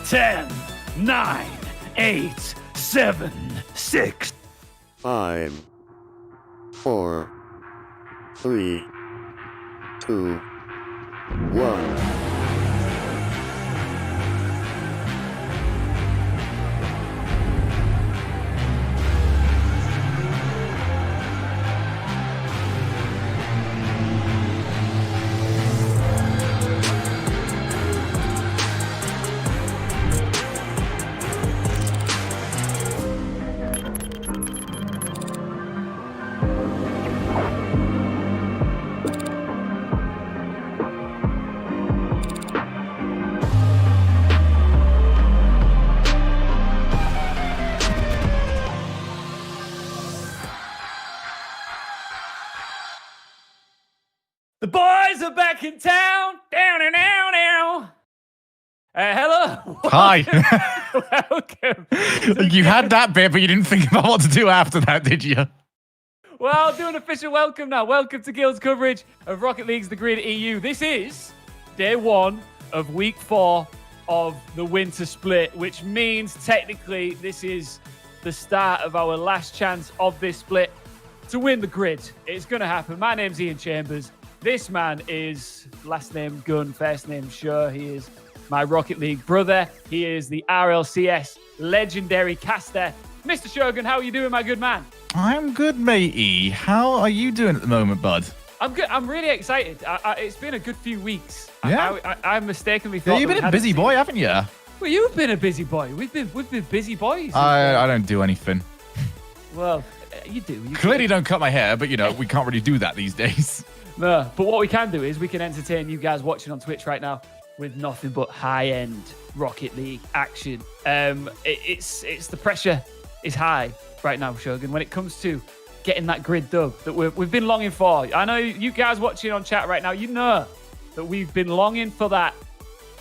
10, 9, 8, 7, 6, 5, 4, 3, 2, 1. The boys are back in town. Down and down, down. Hello. Hi. Welcome. You had that bit, but you didn't think about what to do after that, did you? Well, do an official welcome now. Welcome to Guild's coverage of Rocket League's The Grid EU. This is day 1 of week 4 of the winter split, which means technically this is the start of our last chance of this split to win the grid. It's going to happen. My name's Iain Chambers. This man is last name Gun, first name Sure. He is my Rocket League brother. He is the RLCS legendary caster. Mr. Shogun, how are you doing, my good man? I'm good, matey. How are you doing at the moment, bud? I'm good. I'm really excited. It's been a good few weeks. Yeah. I mistakenly thought Yeah, you've been a busy boy, haven't you? Well, you've been a busy boy. We've been busy boys. I don't do anything. Well, you do. Clearly don't cut my hair, but, you know, we can't really do that these days. No, but what we can do is we can entertain you guys watching on Twitch right now with nothing but high-end Rocket League action. It's the pressure is high right now, Shogun, when it comes to getting that grid dub that we've been longing for. I know you guys watching on chat right now, you know that we've been longing for that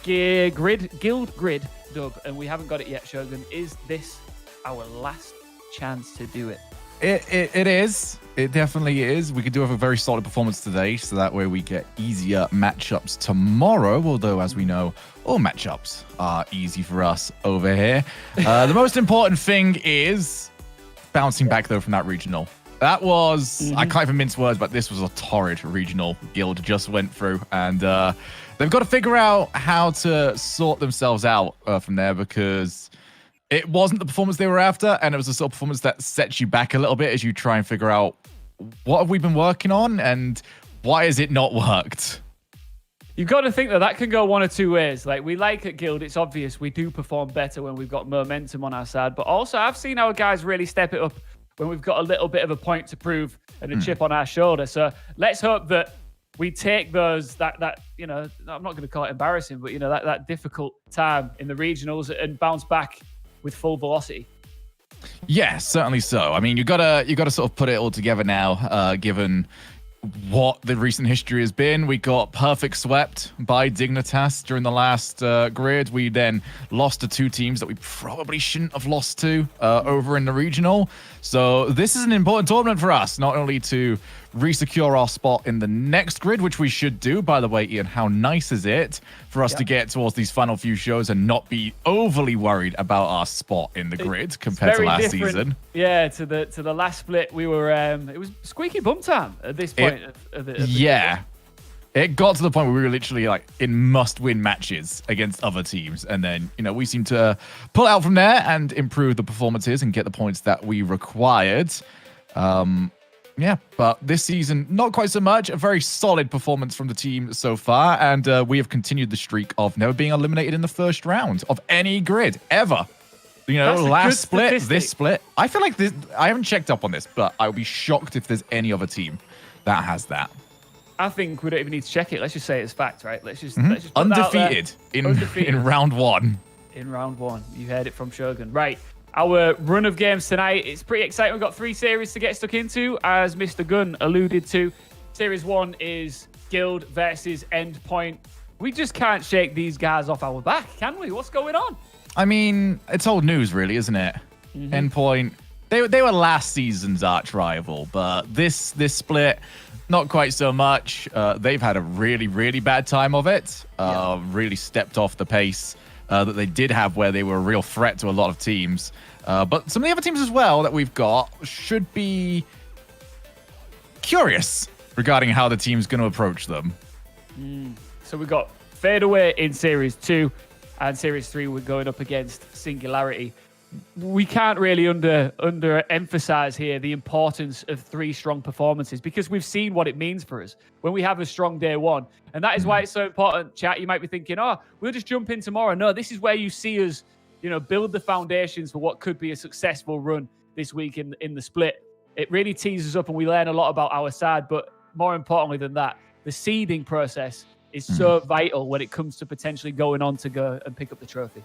guild grid dub, and we haven't got it yet, Shogun. Is this our last chance to do it? It is. It definitely is. We could do have a very solid performance today, so that way we get easier matchups tomorrow. Although, as we know, all matchups are easy for us over here. The most important thing is bouncing back, though, from that regional. That was, I can't even mince words, but this was a torrid regional Guild just went through. And they've got to figure out how to sort themselves out from there, because it wasn't the performance they were after, and it was the sort of performance that sets you back a little bit as you try and figure out what have we been working on and why has it not worked. You've got to think that can go one or two ways. Like, we like at Guild, it's obvious we do perform better when we've got momentum on our side, but also I've seen our guys really step it up when we've got a little bit of a point to prove and a chip on our shoulder. So let's hope that we take those, that you know, I'm not going to call it embarrassing, but, you know, that difficult time in the regionals and bounce back with full velocity. Yeah, certainly so. I mean, you gotta sort of put it all together now, given what the recent history has been. We got perfect swept by Dignitas during the last grid. We then lost to 2 teams that we probably shouldn't have lost to over in the regional. So this is an important tournament for us, not only to resecure our spot in the next grid, which we should do. By the way, Iain, how nice is it for us to get towards these final few shows and not be overly worried about our spot in the grid compared to last season? Yeah, to the last split, we were it was squeaky bum time at this point. Yeah. It got to the point where we were literally like in must-win matches against other teams. And then, you know, we seemed to pull out from there and improve the performances and get the points that we required. Yeah, but this season, not quite so much. A very solid performance from the team so far. And we have continued the streak of never being eliminated in the first round of any grid, ever. You know, last split, this split. I feel like this, I haven't checked up on this, but I would be shocked if there's any other team that has that. I think we don't even need to check it. Let's just say it's fact, right? Let's just put undefeated Undefeated in round 1. In round 1. You heard it from Shogun. Right. Our run of games tonight, it's pretty exciting. We've got 3 series to get stuck into, as Mr. Gunn alluded to. Series 1 is Guild versus Endpoint. We just can't shake these guys off our back, can we? What's going on? I mean, it's old news, really, isn't it? Endpoint, they were last season's arch rival, but this split, not quite so much. They've had a really, really bad time of it. Really stepped off the pace that they did have where they were a real threat to a lot of teams. But some of the other teams as well that we've got should be curious regarding how the team's going to approach them. So we've got Fadeaway in Series 2 and Series 3 we're going up against Singularity. We can't really underemphasize here the importance of 3 strong performances because we've seen what it means for us when we have a strong day one. And that is why it's so important, chat. You might be thinking, oh, we'll just jump in tomorrow. No, this is where you see us, build the foundations for what could be a successful run this week in the split. It really teases up and we learn a lot about our side. But more importantly than that, the seeding process is so vital when it comes to potentially going on to go and pick up the trophy.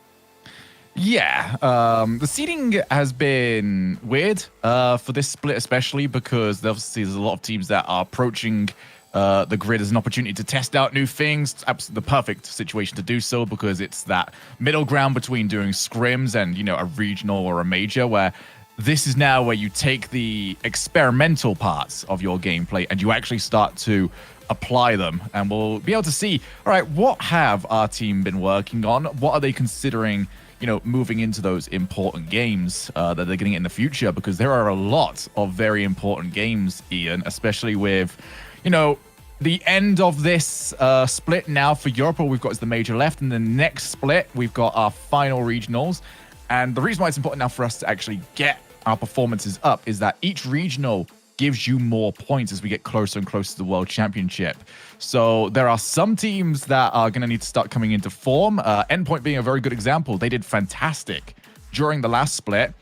Yeah, the seeding has been weird for this split, especially because obviously there's a lot of teams that are approaching the grid as an opportunity to test out new things. It's absolutely the perfect situation to do so because it's that middle ground between doing scrims and, a regional or a major where this is now where you take the experimental parts of your gameplay and you actually start to apply them. And we'll be able to see, all right, what have our team been working on? What are they considering, moving into those important games that they're getting in the future? Because there are a lot of very important games, Iain, especially with, the end of this split now for Europe. All we've got is the major left. And the next split, we've got our final regionals. And the reason why it's important now for us to actually get our performances up is that each regional gives you more points as we get closer and closer to the World Championship. So there are some teams that are going to need to start coming into form. Endpoint being a very good example. They did fantastic during the last split,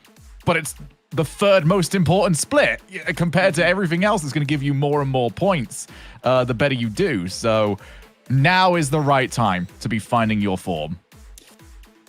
but it's the third most important split compared to everything else that's going to give you more and more points the better you do. So now is the right time to be finding your form.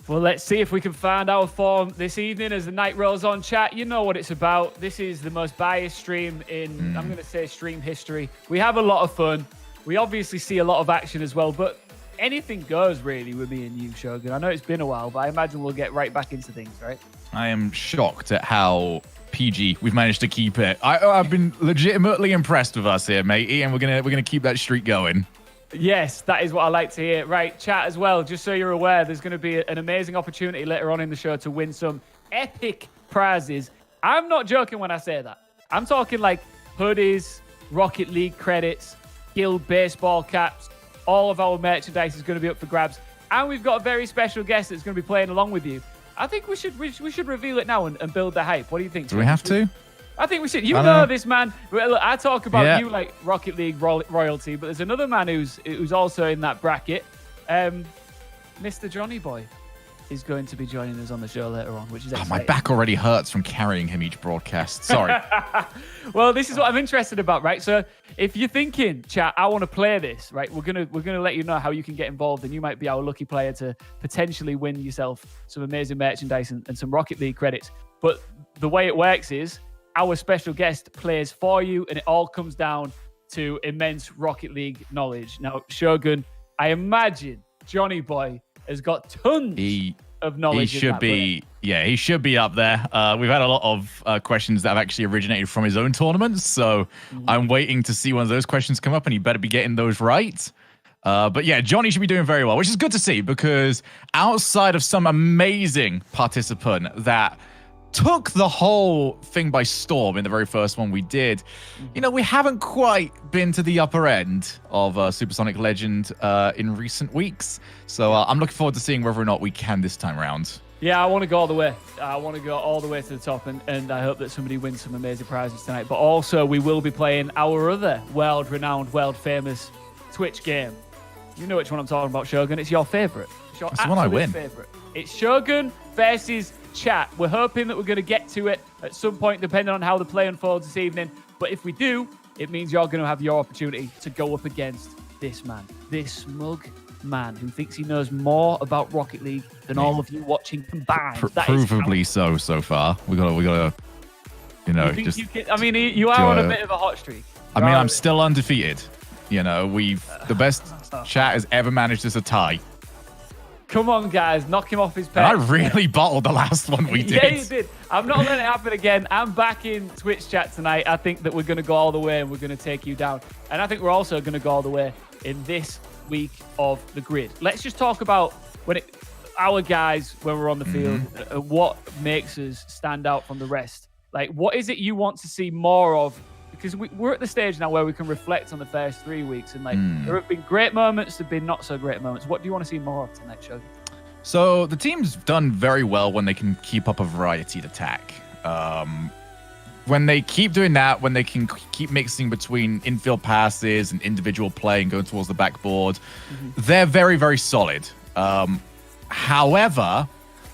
Well, let's see if we can find our form this evening as the night rolls on, chat. You know what it's about. This is the most biased stream in, I'm going to say, stream history. We have a lot of fun. We obviously see a lot of action as well, but anything goes really with me and you, Shogun. I know it's been a while, but I imagine we'll get right back into things, right? I am shocked at how PG we've managed to keep it. I've been legitimately impressed with us here, mate. Iain, we're gonna keep that streak going. Yes, that is what I like to hear. Right, chat as well, just so you're aware, there's going to be an amazing opportunity later on in the show to win some epic prizes. I'm not joking when I say that. I'm talking like hoodies, Rocket League credits, Guild baseball caps. All of our merchandise is going to be up for grabs. And we've got a very special guest that's going to be playing along with you. I think we should reveal it now and build the hype. What do you think? Do we have to? I think we should. You know this man. Look, I talk about you like Rocket League royalty, but there's another man who's also in that bracket. Mr. Johnny Boy is going to be joining us on the show later on, which is exciting. My back already hurts from carrying him each broadcast. Sorry. Well, this is what I'm interested about, right? So if you're thinking, chat, I want to play this, right? We're gonna let you know how you can get involved, and you might be our lucky player to potentially win yourself some amazing merchandise and some Rocket League credits. But the way it works is our special guest plays for you, and it all comes down to immense Rocket League knowledge. Now, Shogun, I imagine Johnny Boy has got tons of knowledge. He should be, he should be up there. We've had a lot of questions that have actually originated from his own tournaments, so I'm waiting to see one of those questions come up, and he better be getting those right. But yeah, Johnny should be doing very well, which is good to see, because outside of some amazing participant that took the whole thing by storm in the very first one we did, we haven't quite been to the upper end of Supersonic Legend in recent weeks. So I'm looking forward to seeing whether or not we can this time around. Yeah, I want to go all the way. I want to go all the way to the top, and I hope that somebody wins some amazing prizes tonight. But also, we will be playing our other world-renowned, world-famous Twitch game. You know which one I'm talking about, Shogun. It's your favorite. It's your That's the one I win. Favorite. It's Shogun versus Chat. We're hoping that we're going to get to it at some point, depending on how the play unfolds this evening. But if we do, it means you're going to have your opportunity to go up against this man, this smug man who thinks he knows more about Rocket League than all of you watching combined. Provably so far. We gotta, just. You are on a bit of a hot streak. I'm still undefeated. The best Chat has ever managed is a tie. Come on, guys. Knock him off his peg. I really bottled the last one we did. Yeah, you did. I'm not letting it happen again. I'm back in Twitch chat tonight. I think that we're going to go all the way and we're going to take you down. And I think we're also going to go all the way in this week of the grid. Let's just talk about our guys when we're on the field, what makes us stand out from the rest? Like, what is it you want to see more of? Because we're at the stage now where we can reflect on the first 3 weeks, and like there have been great moments, there have been not so great moments. What do you want to see more of tonight, Shogun? So the team's done very well when they can keep up a varied attack. When they keep doing that, when they can keep mixing between infield passes and individual play and going towards the backboard, they're very, very solid. However,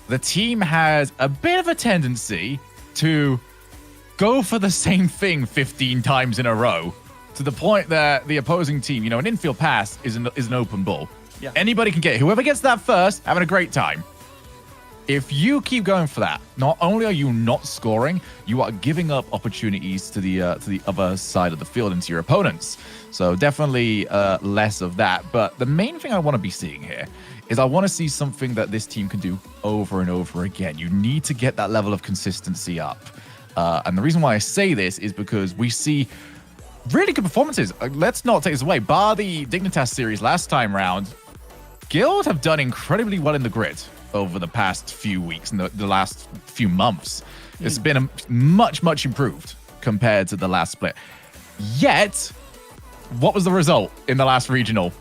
the team has a bit of a tendency to go for the same thing 15 times in a row, to the point that the opposing team, an infield pass is an open ball. Yeah. Anybody can get it. Whoever gets that first, having a great time. If you keep going for that, not only are you not scoring, you are giving up opportunities to the other side of the field and to your opponents. So definitely less of that. But the main thing I want to be seeing here is I want to see something that this team can do over and over again. You need to get that level of consistency up. And the reason why I say this is because we see really good performances. Let's not take this away. Bar the Dignitas series last time round, Guild have done incredibly well in the grid over the past few weeks and the last few months. It's been much, much improved compared to the last split. Yet, what was the result in the last regional?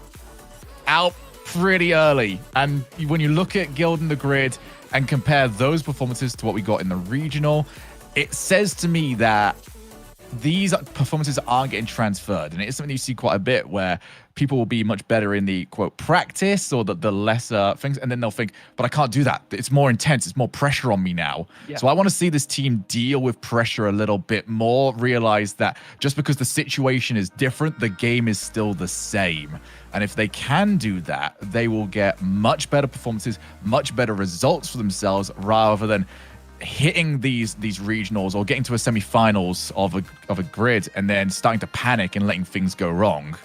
Out pretty early. And when you look at Guild in the grid and compare those performances to what we got in the regional, it says to me that these performances aren't getting transferred. And it is something you see quite a bit where people will be much better in the, quote, practice or the lesser things. And then they'll think, but I can't do that. It's more intense. It's more pressure on me now. Yeah. So I want to see this team deal with pressure a little bit more, realize that just because the situation is different, the game is still the same. And if they can do that, they will get much better performances, much better results for themselves rather than hitting these regionals or getting to a semi-finals of a grid and then starting to panic and letting things go wrong.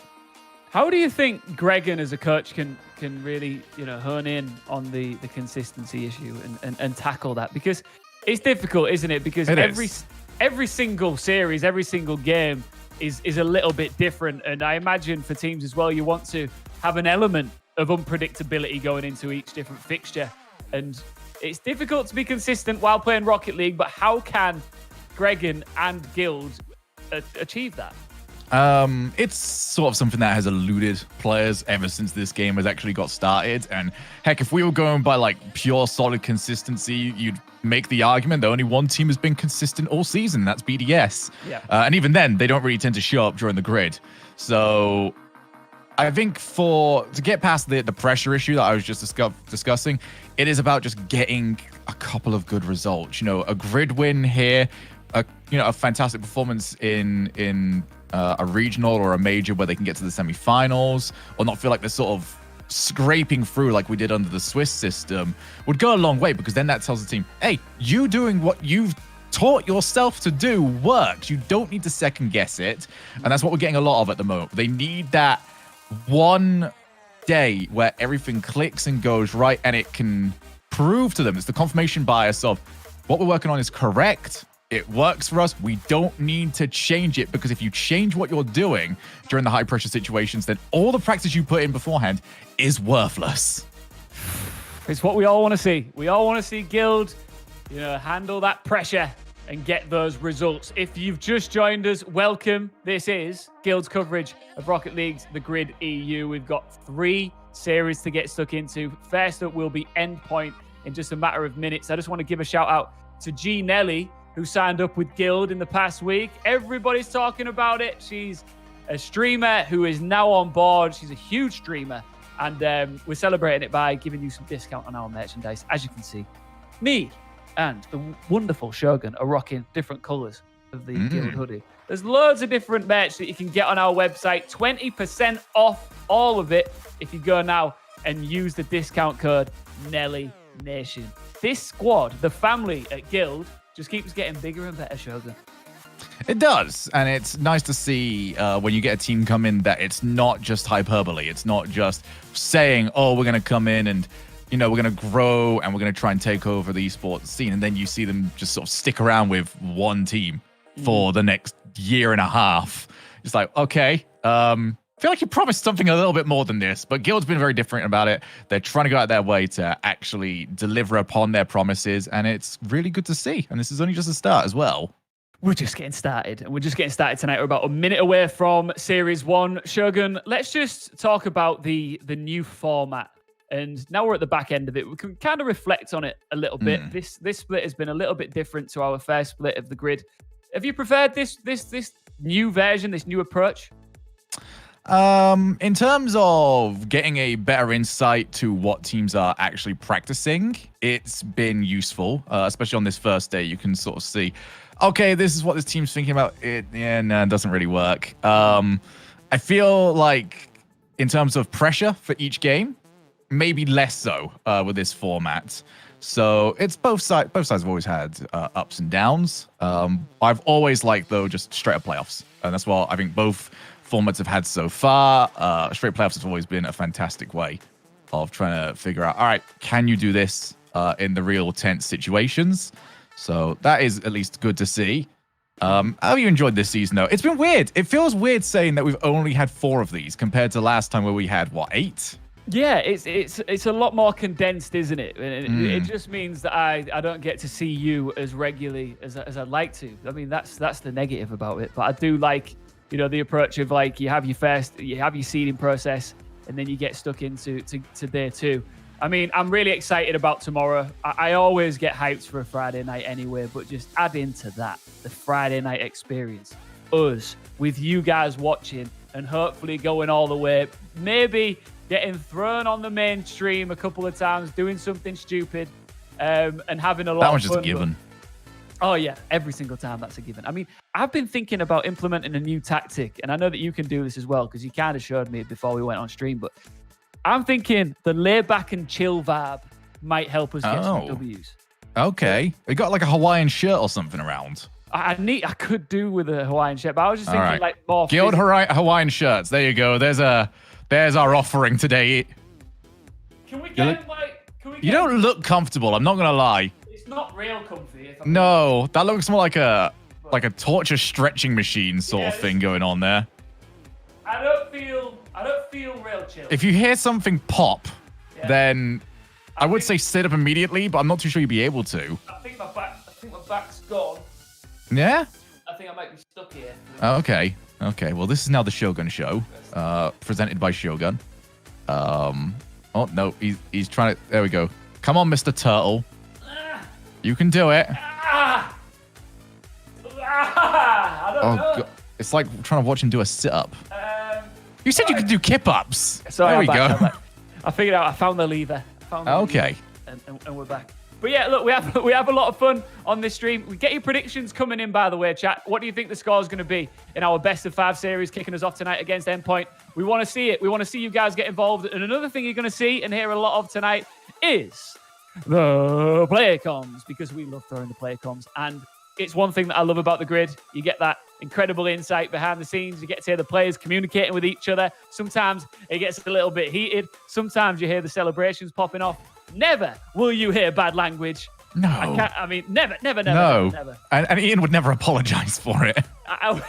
How do you think Gregan as a coach can really hone in on the consistency issue and tackle that? Because it's difficult, isn't it? Because every single series, every single game is a little bit different, and I imagine for teams as well, you want to have an element of unpredictability going into each different fixture, and it's difficult to be consistent while playing Rocket League, but how can Gregan and Guild achieve that? It's sort of something that has eluded players ever since this game has actually got started. And heck, if we were going by like pure solid consistency, you'd make the argument that only one team has been consistent all season. That's BDS. Yeah. And even then, they don't really tend to show up during the grid. So I think to get past the pressure issue that I was just discussing, it is about just getting a couple of good results. A grid win here, a fantastic performance in a regional or a major where they can get to the semi-finals or not feel like they're sort of scraping through like we did under the Swiss system would go a long way, because then that tells the team, hey, you doing what you've taught yourself to do works. You don't need to second guess it. And that's what we're getting a lot of at the moment. They need that one day where everything clicks and goes right and it can prove to them, it's the confirmation bias of what we're working on is correct. It works for us. We don't need to change it, because if you change what you're doing during the high pressure situations, then all the practice you put in beforehand is worthless. It's what we all want to see. We all want to see Guild, handle that pressure and get those results. If you've just joined us, welcome. This is Guild's coverage of Rocket League's The Grid EU. We've got 3 series to get stuck into. First up will be Endpoint in just a matter of minutes. I just want to give a shout out to G Nelly, who signed up with Guild in the past week. Everybody's talking about it. She's a streamer who is now on board. She's a huge streamer, and we're celebrating it by giving you some discount on our merchandise. As you can see, me and the wonderful Shogun are rocking different colors of the Guild hoodie. There's loads of different merch that you can get on our website. 20% off all of it if you go now and use the discount code NellyNation. This squad, the family at Guild, just keeps getting bigger and better, Shogun. It does. And it's nice to see when you get a team come in that it's not just hyperbole. It's not just saying, oh, we're going to come in and, we're going to grow and we're going to try and take over the esports scene. And then you see them just sort of stick around with one team for the next year and a half. It's like, okay, feel like you promised something a little bit more than this, but Guild's been very different about it. They're trying to go out their way to actually deliver upon their promises, and it's really good to see. And this is only just a start as well. We're just getting started, and we're just getting started tonight. We're about a minute away from Series 1. Shogun, let's just talk about the new format. And now we're at the back end of it. We can kind of reflect on it a little bit. This split has been a little bit different to our first split of the grid. Have you preferred this new version, this new approach? In terms of getting a better insight to what teams are actually practicing, it's been useful, especially on this first day. You can sort of see, okay, this is what this team's thinking about. It doesn't really work. I feel like in terms of pressure for each game, maybe less so with this format. So it's both sides. Both sides have always had ups and downs. I've always liked, though, just straight up playoffs, and that's what I think both formats have had so far. Straight playoffs has always been a fantastic way of trying to figure out, all right, can you do this in the real tense situations? So that is at least good to see. How have you enjoyed this season, though? It's been weird. It feels weird saying that we've only had 4 of these compared to last time where we had, what, 8? Yeah, it's a lot more condensed, isn't it? And it just means that I don't get to see you as regularly as I'd like to. I mean, that's the negative about it. But I do like, the approach of like you have your seeding process, and then you get stuck into day 2. I mean, I'm really excited about tomorrow. I always get hyped for a Friday night anyway, but just add into that the Friday night experience. Us, with you guys watching, and hopefully going all the way, maybe getting thrown on the mainstream a couple of times, doing something stupid, and having a lot of fun. That was just a given. Oh, yeah. Every single time that's a given. I mean, I've been thinking about implementing a new tactic, and I know that you can do this as well because you kind of showed me before we went on stream, but I'm thinking the lay back and chill vibe might help us get some W's. Okay. We got like a Hawaiian shirt or something around. I could do with a Hawaiian shirt, but I was just thinking like more Guild Hawaiian shirts. There you go. There's our offering today. Can we get him You don't look comfortable, I'm not going to lie. It's not real comfy. No, that looks more like a torture stretching machine sort of thing going on there. I don't feel real chill. If you hear something pop, then I would say sit up immediately, but I'm not too sure you'd be able to. I think my back's gone. Yeah? I think I might be stuck here. Okay. Well, this is now the Shogun show, presented by Shogun. Oh no, he's trying to. There we go. Come on, Mr. Turtle. You can do it. I don't know. God. It's like trying to watch him do a sit-up. You said you could do kip-ups. Sorry, there we go. I figured out. I found the lever. Okay. And we're back. But yeah, look, we have a lot of fun on this stream. We get your predictions coming in, by the way, chat. What do you think the score is going to be in our best of 5 series kicking us off tonight against Endpoint? We want to see it. We want to see you guys get involved. And another thing you're going to see and hear a lot of tonight is the player comms, because we love throwing the player comms. And it's one thing that I love about the grid. You get that incredible insight behind the scenes. You get to hear the players communicating with each other. Sometimes it gets a little bit heated. Sometimes you hear the celebrations popping off. Never will you hear bad language. No. I mean, never. No. Never. And Iain would never apologize for it. I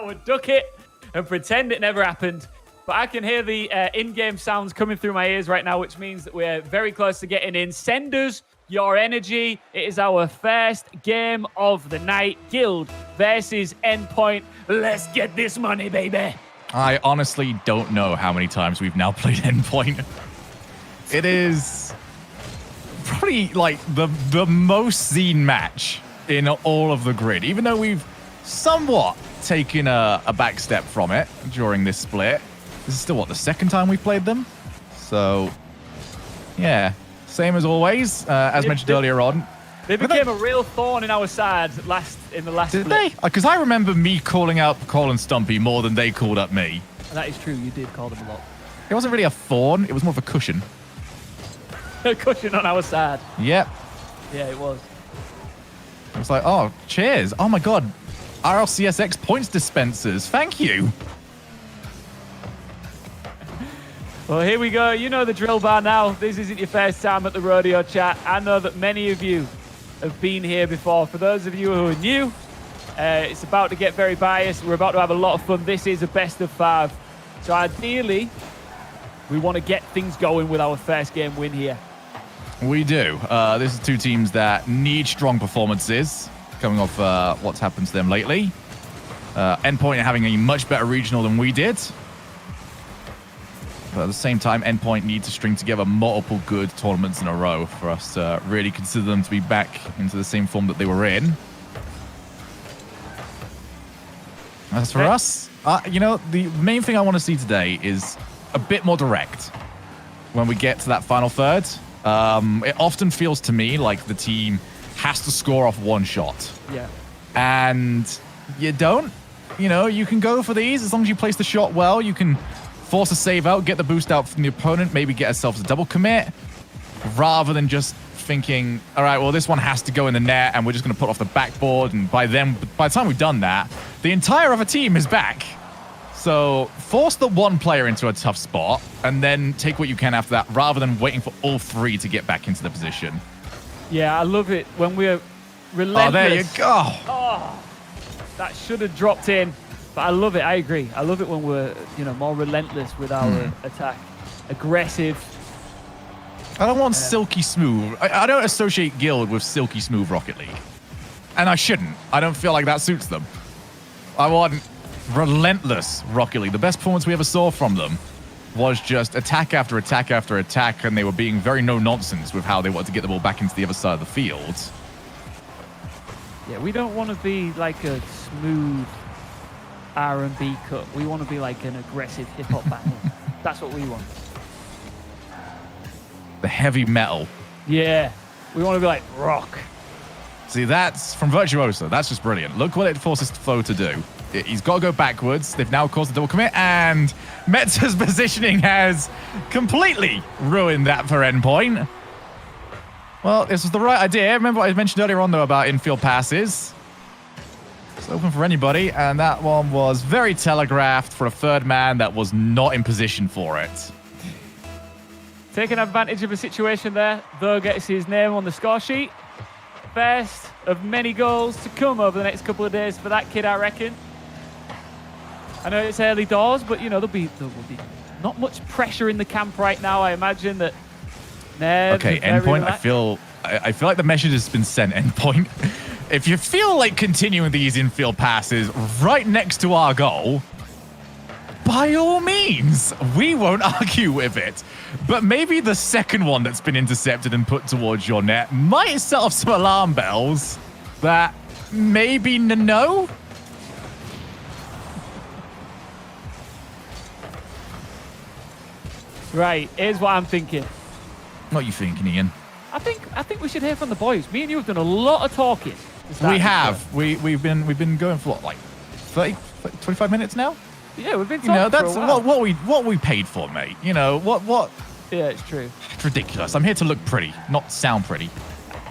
would duck it and pretend it never happened. But I can hear the in-game sounds coming through my ears right now, which means that we're very close to getting in. Send us your energy. It is our first game of the night. Guild versus Endpoint. Let's get this money, baby. I honestly don't know how many times we've now played Endpoint. It is probably like the most seen match in all of the grid, even though we've somewhat taken a back step from it during this split. This is still, what, the second time we've played them? So, yeah, same as always, as mentioned earlier on. They became a real thorn in our side in the last Did split. they? Because I remember me calling out Colin Stumpy more than they called up me. That is true, you did call them a lot. It wasn't really a thorn, it was more of a cushion. A cushion on our side. Yep. Yeah, it was. I was like, oh, cheers. Oh my god. RLCSX points dispensers. Thank you. Well, here we go. You know the drill by now. This isn't your first time at the rodeo, chat. I know that many of you have been here before. For those of you who are new, it's about to get very biased. We're about to have a lot of fun. This is a best of 5 So ideally, we want to get things going with our first game win here. We do. This is two teams that need strong performances, coming off what's happened to them lately. Endpoint having a much better regional than we did. But at the same time, Endpoint need to string together multiple good tournaments in a row for us to really consider them to be back into the same form that they were in. As for us, you know, the main thing I want to see today is a bit more direct when we get to that final third. It often feels to me like the team has to score off one shot. Yeah. And you don't. You know, you can go for these as long as you place the shot well. You can force a save out, get the boost out from the opponent, maybe get ourselves a double commit, rather than just thinking, all right, well, this one has to go in the net and we're just going to put off the backboard. And by the time we've done that, the entire other team is back. So force the one player into a tough spot and then take what you can after that, rather than waiting for all three to get back into the position. Yeah, I love it when we're relentless. Oh, there you go. Oh, that should have dropped in. But I love it. I agree. I love it when we're, you know, more relentless with our attack. Aggressive. I don't want silky smooth. I don't associate Guild with silky smooth Rocket League. And I shouldn't. I don't feel like that suits them. I want relentless Rocket League. The best performance we ever saw from them was just attack after attack after attack, and they were being very no-nonsense with how they wanted to get the ball back into the other side of the field. Yeah, we don't want to be like a smooth R&B cut. We want to be like an aggressive hip-hop battle. That's what we want. The heavy metal. Yeah, we want to be like rock. See, that's from Virtuoso. That's just brilliant. Look what it forces Foe to do. He's got to go backwards. They've now caused a double commit, and Metz's positioning has completely ruined that for Endpoint. Well, this was the right idea. Remember what I mentioned earlier on, though, about infield passes? It's open for anybody, and that one was very telegraphed for a third man that was not in position for it. Taking advantage of a situation there, though gets his name on the score sheet. First of many goals to come over the next couple of days for that kid, I reckon. I know it's early doors, but you know there will be not much pressure in the camp right now. I imagine that. Okay, Endpoint. I feel like the message has been sent. Endpoint. If you feel like continuing these infield passes right next to our goal, by all means, we won't argue with it. But maybe the second one that's been intercepted and put towards your net might set off some alarm bells that maybe no. Right, here's what I'm thinking. What are you thinking, Ian? I think we should hear from the boys. Me and you have done a lot of talking. We have. We've been going for what, like 30, 25 minutes now? Yeah, we've been talking. You know, that's for a while. what we paid for, mate. You know, what Yeah, it's true. It's ridiculous. I'm here to look pretty, not sound pretty.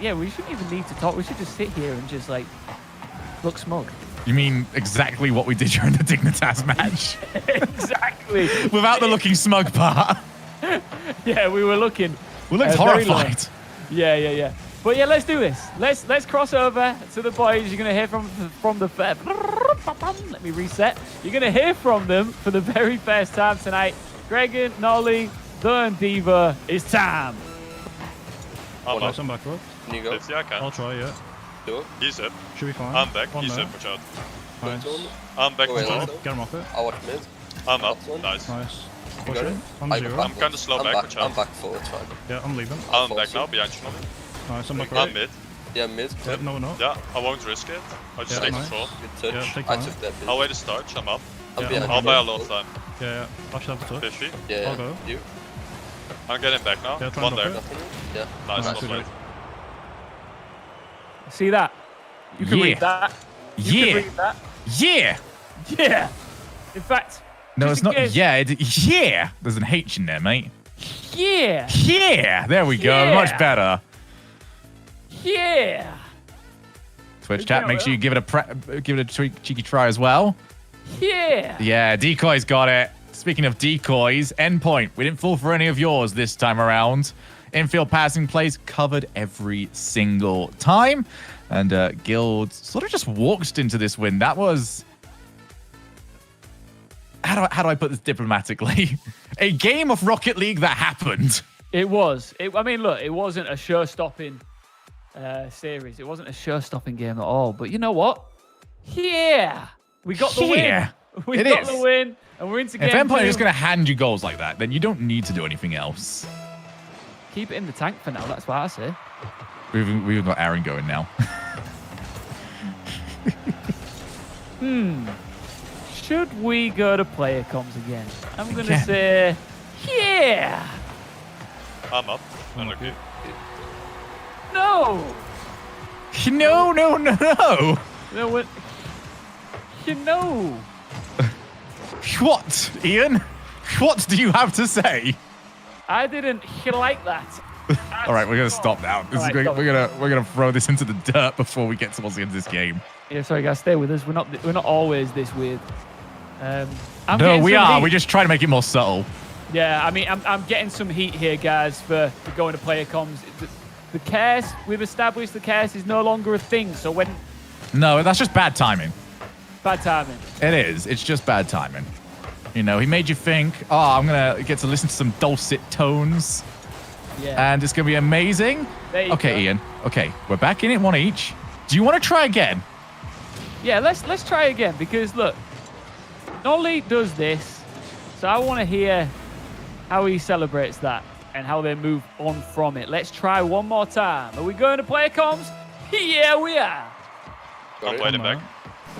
Yeah, we shouldn't even need to talk. We should just sit here and just like look smug. You mean exactly what we did during the Dignitas match? Exactly. Without the looking smug part. Yeah, we were looking. We looked horrified. Yeah. But yeah, let's do this. Let's cross over to the boys. You're gonna hear from the. Let me reset. You're gonna hear from them for the very first time tonight. Gregan, Nolly, and Diva. It's time. I'm Nice, I'm back, bro. Can you go? Yeah, I can. I'll try, yeah. Do it. He's up. Should be fine. I'm back. One He's there. up. Watch out. Nice. I'm back. Get Watch him, out. get him off it. I watch mid. I'm up. That's one. Nice. Nice. You Push got it. it? I'm I- zero. I'm kind of slow I'm back. back. Watch I'm out. back full, it's fine. Yeah, I'm leaving. I'm I'll back force now. you. Behind you. Nolly. Nice, I'm back I'm right. mid. Yeah, mid. Yeah, no, no. Yeah, I won't risk it. I just Yeah, take nice. control. Good Yeah, touch. take I time. took that bit. I'll wait to start. I'm up. I'm Yeah, behind I'll you. buy a lot of time. Yeah, I should have the touch. 50. Yeah, I'll go. You? I'm getting back now. Yeah, try One and there. knock Nothing? Yeah. Nice. Nice, Well good. played. See that? You can Yeah. read that. You can Yeah. read that. Yeah. Yeah. In fact. No, just it's not. in case- Yeah. Yeah. There's an H in there, mate. Yeah. Yeah. There we go. Yeah. Much better. Yeah. Twitch Good chat. job, Make sure you give it a cheeky try as well. Yeah. Yeah. Decoy's got it. Speaking of decoys, Endpoint. We didn't fall for any of yours this time around. Infield passing plays covered every single time. And Guild sort of just walked into this win. That was... how do I put this diplomatically? A game of Rocket League that happened. It was. I mean, look, it wasn't a show-stopping series. It wasn't a show-stopping game at all. But you know what? Yeah, we got the Yeah, win. We it got is. the win, and we're into game If Endpoint two. is going to hand you goals like that, then you don't need to do anything else. Keep it in the tank for now. That's what I say. We've got Aaron going now. Should we go to player comms again? I'm going to Again. say, yeah. I'm up. I'm Look, lucky. No. No, no, no, no. No, what? You know. What, Ian? What do you have to say? I didn't like that. All right, we're gonna stop now. This is All right, going, stop. we're gonna throw this into the dirt before we get towards the end of this game. Yeah, sorry guys, stay with us. We're not always this weird. I'm No, getting we some are. heat. We just try to make it more subtle. Yeah, I mean, I'm getting some heat here, guys, for going to player comms. The curse, we've established the curse is no longer a thing. So when No, that's just bad timing. bad timing. It is. It's just bad timing. You know, he made you think, oh, I'm gonna get to listen to some dulcet tones, Yeah. and it's gonna be amazing. There you Okay, go. Ian. Okay, we're back in it one each. Do you want to try again? Yeah, let's try again because look, Nolly does this, so I want to hear how he celebrates that and how they move on from it. Let's try one more time. Are we going to player comms? Yeah, we are. I'm waiting back.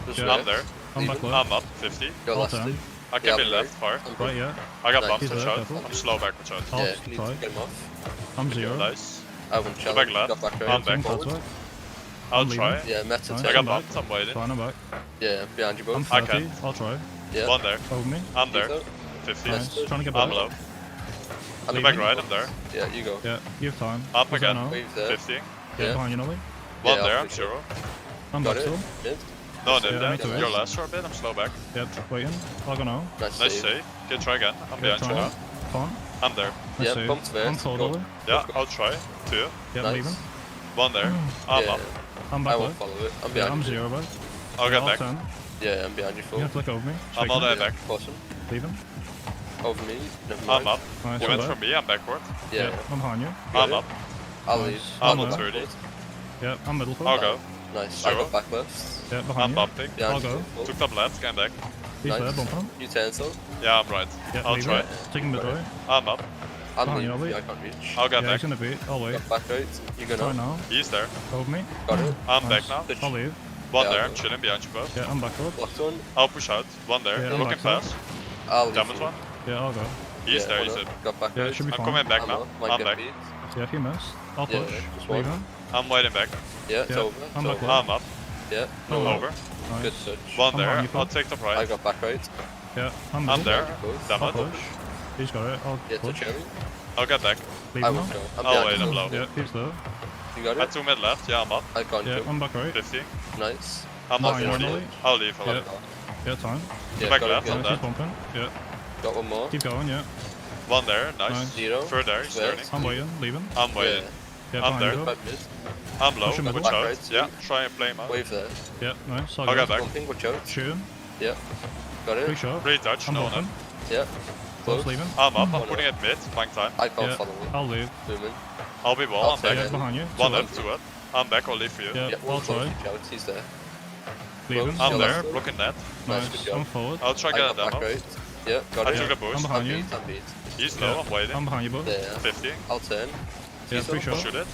Just Yeah. I'm there. I'm back left. I'm up. 50. Go All last turn. two. I can Yeah, be I'm left far. Right, yeah. I got Nice. bumped He's with there, shot. careful. I'm slow back with shot. Oh, Yeah, need to sorry. get him off. I'm 0. Nice. I won't Go challenge. back left. Got back I'm right. back. Forward. I'll I'm try. leaving. Yeah, meta Nice. I 10. got bumped. I'm waiting. Fine, I'm back. Yeah, behind you I'm both. I 30. can. I'll try. Yeah. One there. Over me. I'm there. Nice. 50. Nice. Trying to get back. I'm low. I'm Go back leaving. right. I'm there. Yeah, you go. Yeah, you have time. Up What's that again. now? Wave there. 50. Yeah, Yeah. behind you, Nolly. One Yeah, there. I'll I'm fix it. zero. I'm Got back it. still. Mid. No, Yeah, Nim I need to there. wait. You're last for a bit. I'm slow back. Yep, waiting. I'll go now. Nice Nice save. save. Okay, try again. I'm Yeah, behind try you. now. Fine. I'm there. Nice Yeah, save. bumped first. I'm forward, Go. Nolly. Yeah, I'll try. 2. Yeah, Nice. leaving. One there. I'm Yeah. up. I'm I back won't left. follow it. I'm Yeah, behind I'm you. 0, bud. I'll get back. Turn. Yeah, I'm behind you You full. have to look over me. I'm all Shaking. there back. Bottom. Leaving. Over me. Never I'm mind. up. Nice. You I'm went back. from me. I'm backward. Yeah. I'm behind you. I'm up. I'll Nice. leave. I'm I'll on go 30. back. Yeah, I'm middle I'll foot. go. Nice. I Zero. got back left. Yeah, behind I'm you. bumping. Behind I'll you go. full. Took top left. Came back. He's there, Nice. bumping him. You turn still. Yeah, I'm right. Yeah, I'll leaving. try. Taking mid right. I'm up. I'm Behind you, leaving. Ollie. I can't reach. I'll get Yeah, back. he's gonna beat. I'll wait. Got back right. You go Try now. now. He's there. Over me. Got it. I'm Nice. back now. Good. I'll leave. One Yeah, there. I'll I'm go. chilling behind you both. Yeah, I'm backward. Blocked one. I'll push out. One there. Yeah, I'm Looking back fast. I'll leave. Damage full. one. Yeah, I'll go. He's Yeah, there. one He's up. in. Got back Yeah, it right. should be I'm fine. coming back I'm now. up. Might I'm get back. beat. Yeah, if you miss, I'll Yeah, push. just one. Leaving. I'm waiting back. Yeah, it's Yeah, over. I'm It's back over. I'm up. Yeah. Oh, No Over. Nice. Good touch. One I'm there. behind you, I'll Phil. take top I right. got back right. Yeah, I'm I'm middle. there. Both. Damn I'll it. push. He's got it. I'll Yeah, push. touch Harry. I'll get back. I Leaving won't now. go. I'm Oh, behind wait, you I'm full. low. Yeah, he's low. You got At it? 2 mid left. Yeah, I'm up. I can't Yeah, jump. I'm back right. 50. Nice. I'm up Behind you, 40. Nolly. I'll leave. I'll Yeah. leave. Yeah, time. Yeah, back got left it. on Nice, Got he's bumping. Yeah, Got one more. keep going, yeah. One there. Nice. Nice. Zero. Third there. He's Square. turning. I'm waiting, leaving. I'm waiting. Yeah, I'm behind there. you. Back mid. I'm low. Push him Watch middle. out. Back right, Yeah. Try and play him out. Wave there. Yeah, nice. I'll get back. Bumping. Watch out. Shoot him. Yeah. Got Free it. shot. Great touch. I'm No bumping. one. Yeah. Close, Close. leaving. I'm up. I'm One putting up. it mid. Flank time. I can't Yeah, follow it. I'll leave. Moving. I'll be wall. I'll I'm back. take Yeah, it. behind you. One Two up. 2 up. I'm back. I'll leave for you. Yeah, Yeah, I'll close. try. Watch out. He's there. Leaving. Close. I'm Yeah, there. last Blocking that. Nice, good Nice. job. I'm forward. I'll try I get a got back demo. right. Yeah. Got I it. took the I'm boost. behind I'm you. beat. I'm beat. He's Yeah. low. I'm waiting. I'm behind you, bud. Yeah. 50. I'll turn. Yeah, He's free up. shot. Shoot it.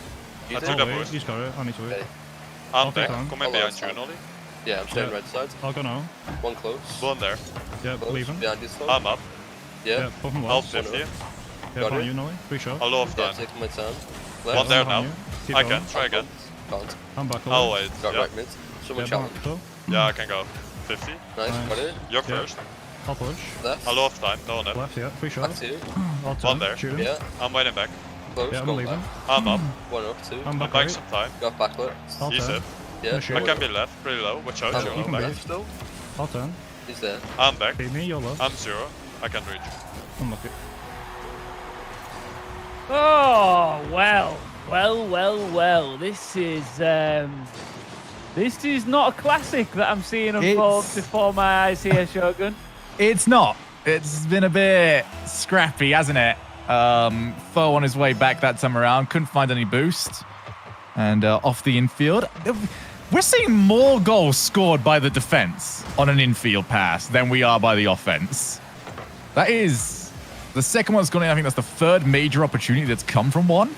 You I there? took the I'll wait. boost. He's got it. I need to wait. Okay. I'm I'll back. take time. Coming I'll behind last you, time. Nolly. Yeah, I'm staying Yeah. right side. I'll go now. One close. One there. Yeah, Close. leaving. Behind you still. I'm up. Yeah. Yeah, bumping I'll well. 50. Yeah, got behind it. you, Nolly. Free shot. I'll off Yeah, time. taking my time. One Left. there behind now. you. Keep I going. can. Try again. Can't. I'm back I'll over. wait. Got Yeah. right mid. Someone Yeah, challenge. behind. Cool. Yeah, I can go. 50. Nice. Nice. Got it. You're Yeah. first. I'll push. Left. I'll off time. No net. Left, yeah. Free shot. Back two. I'll turn. One there. Shoot him. Yeah. I'm waiting back. Close. Yeah, I'm Go leaving. back. I'm up. One up. Two. I'm I'm back back right. some time. Got back left. I'll He's turn. it. Yeah. shoot. I one can up. be left. Pretty low. Watch out. I'm You're you low can back. be. left still. I'll turn. He's there. I'm back. Beat me, you're low. I'm 0. I can reach. I'm lucky. Oh, well. This is not a classic that I'm seeing unfold It's- before my eyes here, Shogun. It's not. It's been a bit scrappy, hasn't it? Foe on his way back that time around. Couldn't find any boost. And off the infield. We're seeing more goals scored by the defense on an infield pass than we are by the offense. That is the second one's gone in. I think that's the third major opportunity that's come from one.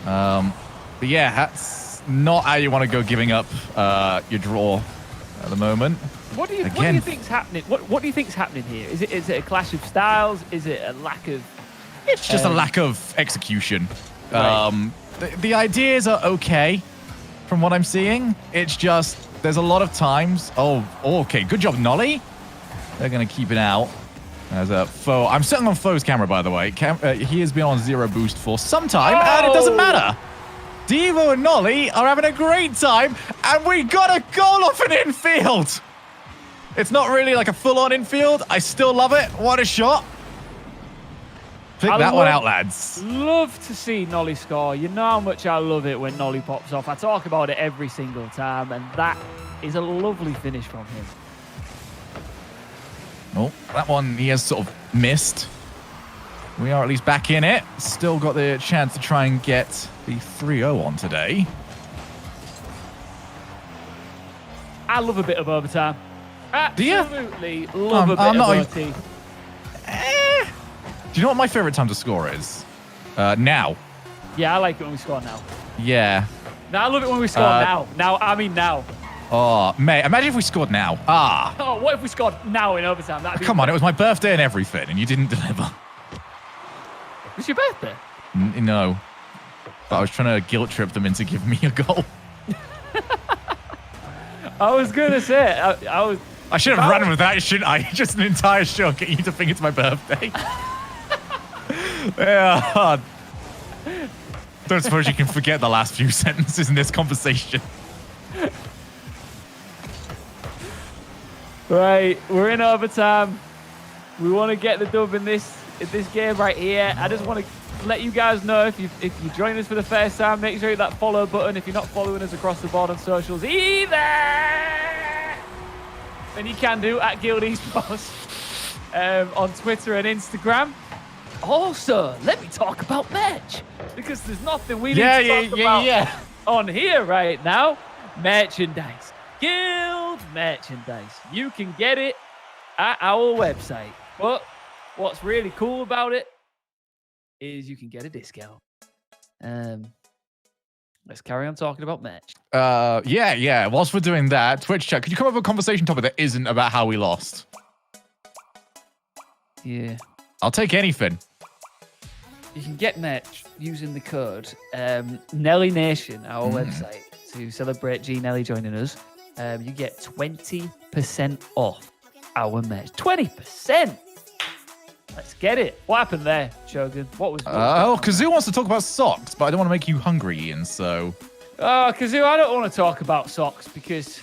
But yeah, that's not how you want to go giving up your draw at the moment. What do you think's happening? What do you think's happening here? Is it a clash of styles? Is it a lack of? It's just a lack of execution. Right. The ideas are okay from what I'm seeing. It's just there's a lot of times. Oh, okay. Good job, Nolly. They're going to keep it out. As a Foe. I'm sitting on Foe's camera, by the way. He has been on 0 boost for some time, and it doesn't matter. Devo and Nolly are having a great time, and we got a goal off an infield. It's not really like a full-on infield. I still love it. What a shot. Pick that one out, lads. Love to see Nolly score. You know how much I love it when Nolly pops off. I talk about it every single time, and that is a lovely finish from him. Oh, that one he has sort of missed. We are at least back in it. Still got the chance to try and get the 3-0 on today. I love a bit of overtime. Do you? Absolutely love a bit of OT. Do you know what my favorite time to score is? Now. Yeah, I like it when we score now. Yeah. No, I love it when we score now. Now. Oh, mate, imagine if we scored now. Oh, what if we scored now in overtime? That'd be Come on, it was my birthday and everything, and you didn't deliver. It was your birthday? No. But I was trying to guilt trip them into giving me a goal. I was going to say, I should have run with that, shouldn't I? Just an entire show getting you to think it's my birthday. Yeah. Don't suppose you can forget the last few sentences in this conversation. Right, we're in overtime. We want to get the dub in this game right here. I just want to let you guys know if you join us for the first time, make sure you hit that follow button. If you're not following us across the board on socials either, then you can do at Guild Esports on Twitter and Instagram. Also, let me talk about merch, because there's nothing we need to talk about on here right now. Merchandise. Guild merchandise. You can get it at our website. But what's really cool about it is you can get a discount. Let's carry on talking about merch. Yeah. Whilst we're doing that, Twitch chat, could you come up with a conversation topic that isn't about how we lost? Yeah. I'll take anything. You can get merch using the code Nelly Nation, our website, to celebrate G Nelly joining us. You get 20% off our merch. 20%! Let's get it. What happened there, Shogun? What was Kazoo wants to talk about socks, but I don't want to make you hungry, Ian, so... Kazoo, I don't want to talk about socks because...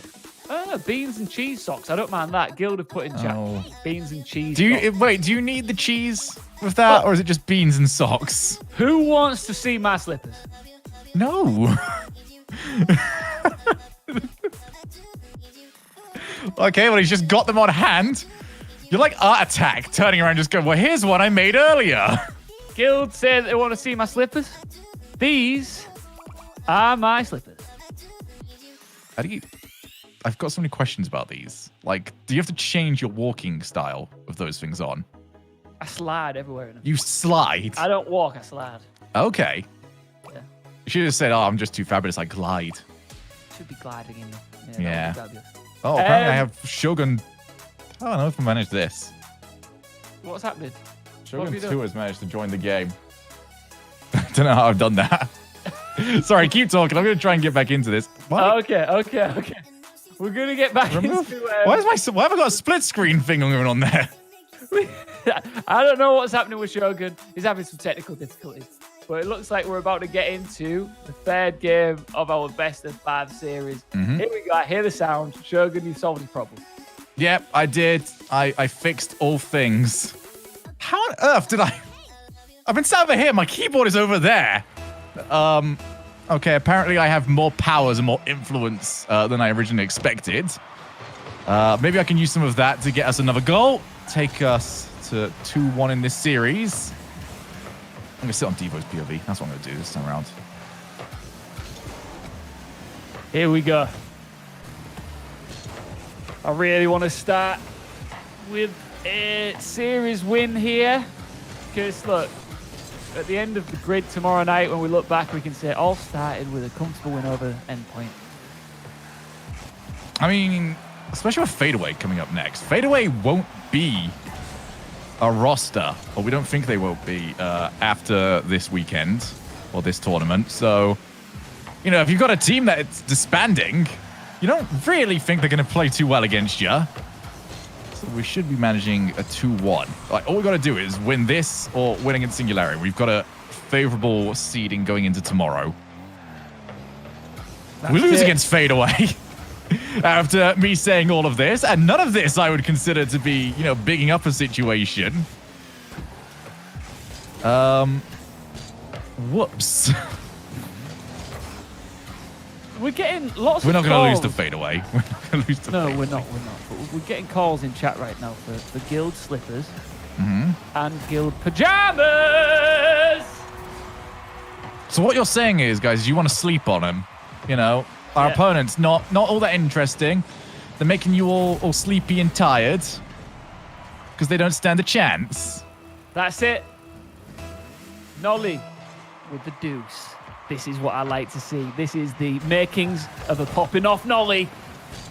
beans and cheese socks. I don't mind that. Guild have put in chat. Beans and cheese socks. Wait, do you need the cheese with that, or is it just beans and socks? Who wants to see my slippers? No. Okay, well, he's just got them on hand. You're like Art Attack, turning around just going, well, here's one I made earlier. Guild said they want to see my slippers. These are my slippers. How do you... I've got so many questions about these. Like, do you have to change your walking style with those things on? I slide everywhere in them. You slide? I don't walk, I slide. Okay. Yeah. You should have said, oh, I'm just too fabulous, I glide. Should be gliding in them. Yeah. That would be fabulous. Oh, apparently I have Shogun... I don't know if I managed this. What's happening? Shogun 2 has managed to join the game. I don't know how I've done that. Sorry, keep talking. I'm going to try and get back into this. What? Okay. We're going to get back into... Why have I got a split screen thing going on there? I don't know what's happening with Shogun. He's having some technical difficulties. But it looks like we're about to get into the third game of our best of 5 series. Mm-hmm. Here we go. I hear the sound. Shogun, you solved the problem. Yep, I did. I fixed all things. How on earth did I... I've been sat over here. My keyboard is over there. Okay, apparently I have more powers and more influence than I originally expected. Maybe I can use some of that to get us another goal. take us to 2-1 in this series. I'm going to sit on Devo's POV. That's what I'm going to do this time around. Here we go. I really want to start with a series win here. Because, look, at the end of the grid tomorrow night, when we look back, we can say it all started with a comfortable win over Endpoint. I mean, especially with Fadeaway coming up next. Fadeaway won't be a roster, or we don't think they will be after this weekend or this tournament. So, you know, if you've got a team that's disbanding, you don't really think they're going to play too well against you. So we should be managing a 2-1. Like, all we got to do is win this or win against Singularity. We've got a favorable seeding going into tomorrow. We lose against Fadeaway. After me saying all of this, and none of this I would consider to be, you know, bigging up a situation. Whoops. We're getting lots We're of not going to lose calls. to Fadeaway. We're not going to lose to No, Fadeaway. we're not. But we're getting calls in chat right now for Guild Slippers Mm-hmm. and Guild Pajamas. So what you're saying is, guys, you want to sleep on them. You know, our opponents, not all that interesting. They're making you all sleepy and tired because they don't stand a chance. That's it. Nolly with the deuce. This is what I like to see. This is the makings of a popping off Nolly.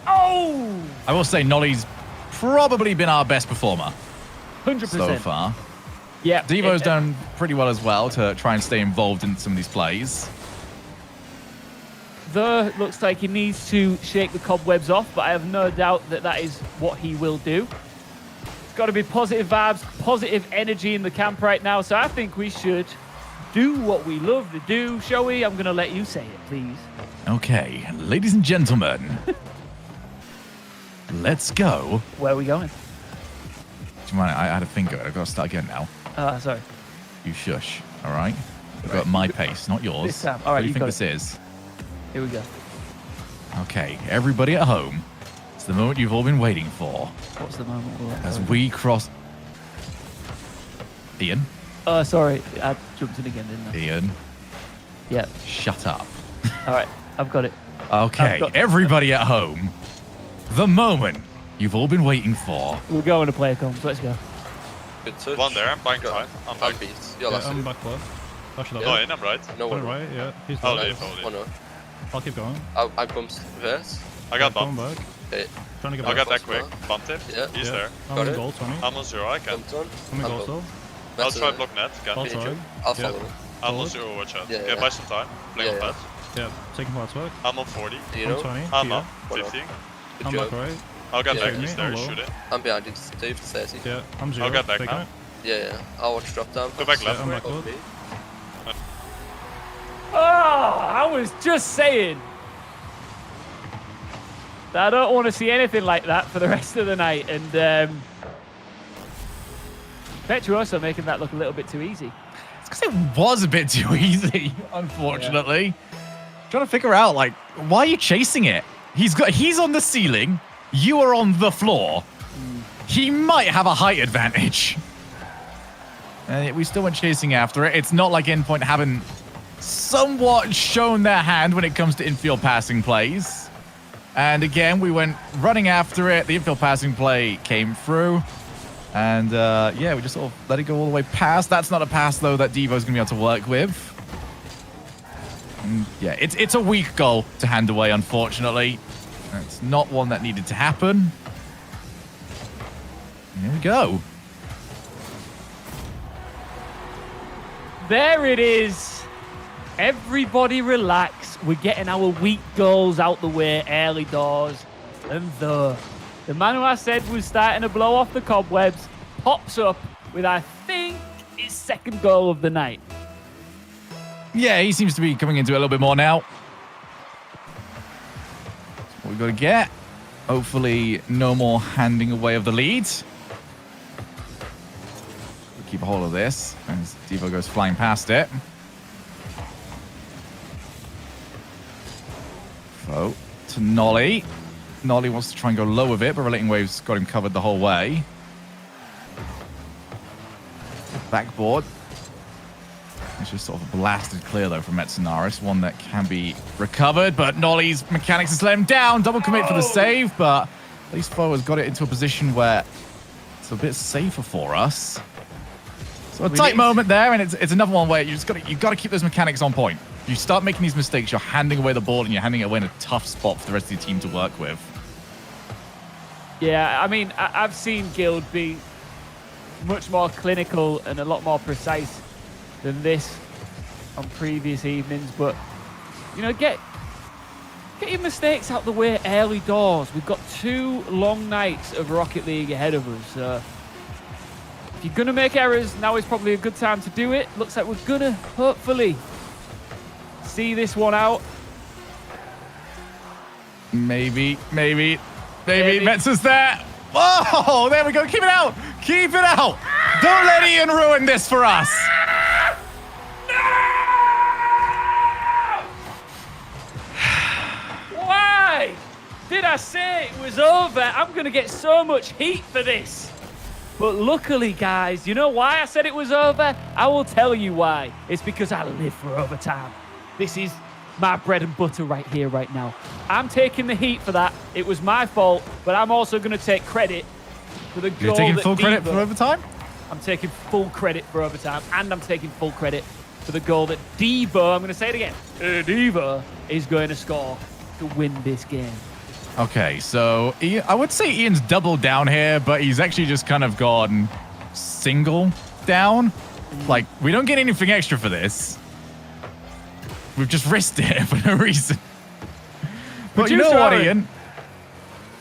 Oh! I will say Nolly's probably been our best performer 100%. so far. Yeah. Devo's done pretty well as well to try and stay involved in some of these plays. Though looks like he needs to shake the cobwebs off, but I have no doubt that that is what he will do. It's got to be positive vibes, positive energy in the camp right now. So I think we should do what we love to do. Shall we? I'm going to let you say it, please. Okay, ladies and gentlemen, let's go. Where are we going? Do you mind? I had a finger. I've got to start again now. Sorry. You shush, all right? I've got my pace, not yours. This time. All right, what do you you think got this is? Here we go. Okay, everybody at home, it's the moment you've all been waiting for. What's the moment? As we cross... Ian? Oh, sorry. I jumped in again, didn't I? Ian, Yeah. shut up. All right. I've got it. Okay, everybody at home, the moment you've all been waiting for. We're going to player comms. Let's go. Good touch. One there, I'm buying time. I'm I'm back. beat. You're Yeah, last. I'm back left. I should have. No, in, I'm right. No Put it one. right, yeah. He's I'll there. leave, I'll leave. Oh no. I'll keep going. I bumped reverse. I got Going bumped. back. Okay. Trying to get I back. got that quick. Bumped him. Yeah. He's Yeah. there. I'm Got in it. goal, 20. I'm on 0, I can. Bumped one. I'm in goal bumped. still. I'll That's try it. block net. Can. Outside. I'll Yeah. follow him. I'm on Forward. 0, watch out. Yeah, Yeah, yeah. buy some time. Play on Yeah, that. Yeah, taking parts work. I'm on 40. Do you I'm know? 20. I'm yeah. up. What 50. Good I'm job. back right. I'll get Yeah. back. Shoot He's me, there. hello. Shoot it. I'm behind you, Steve. 30. Yeah, I'm 0. get back Taking now. it. Yeah, yeah. I'll watch drop down. Go back Yeah, left. I'm back Oh, left. me. Oh, I was just saying. I don't want to see anything like that for the rest of the night. And Petruoso making that look a little bit too easy. It's because it was a bit too easy, unfortunately. Trying to figure out, like, why are you chasing it? He's on the ceiling. You are on the floor. He might have a height advantage. And we still went chasing after it. It's not like Endpoint haven't somewhat shown their hand when it comes to infield passing plays. And again, we went running after it. The infield passing play came through. And yeah, we just sort of let it go all the way past. That's not a pass, though, that Devo's going to be able to work with. And yeah, it's a weak goal to hand away, unfortunately. It's not one that needed to happen. Here we go. There it is. Everybody relax. We're getting our weak goals out the way early doors. And the man who I said was starting to blow off the cobwebs pops up with, I think, his second goal of the night. Yeah, he seems to be coming into it a little bit more now. That's what we've got to get. Hopefully, no more handing away of the lead. We'll keep a hold of this as Devo goes flying past it. Foe to Nolly. Nolly wants to try and go low with it, but Relating Waves got him covered the whole way. backboard. It's just sort of blasted clear, though, from Metsunaris. One that can be recovered, but Nolly's mechanics has let him down. Double commit for the save, but at least Foe has got it into a position where it's a bit safer for us. So a tight moment there, and it's another one where you've got to keep those mechanics on point. You start making these mistakes, you're handing away the ball, and you're handing it away in a tough spot for the rest of your team to work with. Yeah, I mean, I've seen Guild be much more clinical and a lot more precise than this on previous evenings, but you know, get your mistakes out the way early doors. We've got 2 long nights of Rocket League ahead of us. If you're gonna make errors, now is probably a good time to do it. Looks like we're gonna hopefully see this one out. Maybe. Metz is there. Oh, there we go. Keep it out. Keep it out. Don't let Iain ruin this for us. Why did I say it was over? I'm going to get so much heat for this. But luckily, guys, you know why I said it was over? I will tell you why. It's because I live for overtime. This is my bread and butter right here, right now. I'm taking the heat for that. It was my fault, but I'm also going to take credit for the goal. You're taking that full credit Diva, for overtime? I'm taking full credit for overtime, and I'm taking full credit for the goal that Diva, I'm going to say it again, Diva is going to score to win this game. Okay, so I would say Ian's doubled down here, but he's actually just kind of gone single down. Like, we don't get anything extra for this. We've just risked it for no reason. But you know what, Iain?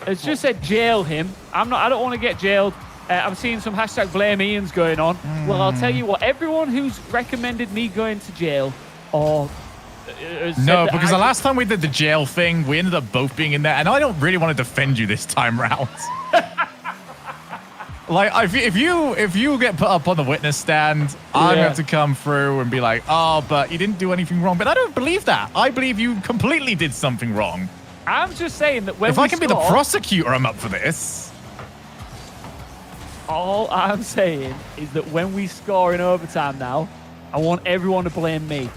It's just said jail him. I don't want to get jailed. I'm seeing some hashtag blame Ian's going on. Well, I'll tell you what. Everyone who's recommended me going to jail or no, because the last time we did the jail thing, we ended up both being in there, and I don't really want to defend you this time round. Like, if you get put up on the witness stand, I'm going to have to come through and be like, oh, but you didn't do anything wrong. But I don't believe that. I believe you completely did something wrong. I'm just saying that when if I can be the prosecutor, I'm up for this. All I'm saying is that when we score in overtime now, I want everyone to blame me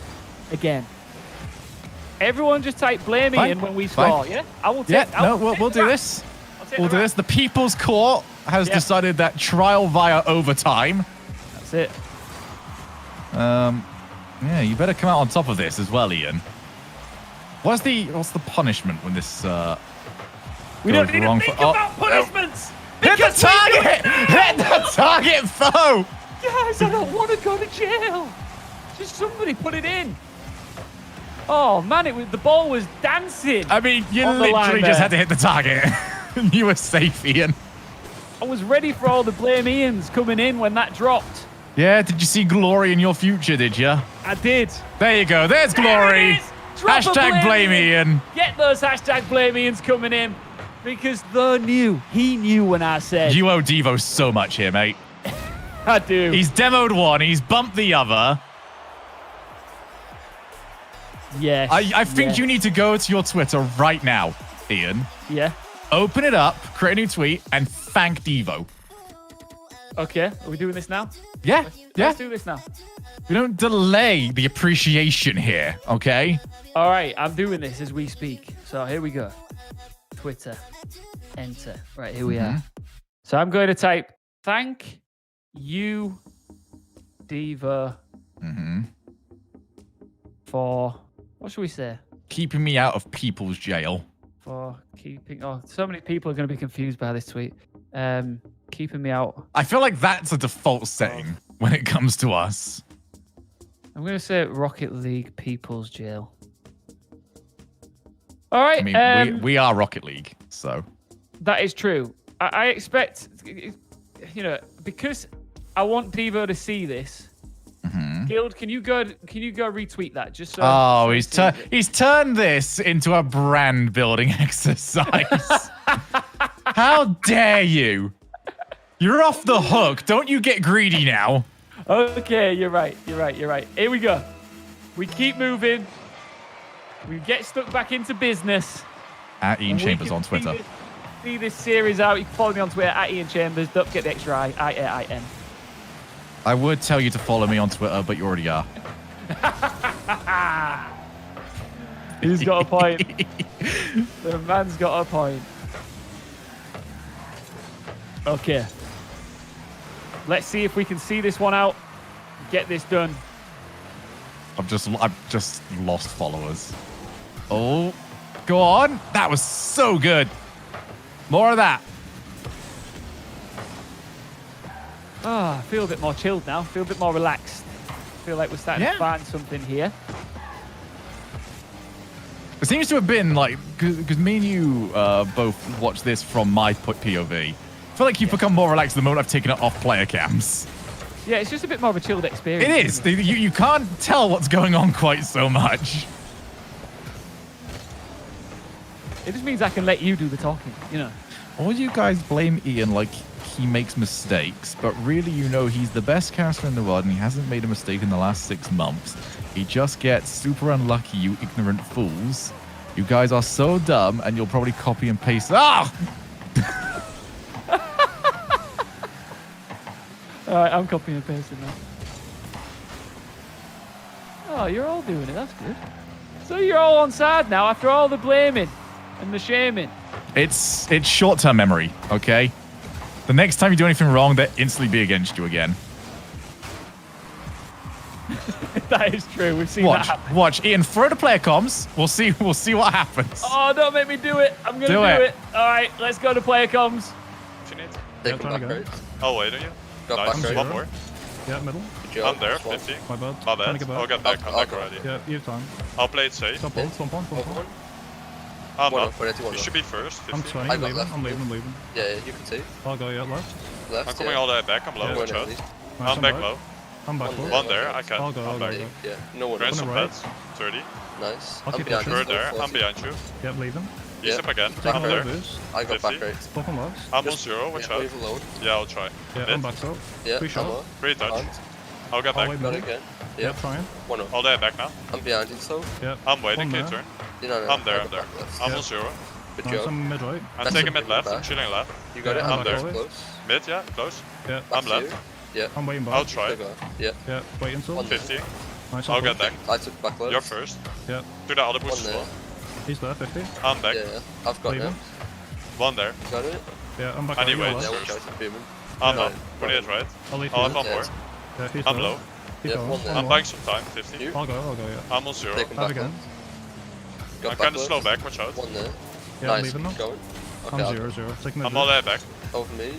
again. Everyone just type blame Iain when we score. Yeah, I will take. Yeah, we'll do this. We'll do this. The People's Court has decided that trial via overtime. That's it. Yeah, you better come out on top of this as well, Iain. What's the punishment when this we don't need to think about punishments. Hit the target! Hit the target, Foe! Guys, I don't want to go to jail. Just somebody put it in. Oh man, the ball was dancing. I mean, you literally just had to hit the target. You were safe, Iain. I was ready for all the blame Ians coming in when that dropped. Yeah, did you see glory in your future, did you? I did. There you go. There's glory. Hashtag blame Iain. Get those hashtag blame Ians coming in because he knew when I said. You owe Devo so much here, mate. I do. He's demoed one. He's bumped the other. Yes. I think you need to go to your Twitter right now, Iain. Yeah. Open it up, create a new tweet, and thank Devo. Okay. Are we doing this now? Yeah. Let's do this now. We don't delay the appreciation here, okay? All right. I'm doing this as we speak. So here we go. Twitter. Enter. Right. Here we are. So I'm going to type thank you, Devo, for... What should we say? Keeping me out of people's jail. For keeping... Oh, so many people are going to be confused by this tweet. Keeping me out. I feel like that's a default setting when it comes to us. I'm going to say Rocket League People's Jail. All right. I mean, we are Rocket League, so... That is true. I expect... because I want Devo to see this... Guild, can you go retweet that just so? Oh, he's turned this into a brand building exercise. How dare you? You're off the hook. Don't you get greedy now. Okay, you're right. Here we go. We keep moving. We get stuck back into business. At Iain Chambers on Twitter. See this series out. You can follow me on Twitter at Iain Chambers. Don't forget the extra I-A-I-N. I would tell you to follow me on Twitter, but you already are. He's got a point. The man's got a point. Okay. Let's see if we can see this one out. Get this done. I've just lost followers. Oh, go on. That was so good. More of that. Ah, I feel a bit more chilled now. Feel a bit more relaxed. Feel like we're starting to find something here. It seems to have been like, because me and you both watched this from my POV. I feel like you've become more relaxed the moment I've taken it off player cams. Yeah, it's just a bit more of a chilled experience. It is. You can't tell what's going on quite so much. It just means I can let you do the talking, you know. All you guys blame Iain like he makes mistakes, but really you know he's the best caster in the world and he hasn't made a mistake in the last 6 months. He just gets super unlucky, you ignorant fools. You guys are so dumb and you'll probably copy and paste. Ah! Alright, I'm copying and pasting now. Oh, you're all doing it. That's good. So you're all on side now after all the blaming and the shaming. It's short-term memory, okay? The next time you do anything wrong, they'll instantly be against you again. That is true. We've seen that happen. Watch. Iain, throw the player comms. We'll see what happens. Oh, don't make me do it. I'm going to do it. All right, let's go to player comms. If you need. Take trying him to back go. right. I'll wait on you. Got Nice. back right. One more. Yeah, middle. Good job. I'm there. Nice one. 50. My bad. My Trying bad. to get back. I'll get back. I'm I'll back go. already. Yeah, you have time. I'll play it safe. Stop on, stop on, stop Over on. one. I'm One up. up, ready, one You up. should be first. 50. I'm 20, I I'm got leaving, left. I'm leaving. Yeah, yeah, you can see. I'll go, yeah, left. Left, I'm coming yeah. all the way back. I'm low. Yeah. Watch Going out. at least. Nice, I'm back low. I'm back One low. there. One there. I can. I'll go, I'm back. Yeah, no one. Grand On some the right. bets. 30. Nice. I'll I'm keep behind pushing. Third you. there. I'm behind you. Yeah, leaving. He's Yeah. up again. Back I'm right. there. Boost. I got 50. back right. Stop on left. I'm on 0. Watch Yeah, out. leave alone. Yeah, I'll try. Yeah, Mid. I'm back up. Yeah, Free shot. I'm up. Free touch. Behind. I'll get I'll back. wait Got middle. it again. Yeah, Yeah, trying. one up. All the way back now. I'm behind you, so. Yeah. I'm waiting. One Keep there. turn. You know, I'm there. I I'm got there. back left. I'm Yeah. on 0. Good Nice, job. I'm mid right. I'm That's taking a mid big left. back. I'm chilling left. You got it. Yeah, I'm there. Close. Mid, yeah, close. Yeah, I'm That's left. you. Yeah. I'm waiting back. I'll try. Good go. Yeah. Yeah, wait until. One there. 50. Nice, I'll push. get back. I took back left. You're first. Yeah, Do the other boost One as there. well. he's there, 50. I'm back. Yeah, I've got Leaving. him. One there. Got it. Yeah, I'm back Anyway, right. Yeah, You're it's left. watch out, booming. I'm Yeah. up. Put it right. I'll leave I'll you. have one Yeah, more. Yeah, he's I'm there. low. Keep Yeah, going. one there. I'm more. buying some time. 50. You? I'll go, yeah. I'm on 0. Take him Have back again. left. I'm Got kind of back slow left. back. Watch out. One there. Yeah, Nice. leaving them. Keep going. I'm Okay, 0-0. Taking the I'm all the way back. over me.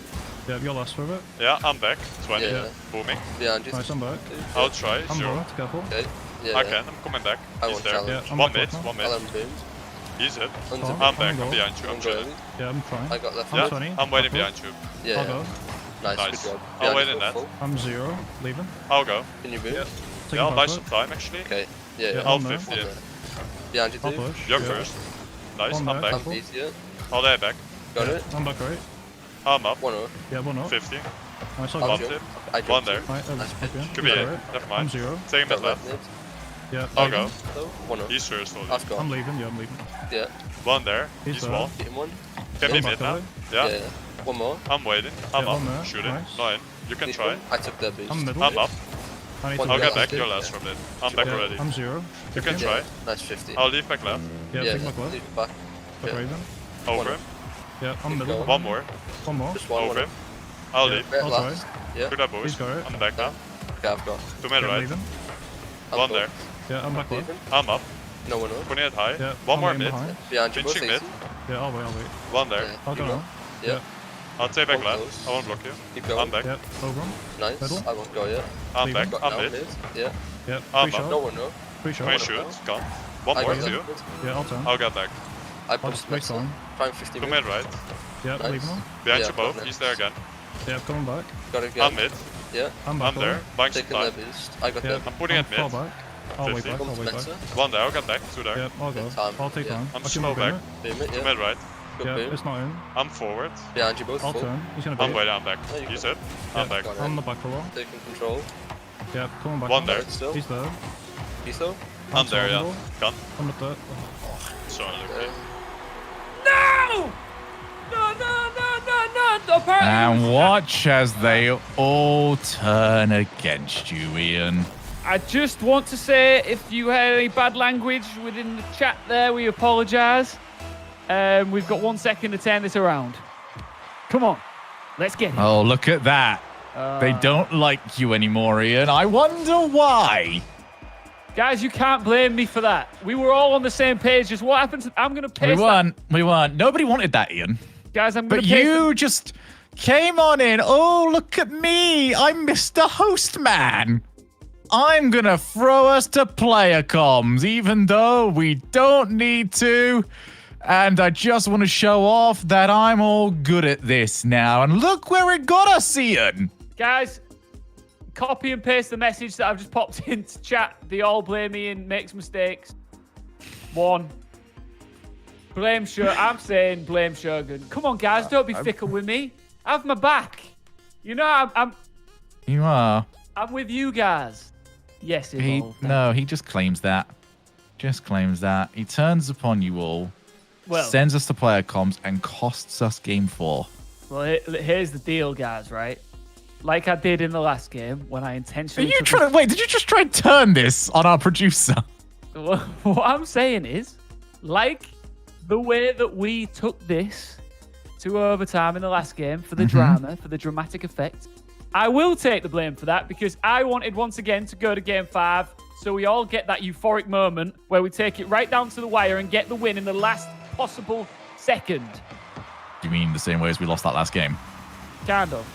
Yeah, you're last for a bit. Yeah, I'm back. 20. Yeah. Booming. Behind you. Nice, I'm back. I'll try. I'm 0. low, careful. Okay. Yeah. I can. I'm coming back. I He's won't there. challenge. Yeah, I'm One back mid. now. One I'll mid. have him boomed. He's hit. Under. Oh. I'm back. I'm I'm go. behind you. I'm I'm chilling. going. Yeah, I'm trying. I got left. I'm Yeah, 20. I'm waiting Careful. behind you. Yeah. I'll go. Nice. Nice. Good job. I'll Behind wait you in that. full. I'm 0. Leaving. I'll go. Can you boom? Yeah. Yeah, I'll back buy up. some time actually. Okay. Yeah. Yeah, Yeah. I'll I'm there. 50 it. Behind you I'll too. push. You're Yeah. first. Nice. One I'm there. back. I'm easier. All the way back. Got Yeah, it. I'm back right. I'm up. One up. Yeah, one up. 50. Nice, I'll I'll One go. jump. tip. I jumped One there. too. Right, Nice pitch. okay. Could be Yeah, it. right. Never I'm mind. 0. Taking Got mid left. mid. Yeah, I'll leaving. go. So, one up. He's first only. I've got. I'm leaving. Yeah, I'm leaving. Yeah. One there. He's He's there. wall. Get him one. Can be I'm mid back now. away. Yeah. Yeah. One more. I'm waiting. I'm Yeah, up. one there. Shoot it. Nice. 9. You can Need try. one. I took that boost. I'm middle. I'm up. I need One to I'll Yeah, get back. I You're did, last yeah. from it. I'm back Yeah, already. I'm 0. You can Yeah. try. Nice 50. I'll leave back left. Yeah, Yeah. take my club. Leave it back. Back Yeah. Raven. Over him. Yeah, I'm middle. going. One more. One more. Just one. Over One him. up. I'll Yeah. leave. Right I'll last. Yeah. Do that He's boost. got it. I'm back now. Okay, I've got. 2 mid Yeah, right. leaving. I've One got. there. Yeah, I'm back left. Leaving. I'm up. No one up. Putting it high. Yeah, One I'm more waiting mid. behind. Behind you both. Pinching mid. easy. Yeah, I'll wait. One there. Yeah. I'll go You now. Yeah. I'll take back One left. close. I won't block you. Keep going. I'm back. Yeah, over him. Nice. Middle. I won't go yet. I'm Leaving. back. Got I'm now mid. mid. Yeah. Yeah, I'm free up. shot. No one up. Free shot. Three shoots. Gone. One I more. got Two. left mid. Yeah, I'll turn. I'll get back. I I'll pushed just wait myself. time. Trying 50 Two mid. mid right. Yeah, Nice. leaving him. Behind Yeah, you both. got He's there again. Yeah, coming back. Got it again. I'm mid. Yeah. I'm back I'm there. Buying some Taking that time. boost. I got Yeah, that. I'm putting it far mid. back. I'll wait 50. back. I'll Comes wait back. Spencer. One there. I'll get back. Two there. Yeah, I'll go. Good time. I'll take Yeah. time. I'm I can slow move back. in it. Boom it. Two Yeah. mid right. Good Yeah, boom. it's not in. I'm forward. Behind you both. I'll full. turn. He's gonna I'm be. waiting. I'm back. Oh, you He's got it. I'm back. Got I'm it. the back row. Taking control. Yeah, coming back. One now. there. Right still. He's there. You still? I'm there. Yeah. middle. Gone. I'm at the. So Okay. No! No, no, no, no, no, no! apparently. And watch as they all turn against you, Ian. I just want to say, if you had any bad language within the chat there, we apologise. We've got 1 second to turn this around. Come on, let's get it. Oh, look at that. They don't like you anymore, Ian. I wonder why. Guys, you can't blame me for that. We were all on the same page. Just what happened? I'm going to paste We weren't. Nobody wanted that, Ian. Guys, I'm going But to paste you just came on in. Oh, look at me. I'm Mr. Hostman. I'm going to throw us to player comms, even though we don't need to. And I just want to show off that I'm all good at this now. And look where it got us, Ian. Guys, copy and paste the message that I've just popped into chat. They all blame Ian, makes mistakes. 1. Blame Shogun. I'm saying blame Shogun. Come on, guys, don't be fickle with me. Have my back. You know, You are. I'm with you guys. Yes, Evolve. No, he just claims that. Just claims that. He turns upon you all, sends us to player comms, and costs us game 4. Well, here's the deal, guys, right? Like I did in the last game, when I intentionally... Wait, did you just try and turn this on our producer? What I'm saying is, like the way that we took this to overtime in the last game for the drama, for the dramatic effect, I will take the blame for that because I wanted once again to go to game 5 so we all get that euphoric moment where we take it right down to the wire and get the win in the last possible second. You mean the same way as we lost that last game? Kind of.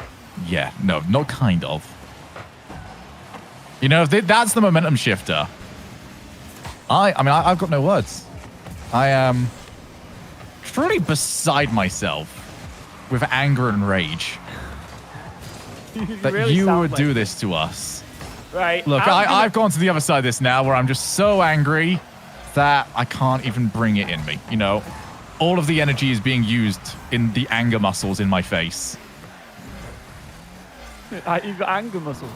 Yeah, no, not kind of. You know, that's the momentum shifter. I've got no words. I am truly beside myself with anger and rage that really you sound would like do this to us. Right. Look, I've gone to the other side of this now where I'm just so angry that I can't even bring it in me. You know, all of the energy is being used in the anger muscles in my face. You've got anger muscles.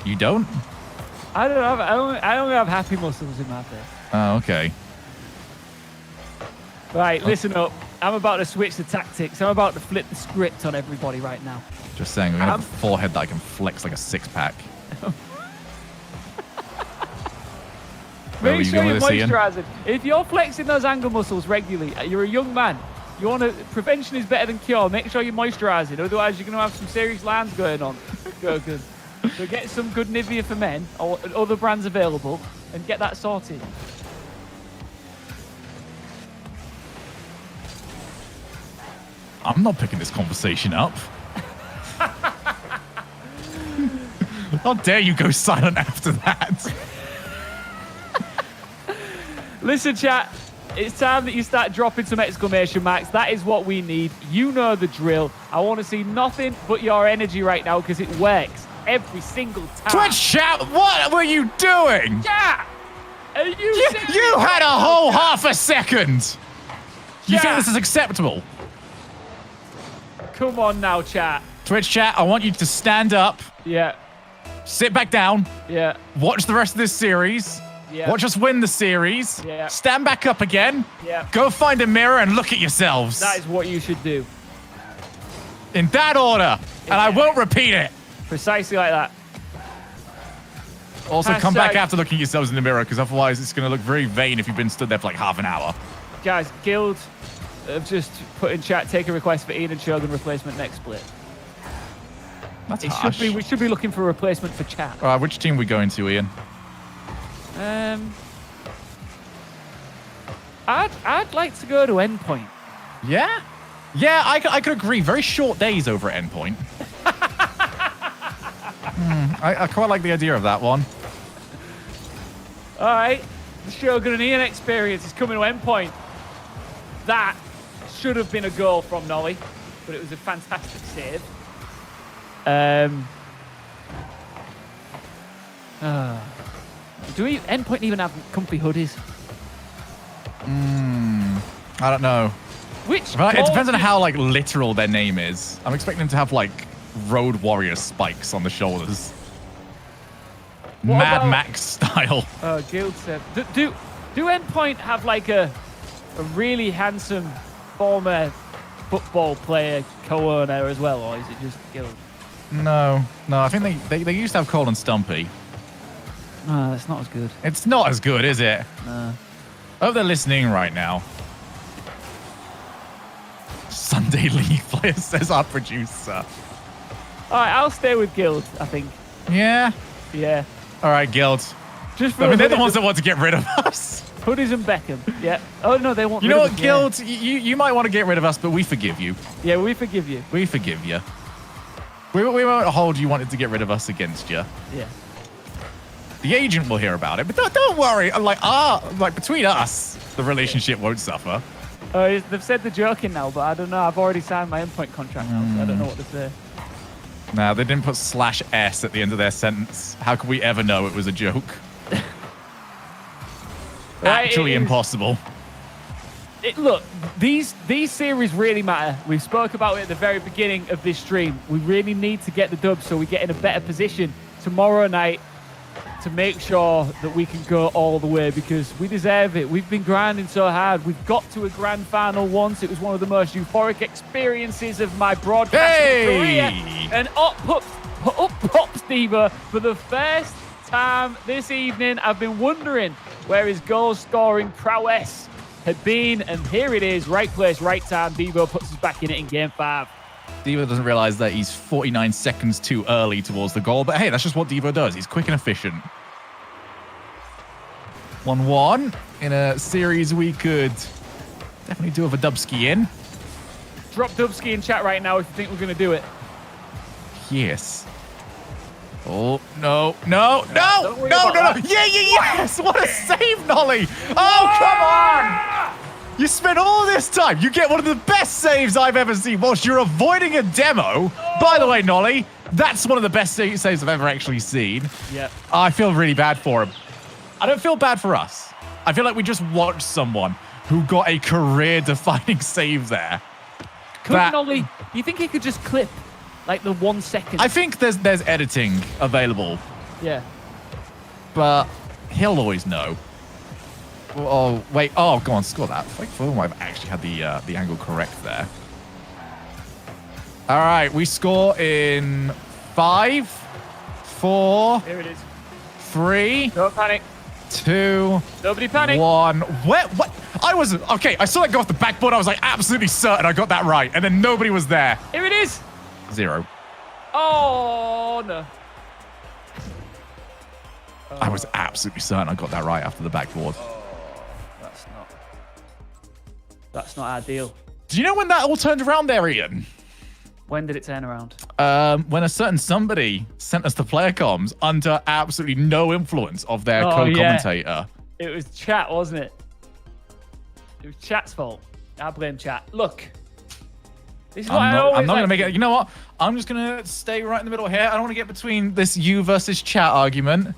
You don't? I only have happy muscles in my face. Oh, okay. Right, listen up. I'm about to switch the tactics. I'm about to flip the script on everybody right now. Just saying, we're going to have a forehead that I can flex like a 6-pack. Make sure you're moisturising. If you're flexing those anger muscles regularly, you're a young man. You want to, prevention is better than cure. Make sure you're moisturising. Otherwise, you're going to have some serious lines going on. Go good. So get some good Nivea for men or other brands available and get that sorted. I'm not picking this conversation up. How dare you go silent after that? Listen, chat. It's time that you start dropping some exclamation marks. That is what we need. You know the drill. I want to see nothing but your energy right now because it works every single time. Twitch chat, what were you doing? Chat! Are You had a whole half a second. You think this is acceptable? Come on now, chat. Twitch chat, I want you to stand up. Yeah. Sit back down. Yeah. Watch the rest of this series. Yeah. Watch us win the series. Yeah. Stand back up again. Yeah. Go find a mirror and look at yourselves. That is what you should do. In that order. And I won't repeat it. Precisely like that. Also, come back after looking at yourselves in the mirror, because otherwise it's going to look very vain if you've been stood there for like half an hour. Guys, Guild have just put in chat, take a request for Iain and Shogun replacement next split. That's harsh. We should be looking for a replacement for chat. All right, which team are we going to, Ian? I'd like to go to Endpoint. Yeah? Yeah, I could agree. Very short days over at Endpoint. I quite like the idea of that one. All right. The Shogun and Iain experience is coming to Endpoint. That should have been a goal from Nolly, but it was a fantastic save. Do Endpoint even have comfy hoodies? I don't know. Which? But it depends on how like literal their name is. I'm expecting them to have like Road Warrior spikes on the shoulders. Mad Max style. Guild said. Do Endpoint have like a really handsome former football player co-owner as well, or is it just Guild? No. I think they used to have Cole and Stumpy. No, that's not as good. It's not as good, is it? No. I hope they're listening right now. Sunday League player, says our producer. All right, I'll stay with Guild, I think. Yeah. Yeah. All right, Guild. Just for I mean, they're the hoodies ones that want to get rid of us. Hoodies and Beckham. Yeah. Oh, no, they want You rid know of what, us, Guild? You might want to get rid of us, but we forgive you. Yeah, we forgive you. We forgive you. We won't hold you wanted to get rid of us against you. Yeah. The agent will hear about it, but don't worry. Like between us, the relationship won't suffer. They've said they're joking now, but I don't know. I've already signed my Endpoint contract now, so I don't know what to say. Nah, they didn't put /S at the end of their sentence. How could we ever know it was a joke? Right, Actually impossible. Look, these series really matter. We spoke about it at the very beginning of this stream. We really need to get the dub so we get in a better position tomorrow night to make sure that we can go all the way, because we deserve it. We've been grinding so hard. We've got to a grand final once. It was one of the most euphoric experiences of my broadcasting career. And up pops Diva for the first time this evening. I've been wondering where his goal scoring prowess had been, and here it is. Right place, right time. Devo puts us back in it in game 5. Devo doesn't realize that he's 49 seconds too early towards the goal, but hey, that's just what Devo does. He's quick and efficient. 1-1 in a series we could definitely do with a Dubsky in. Drop Dubsky in chat right now if you think we're going to do it. Yes. Oh, no. Don't worry about that. Yeah, yes. What a save, Nolly. Oh, come on. You spent all this time. You get one of the best saves I've ever seen whilst you're avoiding a demo. By the way, Nolly, that's one of the best saves I've ever actually seen. Yeah. I feel really bad for him. I don't feel bad for us. I feel like we just watched someone who got a career-defining save there. Couldn't Ollie, you think he could just clip like the 1 second? I think there's editing available, Yeah. but he'll always know. Oh, wait. Oh, go on, score that. I thought I've actually had the angle correct there. All right, we score in 5, 4, Here it is. 3, Don't panic. 2, Nobody panic. 1. What? I was okay. I saw that go off the backboard. I was like absolutely certain I got that right, and then nobody was there. Here it is. 0. Oh, no. I was absolutely certain I got that right after the backboard. That's not ideal. Do you know when that all turned around there, Ian? When did it turn around? When a certain somebody sent us the player comms under absolutely no influence of their Oh, co-commentator. It was chat, wasn't it? It was chat's fault. I blame chat. Look. This is what I'm not always going to like make it. You know what? I'm just going to stay right in the middle here. I don't want to get between this you versus chat argument.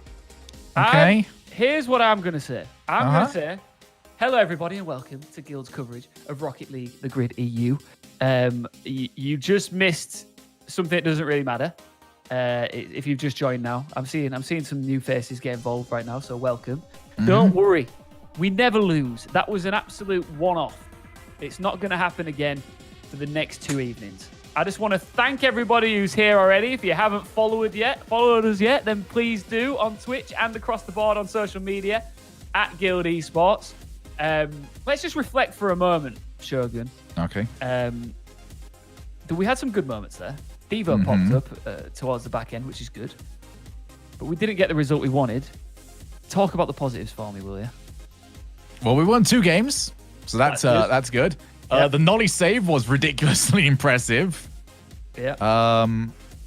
Okay. Here's what I'm going to say. I'm going to say, hello, everybody, and welcome to Guild's coverage of Rocket League, the Grid EU. You just missed something that doesn't really matter. If you've just joined now, I'm seeing some new faces get involved right now, so welcome. Don't worry, we never lose. That was an absolute one-off. It's not going to happen again for the next 2 evenings. I just want to thank everybody who's here already. If you haven't followed us yet, then please do on Twitch and across the board on social media at Guild Esports. Let's just reflect for a moment, Shogun. Okay. We had some good moments there. Devo popped up towards the back end, which is good. But we didn't get the result we wanted. Talk about the positives for me, will you? Well, we won 2 games, so that's good. The Nolly save was ridiculously impressive. Yeah.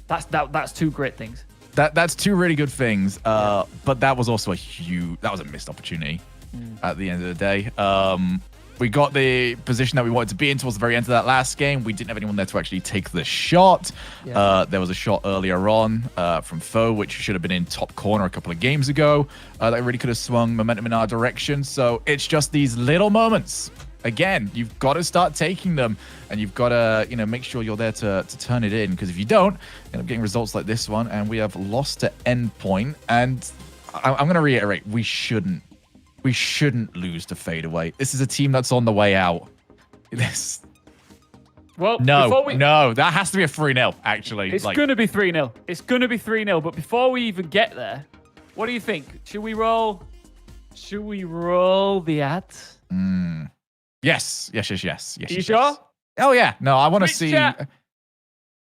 That's 2 great things. That's 2 really good things. But that was also a missed opportunity at the end of the day. We got the position that we wanted to be in towards the very end of that last game. We didn't have anyone there to actually take the shot. Yeah. There was a shot earlier on from Foe, which should have been in top corner a couple of games ago. That really could have swung momentum in our direction. So it's just these little moments. Again, you've got to start taking them, and you've got to, make sure you're there to turn it in. Because if you don't, you end up getting results like this one, and we have lost to Endpoint. And I'm going to reiterate, we shouldn't lose to Fadeaway. This is a team that's on the way out. Well, No, before we... no, that has to be a 3-0, actually. It's Like, going to be 3-0. It's going to be 3-0. But before we even get there, what do you think? Should we roll? Should we roll the ads? yes. Yes. Are you yes. sure? Oh, yeah. No, I want to Twitch see. chat.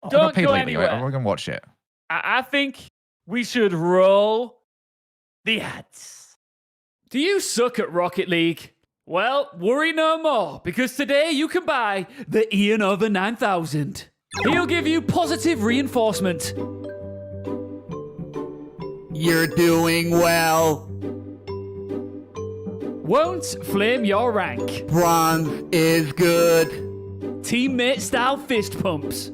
I Don't got paid go lately. anywhere. I'm going to watch it. I think we should roll the ads. Do you suck at Rocket League? Well, worry no more, because today you can buy the Iain Over 9000. He'll give you positive reinforcement. You're doing well. Won't flame your rank. Bronze is good. Teammate style fist pumps.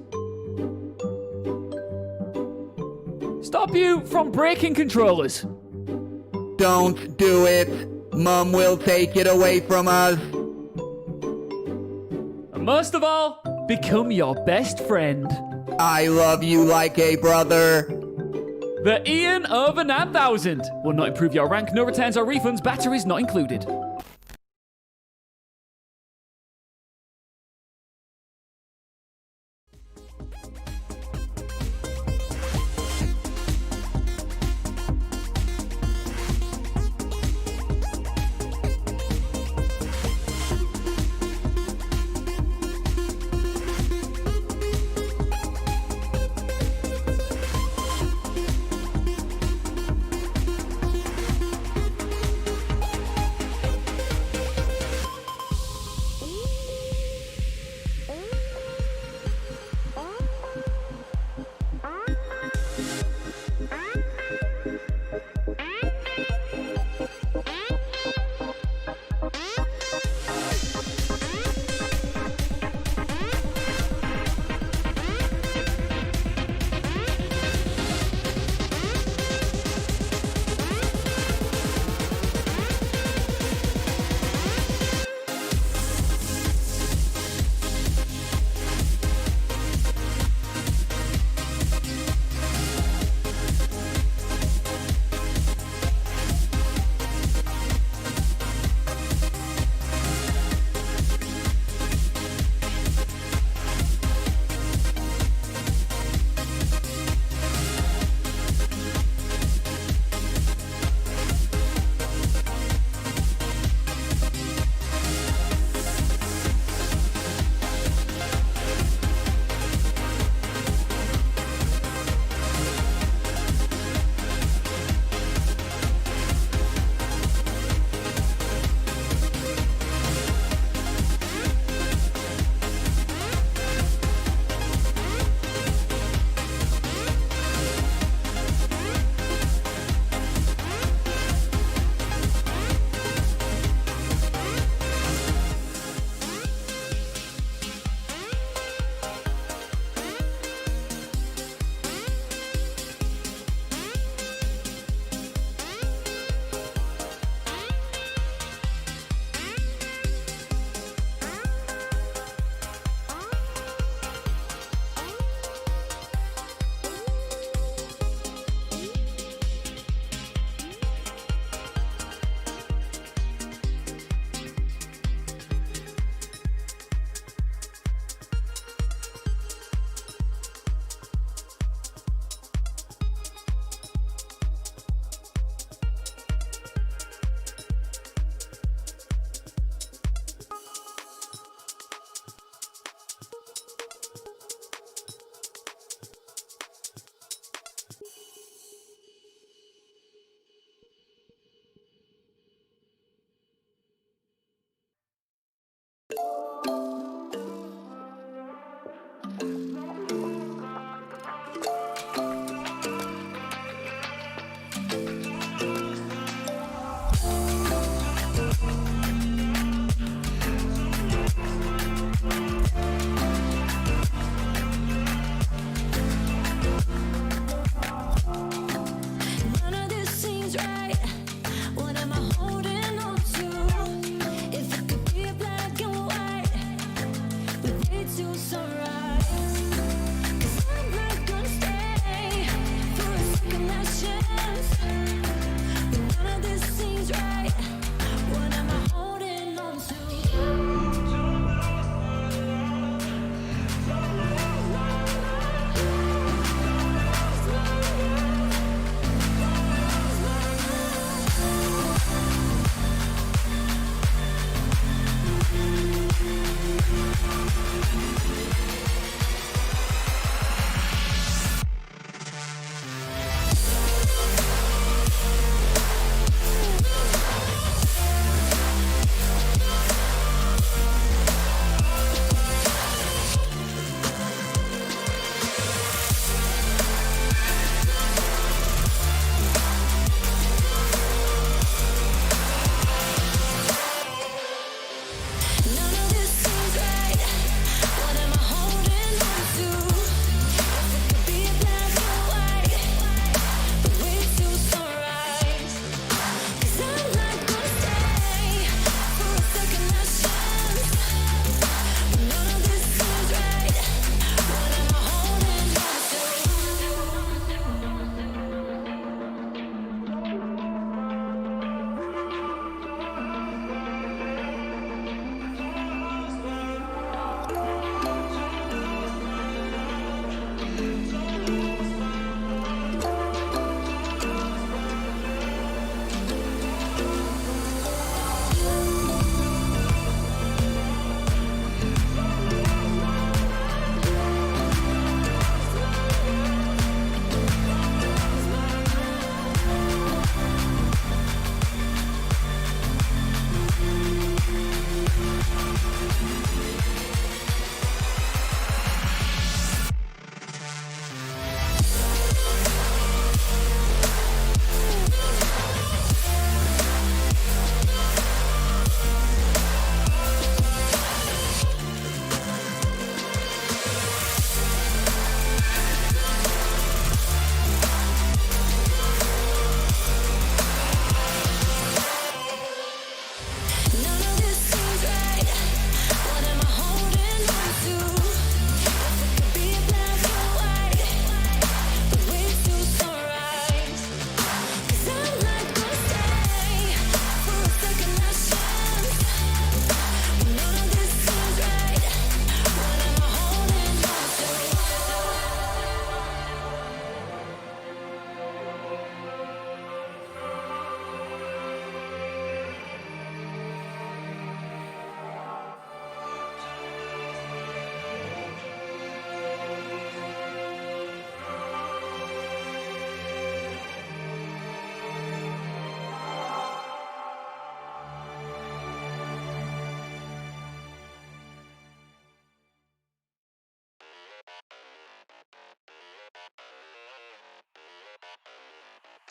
Stop you from breaking controllers. Don't do it. Mum will take it away from us. And most of all, become your best friend. I love you like a brother. The Iain Over 9000 will not improve your rank, no returns or refunds, batteries not included.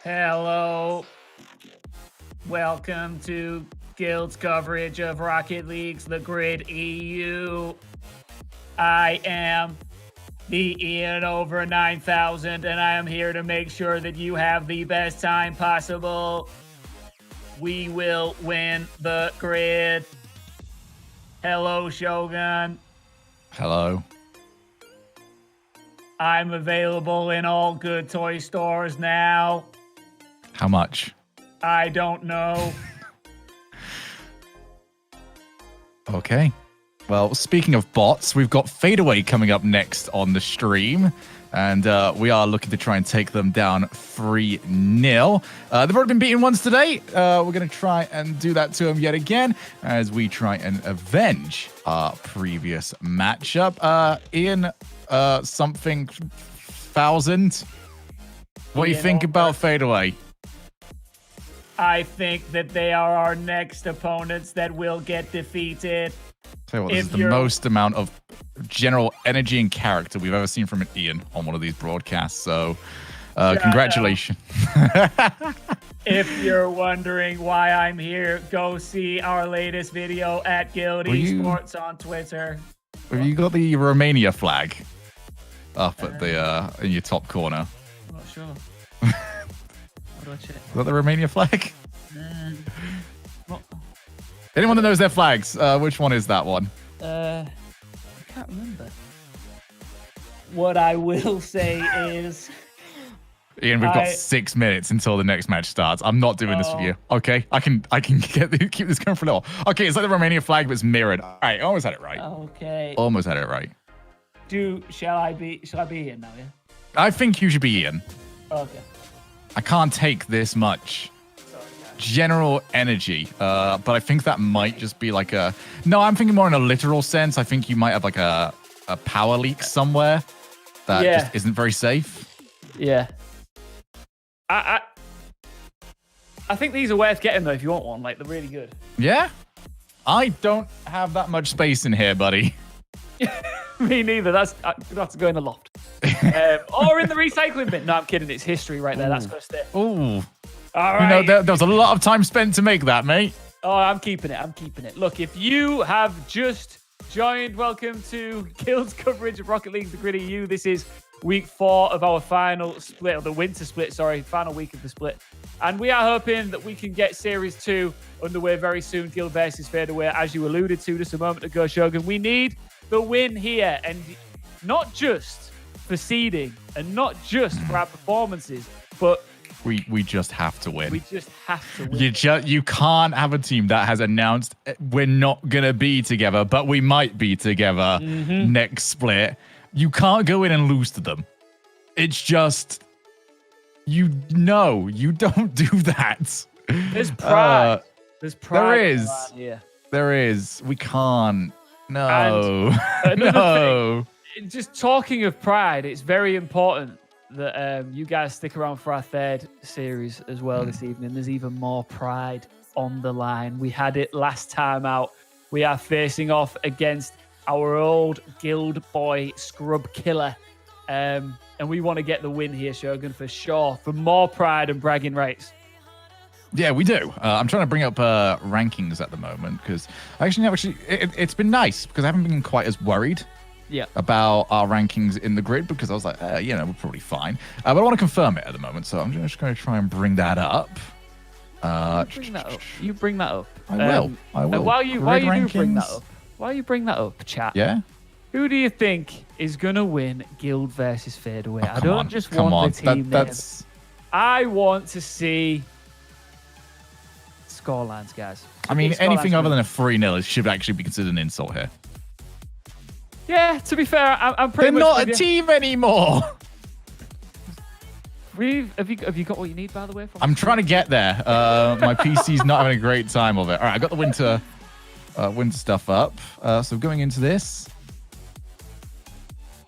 Hello. Welcome to Guild's coverage of Rocket League's The Grid EU. I am the Iain over 9000, and I am here to make sure that you have the best time possible. We will win the grid. Hello, Shogun. Hello. I'm available in all good toy stores now. How much? I don't know. Okay. Well, speaking of bots, we've got Fadeaway coming up next on the stream. And we are looking to try and take them down 3-0. They've already been beaten once today. We're going to try and do that to them yet again as we try and avenge our previous matchup. Iain, something 1000. What do you think about Fadeaway? I think that they are our next opponents that will get defeated. Tell you what, this is the most amount of general energy and character we've ever seen from an Iain on one of these broadcasts. So, congratulations. If you're wondering why I'm here, go see our latest video at Guild Esports on Twitter. Have you got the Romania flag up at the in your top corner? I'm not sure. How do I check? Is that the Romania flag? What? Anyone that knows their flags, which one is that one? I can't remember. What I will say is, Iain, we've got 6 minutes until the next match starts. I'm not doing this for you. Okay, I can keep this going for a little. Okay, it's like the Romania flag, but it's mirrored. All right, almost had it right. Okay. Almost had it right. Shall I be Iain now? Yeah. I think you should be Iain. Okay. I can't take this much general energy, but I think that might just be like a... No, I'm thinking more in a literal sense. I think you might have like a power leak somewhere that just isn't very safe. Yeah. I think these are worth getting though if you want one. Like, they're really good. Yeah? I don't have that much space in here, buddy. Me neither. That's go in the loft. Or in the recycling bin. No, I'm kidding. It's history right there. That's going to stay. Ooh. All right. You know, there was a lot of time spent to make that, mate. Oh, I'm keeping it. Look, if you have just joined, welcome to Guild's coverage of Rocket League, The Grid EU. This is week 4 of our final split, or the winter split, sorry, final week of the split. And we are hoping that we can get Series 2 underway very soon, Guild versus Fadeaway, as you alluded to just a moment ago, Shogun. We need the win here, and not just for seeding, and not just for our performances, but we just have to win. We just have to win. You can't have a team that has announced we're not gonna be together, but we might be together next split. You can't go in and lose to them. It's just, you don't do that. There's pride. There's pride. There is. Here. There is. We can't. No. No. Thing, just talking of pride, it's very important that you guys stick around for our 3rd series as well this evening. There's even more pride on the line. We had it last time out. We are facing off against our old guild boy Scrub Killer. And we want to get the win here, Shogun, for sure. For more pride and bragging rights. Yeah, we do. I'm trying to bring up rankings at the moment because it's been nice because I haven't been quite as worried about our rankings in the grid because I was like, we're probably fine. But I want to confirm it at the moment, so I'm just going to try and bring that up. You bring that up. I will. While you bring that up, chat. Yeah. Who do you think is going to win Guild versus Fadeaway? I don't just want the team name. I want to see scorelines, guys. I mean, anything other than a 3-0 should actually be considered an insult here. Yeah, to be fair, I'm pretty They're much not a team anymore. Have you got what you need, by the way? I'm trying to get there. My PC's not having a great time of it. All right, I got the winter stuff up. So going into this,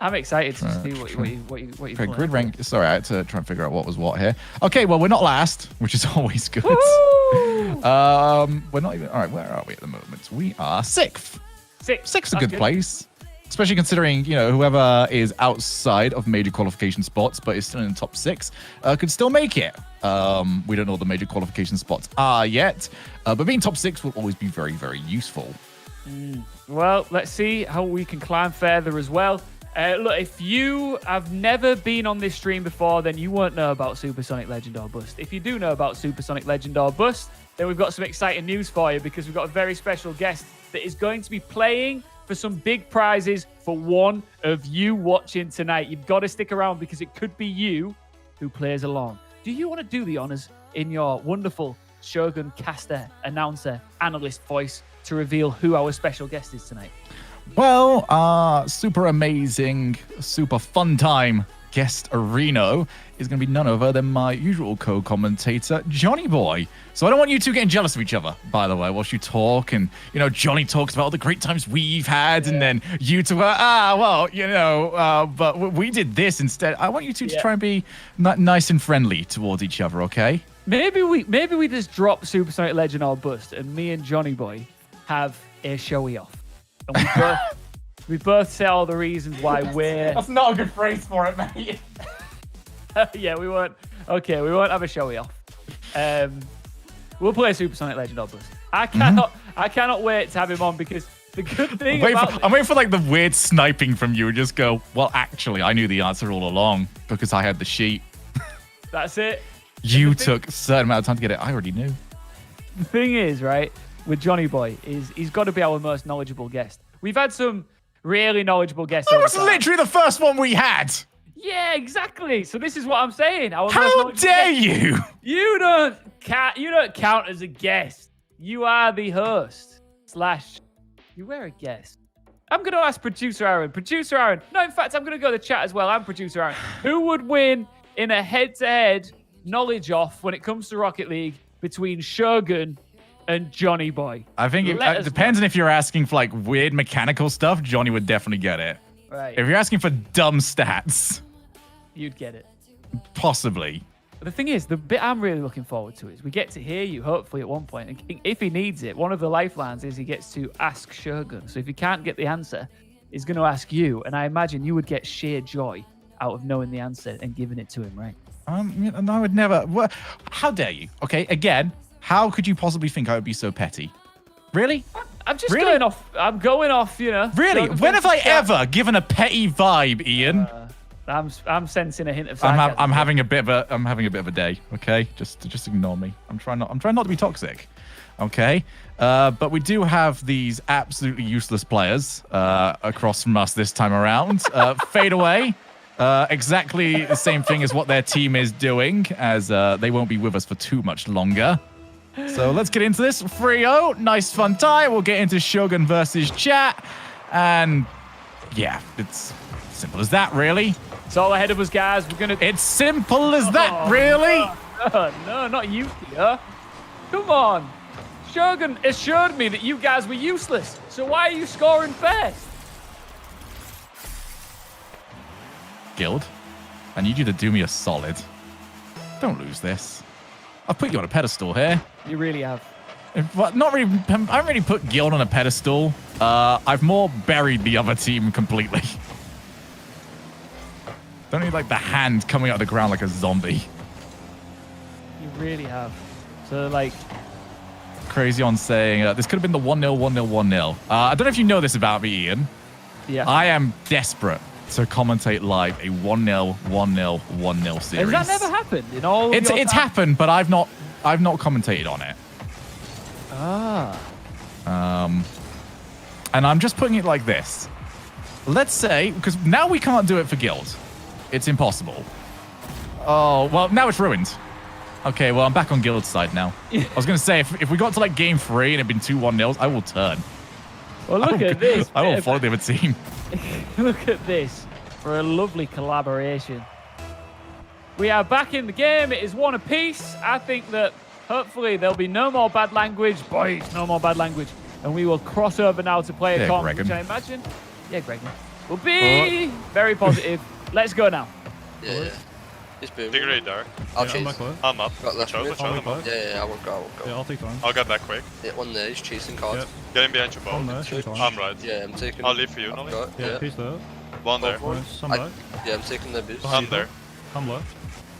I'm excited to see what you okay, grid rank. Sorry, I had to try and figure out what was what here. Okay, well, we're not last, which is always good. We're not even. All right, where are we at the moment? We are 6th. 6th is a good place. Especially considering, whoever is outside of major qualification spots but is still in the top 6 could still make it. We don't know what the major qualification spots are yet, but being top 6 will always be very, very useful. Well, let's see how we can climb further as well. Look, if you have never been on this stream before, then you won't know about Supersonic Legend or Bust. If you do know about Supersonic Legend or Bust, then we've got some exciting news for you because we've got a very special guest that is going to be playing for some big prizes for one of you watching tonight. You've got to stick around because it could be you who plays along. Do you want to do the honors in your wonderful Shogun caster, announcer, analyst voice to reveal who our special guest is tonight? Well, super amazing, super fun time guest Reno is going to be none other than my usual co-commentator, Johnny Boy. So I don't want you two getting jealous of each other, by the way, whilst you talk. And, you know, Johnny talks about all the great times we've had. And then you two are, well, you know, but we did this instead. I want you two to try and be nice and friendly towards each other, okay? Maybe we just drop Supersonic Legend or Bust and me and Johnny Boy have a showy off. And we both say all the reasons why we're... That's not a good phrase for it, mate. Yeah, we won't. Okay, we won't have a showy off. We'll play Supersonic Legend or Bust. I cannot wait to have him on because the good thing I'm waiting for like the weird sniping from you and just go, well, actually, I knew the answer all along because I had the sheet. That's it. You took a certain amount of time to get it. I already knew. The thing is, right, with Johnny Boy, is he's got to be our most knowledgeable guest. We've had some really knowledgeable guests. That was literally the first one we had. Yeah, exactly. So this is what I'm saying. How dare you? You don't count as a guest. You are the host. / you were a guest. I'm going to ask Producer Aaron. Producer Aaron. No, in fact, I'm going to go to the chat as well. I'm Producer Aaron. Who would win in a head-to-head knowledge off when it comes to Rocket League between Shogun and Johnny Boy? I think it depends on if you're asking for like weird mechanical stuff. Johnny would definitely get it. Right. If you're asking for dumb stats, you'd get it. Possibly. But the thing is, the bit I'm really looking forward to is we get to hear you, hopefully, at one point. And if he needs it, one of the lifelines is he gets to ask Shogun. So if he can't get the answer, he's going to ask you. And I imagine you would get sheer joy out of knowing the answer and giving it to him, right? I would never. How dare you? Okay, again, how could you possibly think I would be so petty? Really? I'm just going off. I'm going off, you know. Really? When have I ever given a petty vibe, Ian? I'm sensing a hint of sarcasm. I'm having a bit of a day. Okay, just ignore me. I'm trying not to be toxic. Okay, but we do have these absolutely useless players across from us this time around. Fade away. Exactly the same thing as what their team is doing, as they won't be with us for too much longer. So let's get into this. 3-0, nice fun tie. We'll get into Shogun versus chat. And yeah, it's simple as that, really. It's all ahead of us, guys. It's simple as that, really. No, not you, Kia. Come on. Shogun assured me that you guys were useless. So why are you scoring first? Guild, I need you to do me a solid. Don't lose this. I've put you on a pedestal here. You really have. Not really. I haven't really put Guild on a pedestal. I've more buried the other team completely. Don't need like the hand coming out of the ground like a zombie. You really have. So like, Crazy on saying this could have been the 1-0, 1-0, 1-0. I don't know if you know this about me, Ian. Yeah. I am desperate to commentate live a 1-0, 1-0, 1-0 series. Has that never happened in all? It's happened, but I've not commentated on it. And I'm just putting it like this. Let's say, because now we can't do it for Guild. It's impossible. Oh, well, now it's ruined. Okay, well, I'm back on Guild's side now. I was going to say, if we got to like game 3 and it'd been 2 1-0s, I will turn. Well, look at this. I will follow the other team. Look at this for a lovely collaboration. We are back in the game. It is one apiece. I think that hopefully there'll be no more bad language. Boys, no more bad language. And we will cross over now to play a comp, which I imagine, Gregan, will be very positive. Let's go now. Yeah. It's boom. Dig radar. I'll chase. I'm up. Got left Watch out, I'm up. Yeah, I won't go. Yeah, I'll take time. I'll get that quick. Hit one there, he's chasing cards. Yep. Get in behind your One bow. there, take time. I'm right. Yeah, I'm taking... I'll leave for you, I've Nolly. got- Yeah, piece there. One there. Nice, I'm I- back. Yeah, I'm taking the boost. I'm there. I'm left.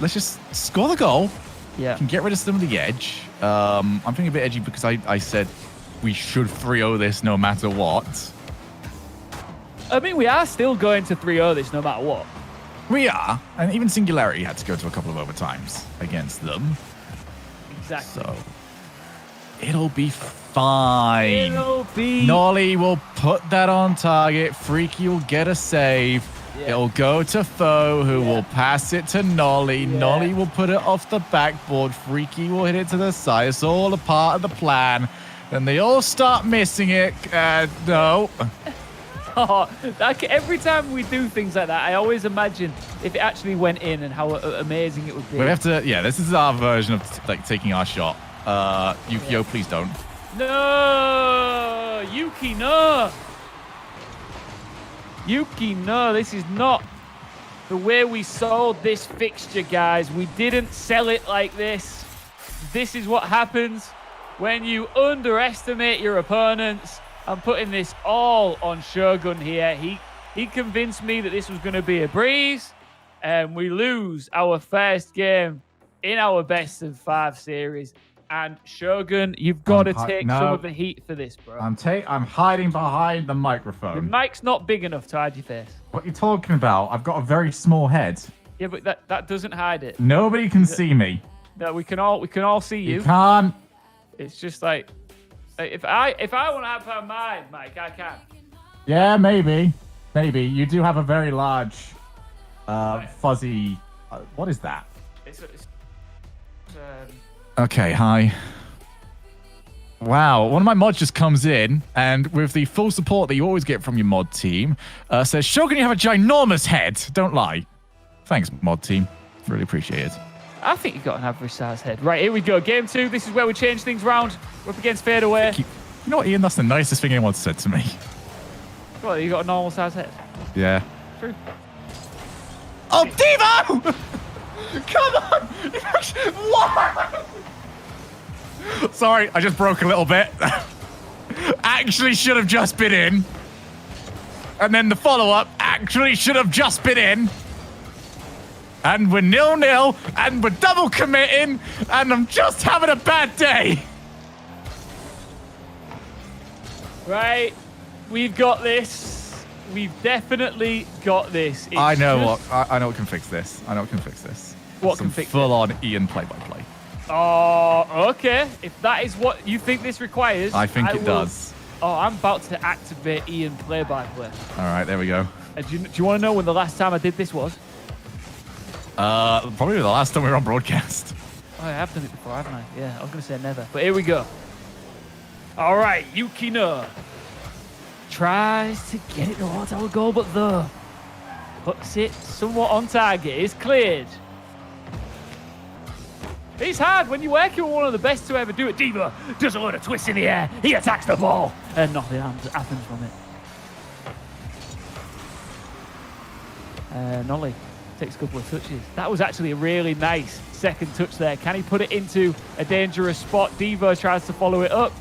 Let's just score the goal. Yeah. Can get rid of some of the edge. I'm feeling a bit edgy because I said we should 3-0 this no matter what. I mean, we are still going to 3-0 this no matter what. We are. And even Singularity had to go to a couple of overtimes against them. Exactly. So it'll be fine. It'll be... Nolly will put that on target. Freaky will get a save. Yeah. It'll go to Foe, who Yeah. will pass it to Nolly. Yeah. Nolly will put it off the backboard. Freaky will hit it to the side. It's all a part of the plan. Then they all start missing it. No. Oh, every time we do things like that, I always imagine if it actually went in and how amazing it would be. We have to, yeah, this is our version of like taking our shot. Yukio, please don't. No! Yuki, no! Yuki, no, this is not the way we sold this fixture, guys. We didn't sell it like this. This is what happens when you underestimate your opponents. I'm putting this all on Shogun here. He convinced me that this was going to be a breeze, and we lose our first game in our best of 5 series. And Shogun, you've got to take some of the heat for this, bro. I'm hiding behind the Your microphone. mic's not big enough to hide your face. What are you talking about? I've got a very small head. Yeah, but that doesn't hide it. Nobody can see me. No, we can all see you. You can't. It's just like if I want to have my mic, I can. Yeah, maybe. Maybe. You do have a very large, fuzzy... what is that? It's Okay, hi. Wow, one of my mods just comes in, and with the full support that you always get from your mod team, says, Shogun, you have a ginormous head. Don't lie. Thanks, mod team. Really appreciate it. I think you got an average size head. Right, here we go. Game 2. This is where we change things round. We're up against fadeaway. You know what, Ian? That's the nicest thing anyone's said to me. Well, you got a normal size head. Yeah. True. Oh, Devo! Come on! What? Sorry, I just broke a little bit. Actually should have just been in. And then the follow-up actually should have just been in. And we're 0-0, and we're double committing, and I'm just having a bad day. Right, we've got this. We've definitely got this. It's I know just- what I know what can fix this. I know what can fix this. What Some can fix it? full-on Ian play-by-play. Oh, okay. If that is what you think this requires, I think it will- does. Oh, I'm about to activate Ian play-by-play. All right, there we go. Do you want to know when the last time I did this was? Probably the last time we were on broadcast. Oh, I have done it before, haven't I? Yeah, I was going to say never. But here we go. All right, Yukino tries to get it towards our goal, but though puts it somewhat on target. It's cleared. It's hard when you're working with one of the best to ever do it. Diva does a load of twists in the air. He attacks the ball, and nothing happens from it. Nolly takes a couple of touches. That was actually a really nice second touch there. Can he put it into a dangerous spot? Devo tries to follow it up.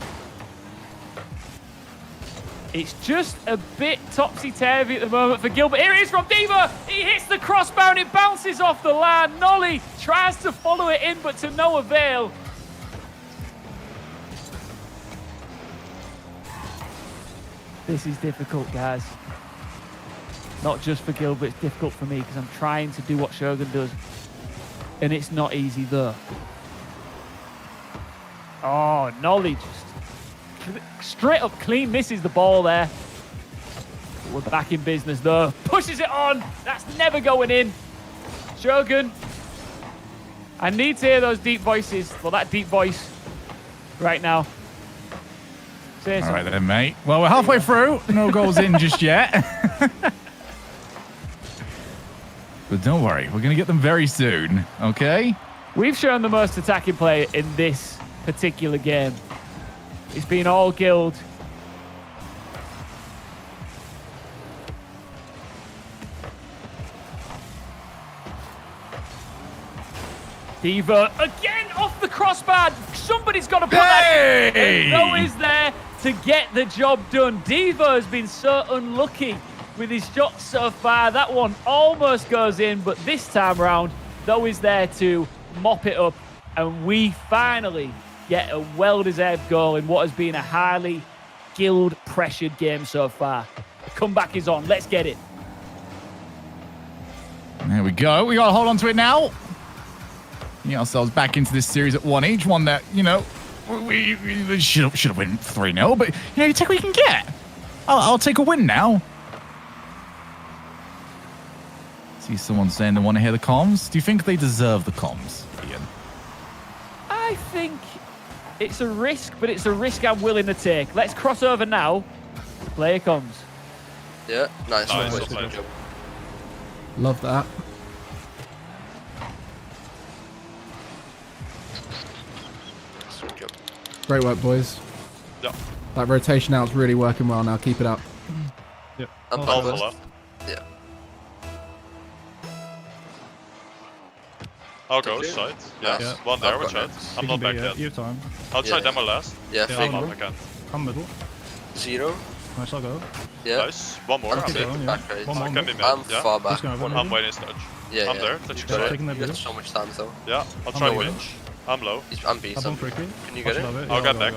It's just a bit topsy-turvy at the moment for Gilbert. Here it is from Devo. He hits the crossbar and it bounces off the line. Nolly tries to follow it in, but to no avail. This is difficult, guys. Not just for Gilbert, it's difficult for me because I'm trying to do what Shogun does. And it's not easy, though. Oh, Nolly just straight up clean misses the ball there. But we're back in business, though. Pushes it on. That's never going in. Shogun. I need to hear those deep voices. Well, that deep voice right now. Say All right something. then, mate. Well, we're halfway through. No goals in just yet. But don't worry, we're going to get them very soon, okay? We've shown the most attacking play in this particular game. It's been all Guild. Diva again off the crossbar. Somebody's got to put that in. Hey! And Noah is there to get the job done. Diva has been so unlucky with his shots so far. That one almost goes in, but this time round, Noah is there to mop it up. And we finally get a well-deserved goal in what has been a highly guild-pressured game so far. The comeback is on. Let's get it. There we go. We got to hold on to it now. Get ourselves back into this series at 1 each. One that, you know, we should have won 3-0, but, you know, you take what you can get. I'll take a win now. See someone saying they want to hear the comms. Do you think they deserve the comms, Ian? I think it's a risk, but it's a risk I'm willing to take. Let's cross over now. Player comms. Yeah, nice. Nice, Good nice. job. Love that. Good job. Great work, boys. Yeah. That rotation out's really working well now. Keep it up. Yep. I'm Alpha back left. Yeah. I'll go Okay. side. Yeah. Yeah. One there I've with got chat. it. I'm You not can back be, yet. You have time. I'll try Yeah. demo last. Yeah, Yeah, fake. I'm I'll up again. Come middle. 0. Nice, I'll go. Yeah. Nice. One more. I'm I'm keep taking going, mid. yeah. back right. One more. Can be mid. I'm Yeah. far He's back. going over. I'm waiting stage. Yeah, I'm yeah. there. Let's You go. got it. Taking the You got boost. so much time though. Yeah. I'll I'm try no mid. winch. I'm low. I'm beast. I'm on tricky. Can you get it? I'll get back.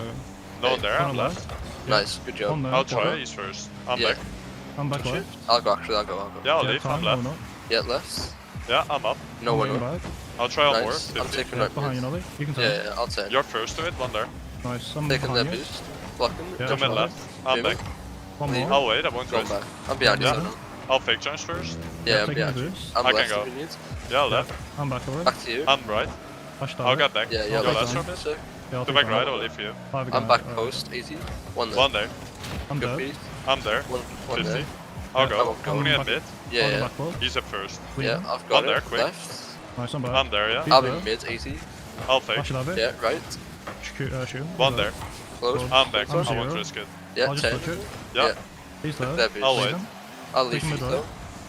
No one there. Yeah. I'm left. Nice. Good job. On there. I'll try. Follow. He's first. I'm Yeah. back. I'm back Shoot. right. I'll go actually. I'll go. Yeah, I'll Yeah, leave. time. I'm No, left. no. Yeah, left. Yeah, I'm up. No I'm one. going No. back. I'll try on more. Nice. I'm 50. taking Yeah, that behind you, boost. Nolly. You can turn. Yeah, yeah, I'll turn. You're first to it. One there. Nice. I'm Taking that behind you. boost. Blocking. Yeah, Two mid sure. left. I'm Moving. back. One Leave. more. I'll wait. I won't Going risk. back. I'm behind you. Yeah. So no. I'll fake chance first. Yeah, I'm taking behind the you. boost. I'm I can left go. if you need. Yeah, left. I'm back already. Back to you. I'm right. Flash I'll down. get back. Yeah, yeah. Go left. last left. from it. So, Yeah, I'll Go take back that. right. I'll leave for you. Five again. I'm back Alright. post. Easy. One there. One there. I'm Good dead. beat. I'm there. One 50. there. I'll I go. won't go. I'm gonna Back. mid. Yeah, On the yeah. back wall. He's up first. Yeah, Clean. I've got One it. there, quick. Left. Nice, I'm back. I'm there, yeah. Keep I'll there. be mid. Easy. I'll fake. I should have it. Yeah, right. Shoot. One there. Close. I'm back. I'm I won't zero. risk it. Yeah, I'll just 10. touch it. Yeah. Yeah. He's there. That boost. I'll Leave wait. him. I'll leave Taking you mid right. though.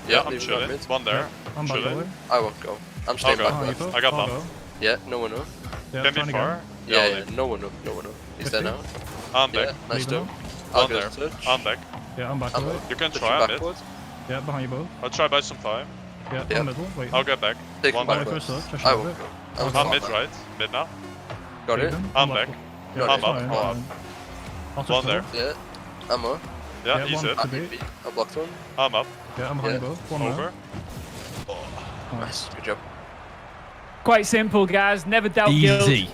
Yeah, I'm leave you chilling. mid. One there. I'm back Chilling. away. I won't go. I'm staying go. back Behind you, left. Phil. I got I'll bump. go. Yeah, no one up. Yeah, Can trying be again. far. Yeah, I'll yeah, leave. no one up. No one up. He's there 50. now. I'm Yeah, back. nice Leave too. him. I'll One go there. to touch. I'm back. Yeah, I'm back I'm away. up. You can Touching try mid. backward. Yeah, behind you both. I'll try by some time. Yeah, Yeah. on middle. Wait. I'll get back. Take One him there. Only backwards. first touch. I should I have won't it. go. I'll I'm I'm far mid back. right. Mid now. Got it? Leave him. I'm back. Yeah, I'm that's up. fine, Oh, up. fine. I'll touch One there. middle. Yeah. I'm up. Yeah, Yeah, he's one. it. I To be. blocked one. I'm up. Yeah, I'm behind Yeah. you both. One Over. more. Nice. Good job. Quite simple, guys. Never doubt Guild. Easy.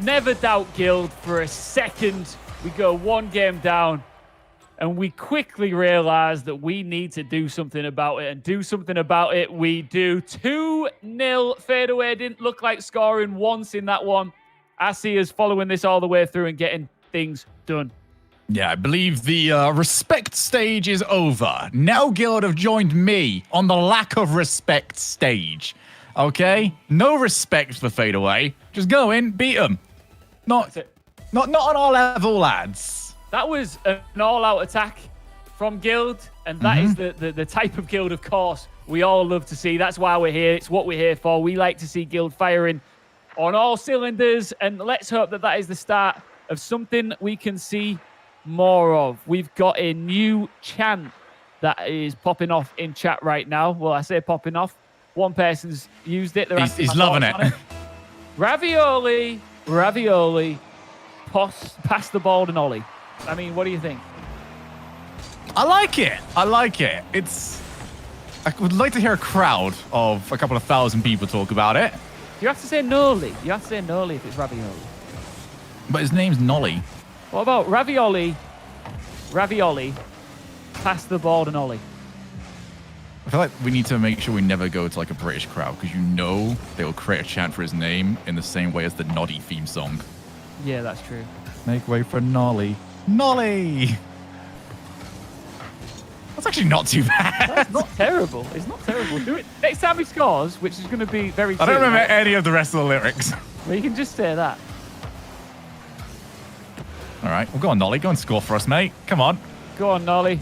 Never doubt Guild for a second. We go one game down and we quickly realize that we need to do something about it. And do something about it we do. 2-0 fadeaway. Didn't look like scoring once in that one. I see us following this all the way through and getting things done. Yeah, I believe the respect stage is over. Now Guild have joined me on the lack of respect stage. Okay? No respect for fadeaway. Just go in, beat them. That's it. Not on our level, lads. That was an all-out attack from Guild, and that is the type of Guild, of course, we all love to see. That's why we're here. It's what we're here for. We like to see Guild firing on all cylinders, and let's hope that that is the start of something we can see more of. We've got a new chant that is popping off in chat right now. Well, I say popping off. One person's used it. They're asking He's my loving thoughts on it. Ravioli, pass the ball to Ollie. I mean, what do you think? I like it. I would like to hear a crowd of a couple of thousand people talk about it. You have to say Noli. You have to say Noli if it's ravioli. But his name's Nolly. What about ravioli, pass the ball to Nolly? I feel like we need to make sure we never go to like a British crowd because you know they will create a chant for his name in the same way as the Noddy theme song. Yeah, that's true. Make way for Nolly. Nolly! That's actually not too bad. It's not terrible. It's not terrible. Do it next time he scores, which is going to be very I don't soon, remember right? any of the rest of the lyrics. Well, you can just say that. All right, well, go on, Nolly. Go and score for us, mate. Come on. Go on, Nolly.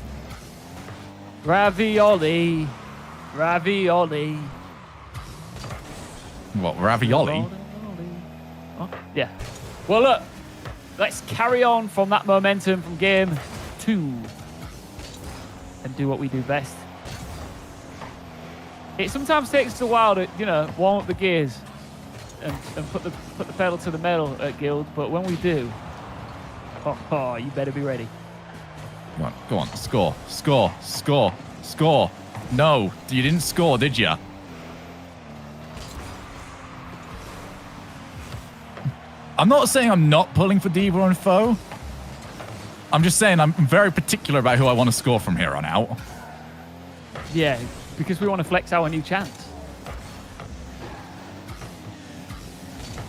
Ravioli. What, ravioli? Oh, yeah. Well, look. Let's carry on from that momentum from game 2 and do what we do best. It sometimes takes us a while to, warm up the gears. and put the pedal to the metal at Guild, but when we do, you better be ready. Go on. Score. No, you didn't score, did you? I'm not saying I'm not pulling for Diva and Foe. I'm just saying I'm very particular about who I want to score from here on out. Yeah, because we want to flex our new chance.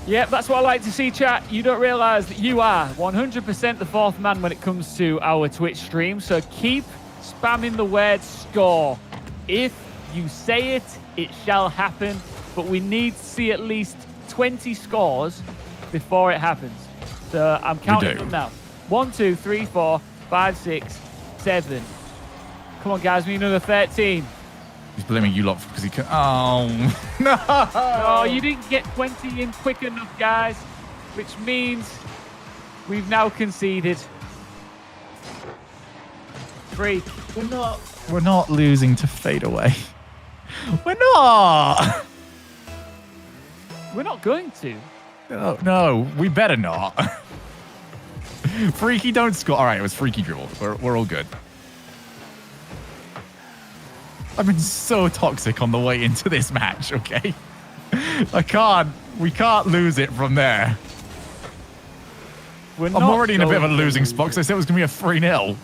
Yeah, that's what I like to see, chat. You don't realize that you are 100% the fourth man when it comes to our Twitch stream, so keep spamming the word score. If you say it, it shall happen, but we need to see at least 20 scores before it happens. So I'm counting them now. 1, 2, 3, 4, 5, 6, 7. Come on, guys, we need another 13. He's blaming you lot because he can. Oh, no. Oh, you didn't get 20 in quick enough, guys, which means we've now conceded. 3. We're not losing to Fade Away. We're not. We're not going to. No, we better not. Freaky, don't score. All right, it was Freaky Dribble. We're all good. I've been so toxic on the way into this match, okay? We can't lose it from there. I'm already in a bit of a losing spot because I said it was going to be a 3-0.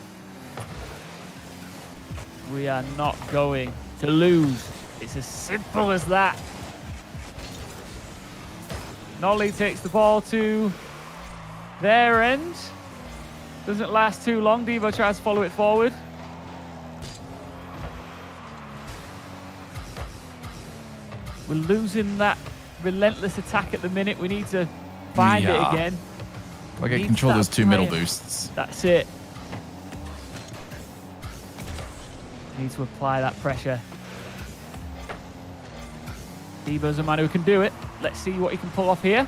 We are not going to lose. It's as simple as that. Nolly takes the ball to their end. Doesn't last too long. Devo tries to follow it forward. We're losing that relentless attack at the minute. We need to find it again. I get control of those 2 middle boosts. That's it. Need to apply that pressure. Devo's a man who can do it. Let's see what he can pull off here.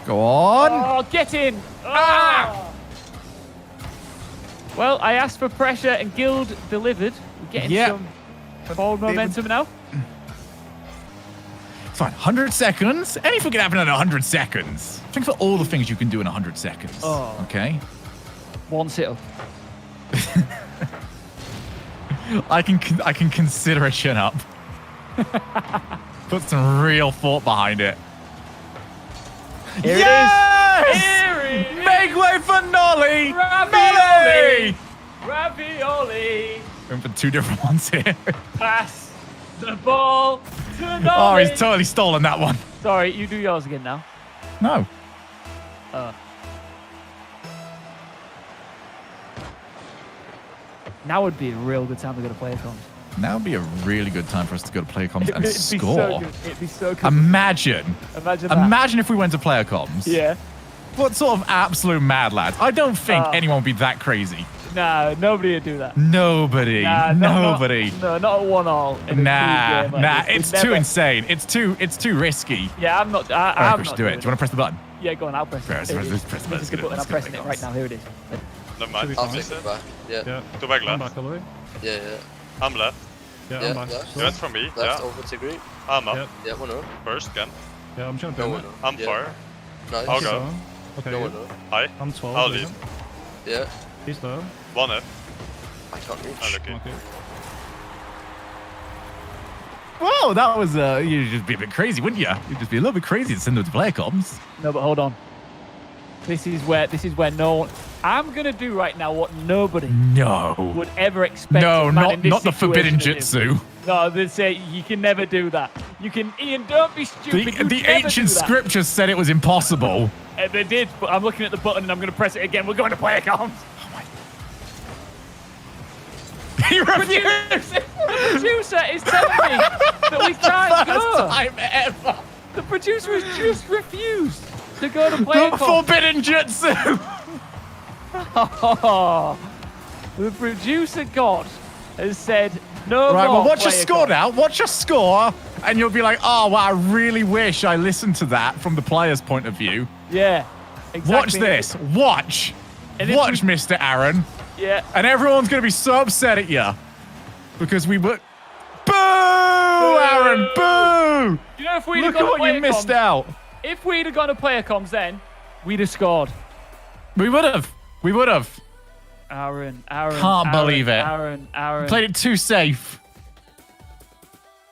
Go on. Oh, get in. Ah! Well, I asked for pressure and Guild delivered. We're getting some forward momentum now. It's fine. 100 seconds. Anything can happen in 100 seconds. Think for all the things you can do in 100 seconds. Oh. Okay? 1 sit-up. I can consider a chin up. Put some real thought behind it. Here yes! it is. Here it is. Make way for Nolly. Ravioli. Ravioli. Going for 2 different ones here. Pass the ball to Nolly. Oh, he's totally stolen that one. Sorry, you do yours again now. No. Now would be a real good time to go to player comms. Now would be a really good time for us to go to player comms and It'd be score. so good. It'd be so good. Imagine that. Imagine if we went to player comms. Yeah. What sort of absolute mad lads? I don't think Oh. anyone would be that crazy. Nah, nobody would do that. Nobody. Nah, Nobody. Not a 1-all. In a Nah, game like nah, this. it's too insane. It's too risky. Yeah, I'm not. Alright, I'm Chris, not do it. doing Do you want to press the button? Yeah, go on. I'll press Press it. the button. Just the button. I'm pressing it right now. Here it is. No Should mind. be I'll fine. take it back. Yeah. Yeah. Go back I'm left. back all the way. Yeah. I'm left. Yeah, Yeah, I'm back. left. So- That's for me. Left Yeah. over to green. I'm up. Yeah. Yeah, 1-0. First again. Yeah, I'm trying to No pin 1-0. it. I'm yeah. fire. Nice. I'll He's go. low. Okay, No yeah. 1-0. Hi. I'm 12. I'll lead lead. him. Yeah. He's low. 1 F. I can't reach. I'm lucky. Okay. Whoa, that was you'd just be a bit crazy, wouldn't you? You'd just be a little bit crazy to send them to player comms. No, but hold on. This is where no one. I'm gonna do right now what nobody No. would ever expect. No, a man in this not the forbidden situation to do. jutsu. No, they say you can never do that. You can, Ian. Don't be stupid. You The never ancient do that. scriptures said it was impossible. And they did, but I'm looking at the button and I'm gonna press it again. We're going to player comms. He refused. The producer is telling me that we can't First go. time ever. The producer has just refused to go to player The comms. forbidden jutsu. Oh, the producer god has said no Right, more well, watch your player score comms. now. Watch your score, and you'll be like, oh, wow, I really wish I listened to that from the player's point of view. Yeah, exactly. Watch this. Watch. And if Watch, we- Mr. Aaron. Yeah. And everyone's going to be so upset at you. Because we were... Boo, Aaron, boo! know if we'd have Look at gone to what player you missed comms. out. If we'd have gone to player comms then, we'd have scored. We would have. We would have. Aaron. Can't believe it. Aaron. Played it too safe.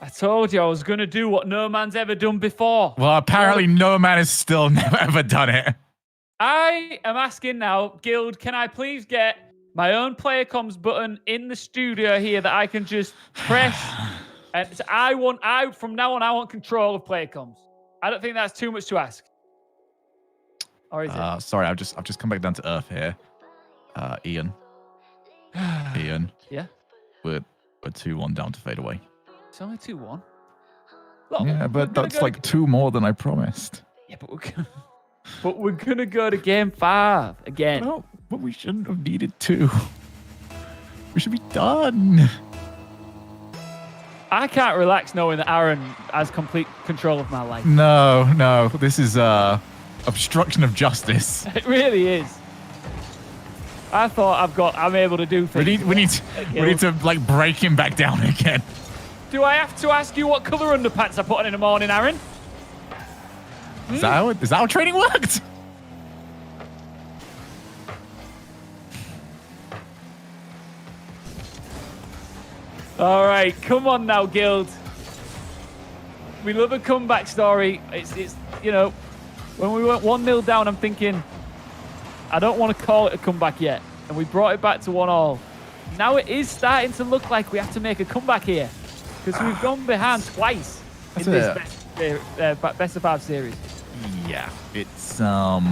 I told you I was going to do what no man's ever done before. Well, apparently no man has still never ever done it. I am asking now, Guild, can I please get my own player comms button in the studio here that I can just press? And so from now on, I want control of player comms. I don't think that's too much to ask. Or is it? Sorry, I've just come back down to earth here. Iain. Iain. Yeah? We're 2-1 down to fade away. It's only 2-1. Look, Yeah, we're but gonna that's go like 2 more than I promised. Yeah, but we're gonna go to game 5 again. No, but we shouldn't have needed 2. We should be done. I can't relax knowing that Aaron has complete control of my life. No, this is obstruction of justice. It really is. I thought I'm able to do things. We need to like break him back down again. Do I have to ask you what colour underpants I put on in the morning, Aaron? Is that how training worked? All right, come on now, Guild. We love a comeback story. It's you know, when we went 1-0 down, I'm thinking, I don't want to call it a comeback yet. And we brought it back to 1-1. Now it is starting to look like we have to make a comeback here. Because we've gone behind twice in this best of 5 series. Yeah, it's not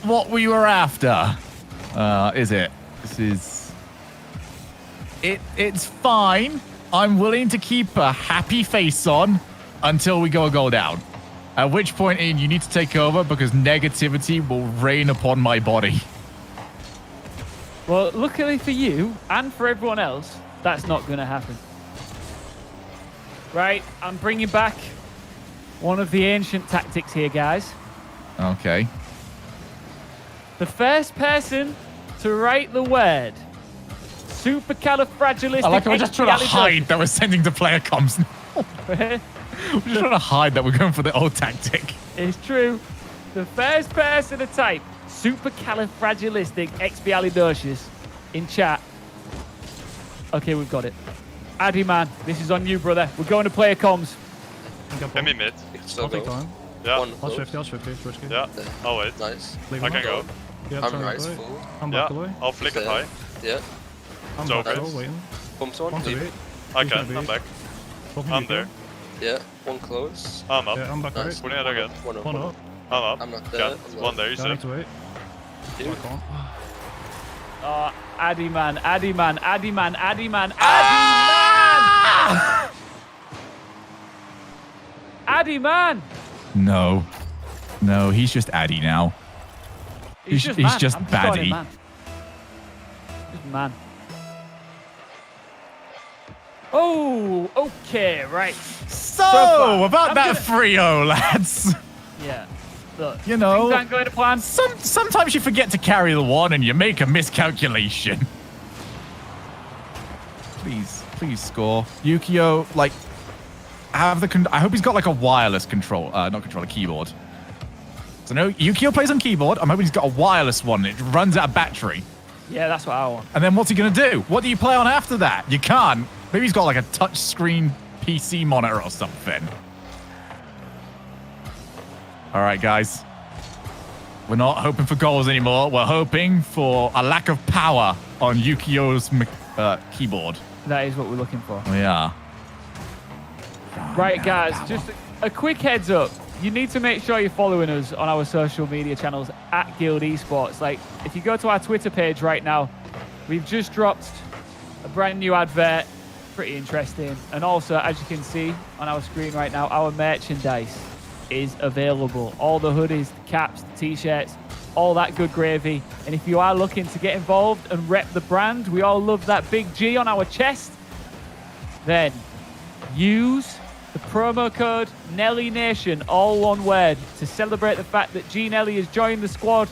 what we were after, is it? This is it's fine. I'm willing to keep a happy face on until we go a goal down. At which point, Iain, you need to take over because negativity will rain upon my body. Well, luckily for you and for everyone else, that's not going to happen. Right, I'm bringing back one of the ancient tactics here, guys. Okay. The first person to write the word supercalifragilistic. I like how we're just trying to hide that we're sending to player comms. We're just trying to hide that we're going for the old tactic. It's true. The first person to type supercalifragilisticexpialidocious in chat. Okay, we've got it. Addy, man, this is on you, brother. We're going to player comms. Get me mid. So I'll take go. time. Yeah. One I'll close. shift, it's risky. Yeah. Oh wait. Nice. Leave I him can up. go. Yeah, I'm turn right away. full. I'm Yeah. back away. I'll flick it There. high. Yeah. I'm So back good. low, waiting. Bumps one. 1 to Leave. 8. I He's can. gonna I'm be- back. Talking I'm to there. Yeah. One close. I'm up. Yeah, I'm back Nice. right. Putting it again. One up. One up. I'm up. I'm not there. Yeah. I'm It's not. one there. You Yeah, I need said. to wait. Dude. I can't. Oh, Addy, man, Addy, man, Addy, man, Addy, man, Addy, man! Addy, man! No, he's just Addy now. He's man. just I'm calling him baddie. man. Just man. Oh, okay, right. So, far, about I'm that gonna- 3-0, lads. Yeah. Look, You know, things aren't going to plan. sometimes you forget to carry the one and you make a miscalculation. Please score. Yukio, like, I hope he's got like a wireless control, not controller, keyboard. So no, Yukio plays on keyboard. I'm hoping he's got a wireless one. It runs out of battery. Yeah, that's what I want. And then what's he gonna do? What do you play on after that? You can't. Maybe he's got like a touch screen PC monitor or something. All right, guys. We're not hoping for goals anymore. We're hoping for a lack of power on Yukio's keyboard. That is what we're looking for. We are. Right, guys, just a quick heads up. You need to make sure you're following us on our social media channels at Guild Esports. Like, if you go to our Twitter page right now, we've just dropped a brand new advert. Pretty interesting. And also, as you can see on our screen right now, our merchandise is available. All the hoodies, the caps, the t-shirts, all that good gravy. And if you are looking to get involved and rep the brand, we all love that big G on our chest, then use the promo code NellyNation, all one word, to celebrate the fact that G Nelly has joined the squad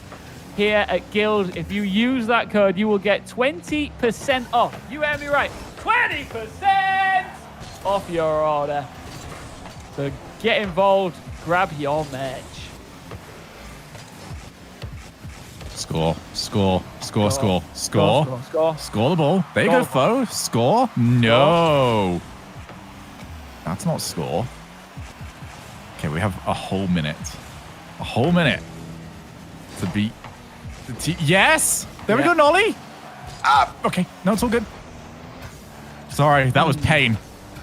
here at Guild. If you use that code, you will get 20% off. You heard me right. 20% off your order. So get involved, grab your merch. Score. Score the ball. There you go, foe. Score. No. That's not score. Okay, we have a whole minute. A whole minute to beat the team. Yes! There we go, Nolly. Ah, okay. No, it's all good. Sorry, that was pain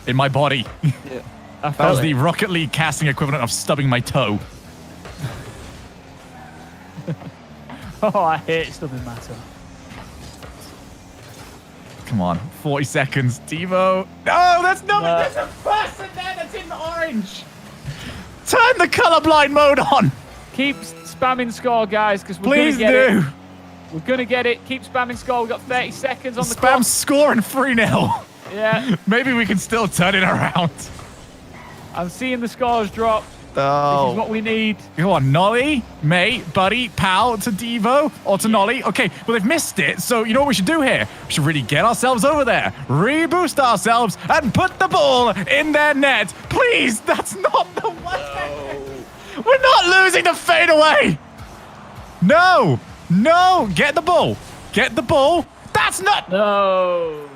in my body. Yeah. That was the Rocket League casting equivalent of stubbing my toe. Oh, I hate stubbing my toe. Come on, 40 seconds. Devo. No, that's not. There's a person there that's in the orange. Turn the colorblind mode on. Keep spamming score, guys, because we're Please going to get do. it. We're going to get it. Keep spamming score. We've got 30 seconds on the Spam clock. scoring 3-0. Yeah, Maybe we can still turn it around. I'm seeing the scores drop. This is Oh. what we need. Go on, Nolly, mate, buddy, pal, to Devo, or to Nolly. Okay, well, they've missed it, so you know what we should do here? We should really get ourselves over there, reboost ourselves, and put the ball in their net. Please, that's not the way. No. We're not losing the fadeaway. No, no, get the ball. Get the ball. That's not. No.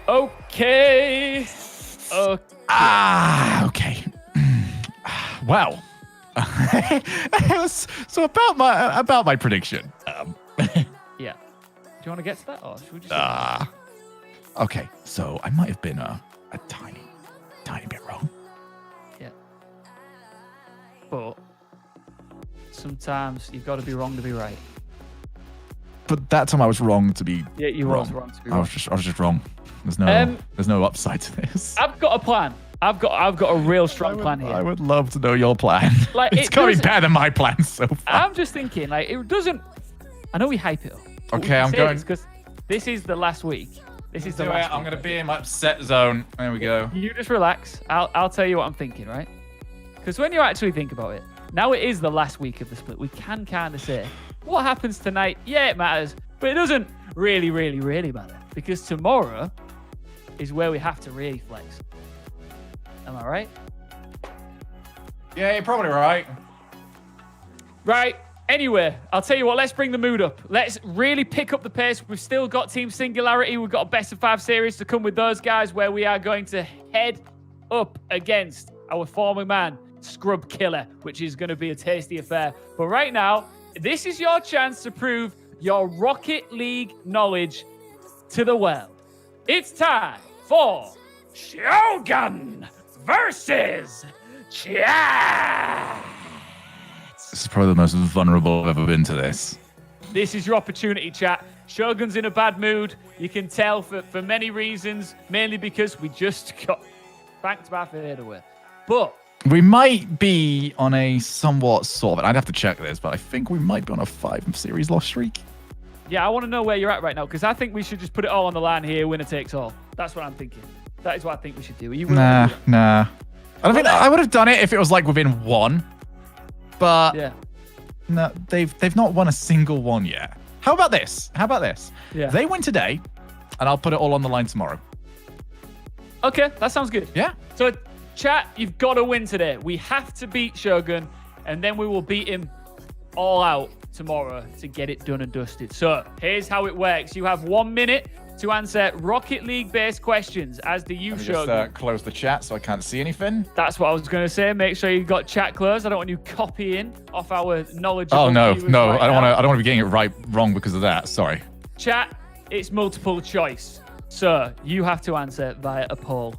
Okay. Okay. Okay. Well, so about my prediction. Yeah. Do you want to get to that, or should we just? Okay, so I might have been a tiny bit wrong. Yeah. But sometimes you've got to be wrong to be right. But that time I was wrong to be. Yeah, you wrong. was wrong to be I wrong. was just wrong. There's no upside to this. I've got a plan. I've got a real strong plan here. I would love to know your plan. Like, It's it gonna be doesn't- better than my plan so far. I'm just thinking, like, it doesn't. I know we hype it up. but we Okay, can I'm say going. this 'cause this is the last week. This is the Do it. last I'm week. gonna be in my upset zone. There we go. You just relax. I'll tell you what I'm thinking, right? Because when you actually think about it, now it is the last week of the split. We can kind of say what happens tonight. Yeah, it matters, but it doesn't really matter because tomorrow is where we have to really flex. Am I right? Yeah, you're probably right. Right. Anyway, I'll tell you what, let's bring the mood up. Let's really pick up the pace. We've still got Team Singularity. We've got a best of 5 series to come with those guys where we are going to head up against our former man, Scrub Killer, which is going to be a tasty affair. But right now, this is your chance to prove your Rocket League knowledge to the world. It's time for Shogun versus Chat. This is probably the most vulnerable I've ever been to this. This is your opportunity, chat. Shogun's in a bad mood. You can tell for many reasons, mainly because we just got banked by fadeaway. But We might be on a somewhat sort of, I'd have to check this, but I think we might be on a 5 series loss streak. yeah, I want to know where you're at right now because I think we should just put it all on the line here, winner takes all. That's what I'm thinking. That is what I think we should do. Are you willing to do that? Nah. I don't think I would have done it if it was like within 1, but Yeah. no, they've not won a single one yet. How about this? Yeah. They win today, and I'll put it all on the line tomorrow. Okay, that sounds good. Yeah. So, chat, you've got to win today. We have to beat Shogun, and then we will beat him all out tomorrow to get it done and dusted. So, here's how it works. You have 1 minute to answer Rocket League-based questions, as do you, Let me Shogun. just close the chat so I can't see anything. That's what I was going to say. Make sure you've got chat closed. I don't want you copying off our knowledge. Oh no, viewers no, right I don't now. want to be getting it wrong because of that. Sorry. Chat, it's multiple choice. So you have to answer via a poll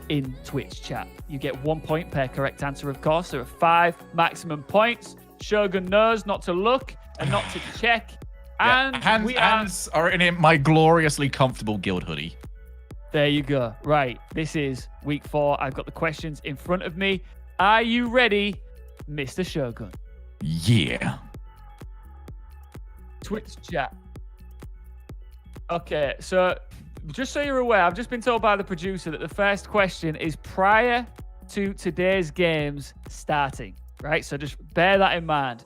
in Twitch chat. You get 1 point per correct answer, of course. There are 5 maximum points. Shogun knows not to look and not to check. And hands are in my gloriously comfortable guild hoodie. There you go. Right. This is week 4. I've got the questions in front of me. Are you ready, Mr. Shogun? Yeah. Twitch chat. Okay, so just so you're aware, I've just been told by the producer that the first question is prior to today's games starting, right? So just bear that in mind.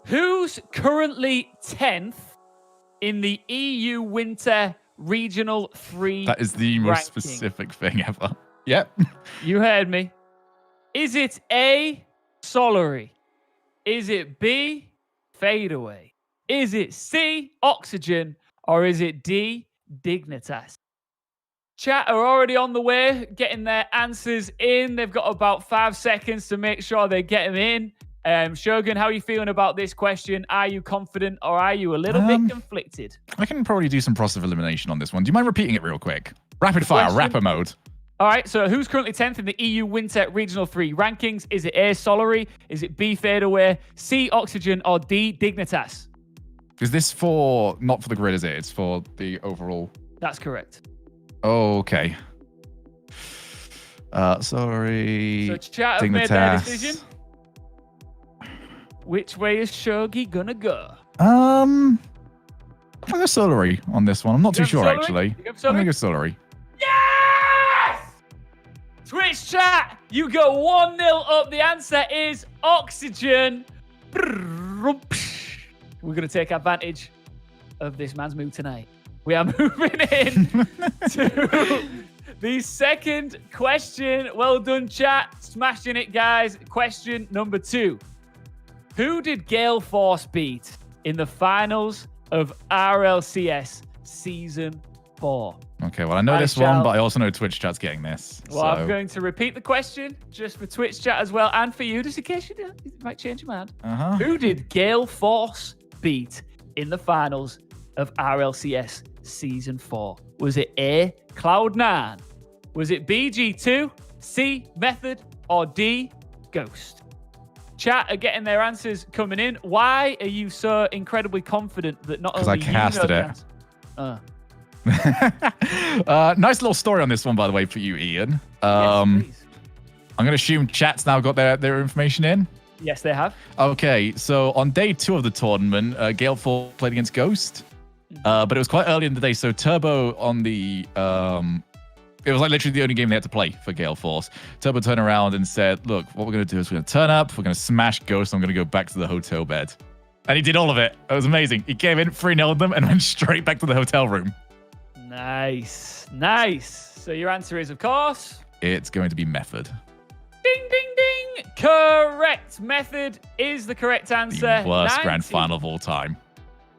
Who's currently 10th in the EU Winter Regional 3 That is the most ranking. specific thing ever. Yep. You heard me. Is it A, Solary? Is it B, Fadeaway? Is it C, Oxygen? Or is it D, Dignitas? Chat are already on the way, getting their answers in. They've got about 5 seconds to make sure they get them in. Shogun, how are you feeling about this question? Are you confident or are you a little bit conflicted? I can probably do some process of elimination on this one. Do you mind repeating it real quick? Rapid fire, Question? rapper mode. All right, so who's currently 10th in the EU Winter Regional 3 rankings? Is it A, Solary? Is it B, Fadeaway? C, Oxygen? Or D, Dignitas? Is this for, not for the grid, is it? It's for the overall. That's correct. Oh, okay. Sorry. So chat have made their decision. Which way is Shogi gonna go? I'm gonna go Solary on this one. I'm not too sure, Solary? actually. You go I'm gonna go Solary. Yes! Twitch chat, you go 1-0 up. The answer is Oxygen. We're gonna take advantage of this man's mood tonight. We are moving in to the second question. Well done, chat. Smashing it, guys. Question number 2. Who did Gale Force beat in the finals of RLCS Season 4? Okay, well, I know this one, but I also know Twitch chat's getting this. Well, I'm going to repeat the question just for Twitch chat as well, and for you, just in case you might change your mind. Who did Gale Force beat in the finals of RLCS Season 4? Was it A, Cloud9? Was it B, G2, C, Method, or D, Ghost? Chat are getting their answers coming in. Why are you so incredibly confident that not only because I casted it. Nice little story on this one, by the way, for you, Ian. Yes, I'm going to assume chat's now got their information in. Yes, they have. Okay, so on day 2 of the tournament, Gale Force played against Ghost, but it was quite early in the day, so Turbo on the... it was like literally the only game they had to play for Gale Force. Turbo turned around and said, look, what we're going to do is we're going to turn up, we're going to smash Ghost, and I'm going to go back to the hotel bed. And he did all of it. It was amazing. He came in, 3-0'd them, and went straight back to the hotel room. Nice. Nice. So your answer is, of course... It's going to be Method. Ding, ding, ding. Correct. Method is the correct answer. The worst grand final of all time.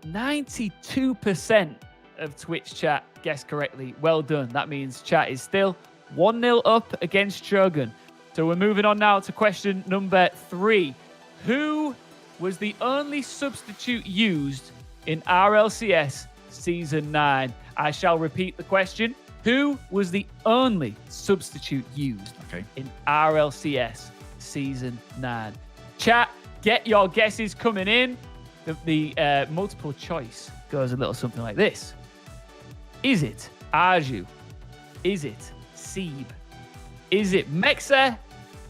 92% of Twitch chat guessed correctly. Well done. That means chat is still 1-0 up against Shogun. So we're moving on now to question number 3. Who was the only substitute used in RLCS Season 9? I shall repeat the question. Who was the only substitute used in RLCS Season 9? Chat, get your guesses coming in. The multiple choice goes a little something like this. Is it Arju? Is it Seeb? Is it Mexa?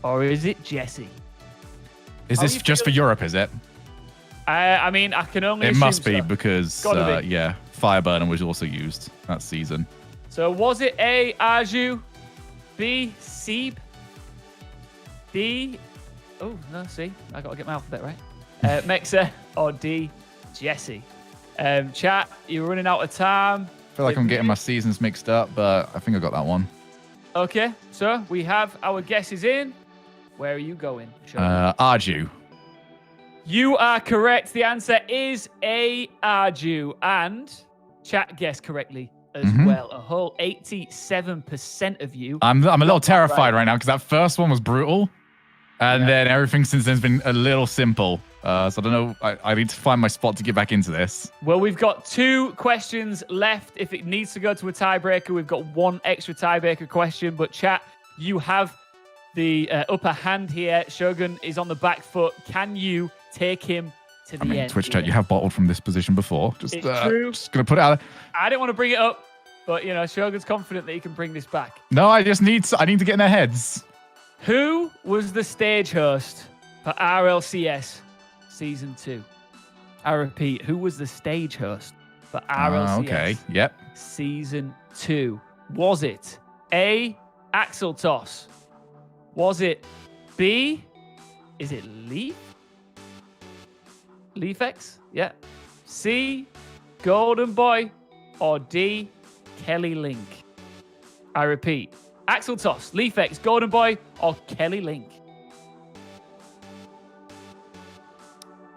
Or is it Jesse? Is this just for Europe, is it? I mean, I can only It assume must be so. because, yeah, Fireburner was also used that season. So was it A, Arju, B, Seeb, D, oh, no, see, I got to get my alphabet right, Mexa, or D, Jesse? Chat, you're running out of time. I feel like I'm getting my seasons mixed up, but I think I got that one. Okay, so we have our guesses in. Where are you going, Arju. You are correct. The answer is A, Arju, and chat guessed correctly as well. A whole 87% of you. I'm a little terrified right now because that first one was brutal, and then everything since then has been a little simple. So I don't know. I need to find my spot to get back into this. Well, we've got 2 questions left. If it needs to go to a tiebreaker, we've got 1 extra tiebreaker question. But chat, you have the upper hand here. Shogun is on the back foot. Can you take him to the end? Twitch chat, you have bottled from this position before. It's true. Just gonna put it out there. I didn't want to bring it up, but Shogun's confident that he can bring this back. No, I need to get in their heads. Who was the stage host for RLCS Season 2? I repeat, who was the stage host for RLCS Season 2? Was it A, Axel Toss? Was it B, is it Leaf? Leafex? Yeah. C, Golden Boy? Or D, Kelly Link? I repeat, Axel Toss, Leafex, Golden Boy, or Kelly Link?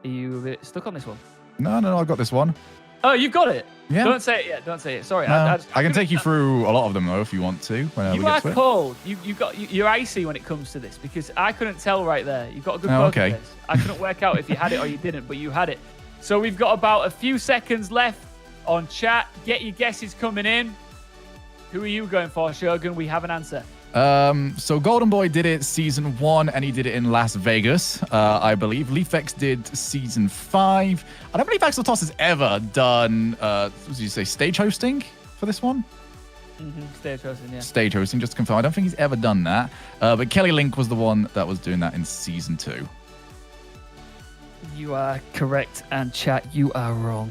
Are you a bit stuck on this one? No, I got this one. Oh, you've got it. Yeah. Don't say it yet. Don't say it. Sorry. No, I can take you through a lot of them though if you want to. When we You get are to it. cold. You're icy when it comes to this because I couldn't tell right there. You've got a good Oh, poker okay. face. I couldn't work out if you had it or you didn't, but you had it. So we've got about a few seconds left on chat. Get your guesses coming in. Who are you going for, Shogun? We have an answer. So Golden Boy did it season 1 and he did it in Las Vegas, I believe. Leafex did season 5. I don't believe Axel Toss has ever done, what did you say, stage hosting for this one? Stage hosting, yeah. Stage hosting, just to confirm. I don't think he's ever done that. But Kelly Link was the one that was doing that in season 2. You are correct, and chat, you are wrong.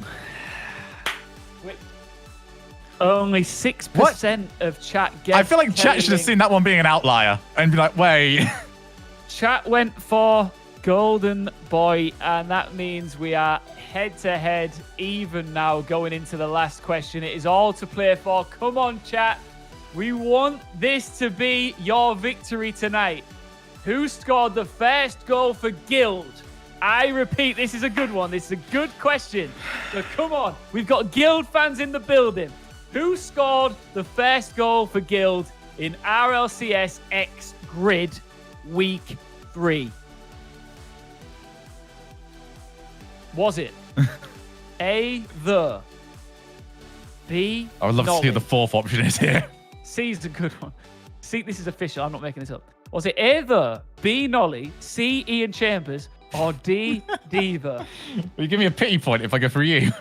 Only 6% of chat guessed. I feel like Kelly chat should have Link. seen that one being an outlier and be like, wait. Chat went for Golden Boy, and that means we are head-to-head even now going into the last question. It is all to play for. Come on, chat. We want this to be your victory tonight. Who scored the first goal for Guild? I repeat, this is a good one. This is a good question. So come on. We've got Guild fans in the building. Who scored the first goal for Guild in RLCS X Grid Week 3? Was it A, the, B, I would love to see Nolly? what the fourth option is here. C is a good one. C, this is official. I'm not making this up. Was it A, the, B, Nolly, C, Iain Chambers, or D, Diva? Will you give me a pity point if I go for you?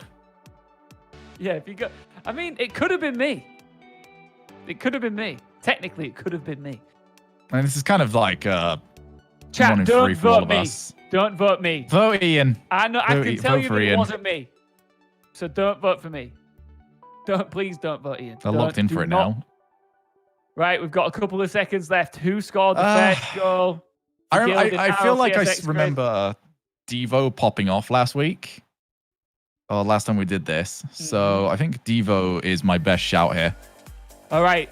Yeah, if you go. I mean, it could have been me. It could have been me. Technically, it could have been me. I mean, this is kind of like one Chat, in don't three for all vote of me. us. Don't vote me. Vote Iain. I know. I Vote can E- tell vote you for that it Iain. wasn't me. So don't vote for me. Please don't vote Iain. They're locked in Do for it not- now. Right, we've got a couple of seconds left. Who scored the first goal? for Guild in I feel like I RLCS Grid? remember Devo popping off last week. Or last time we did this. So I think Devo is my best shout here. All right.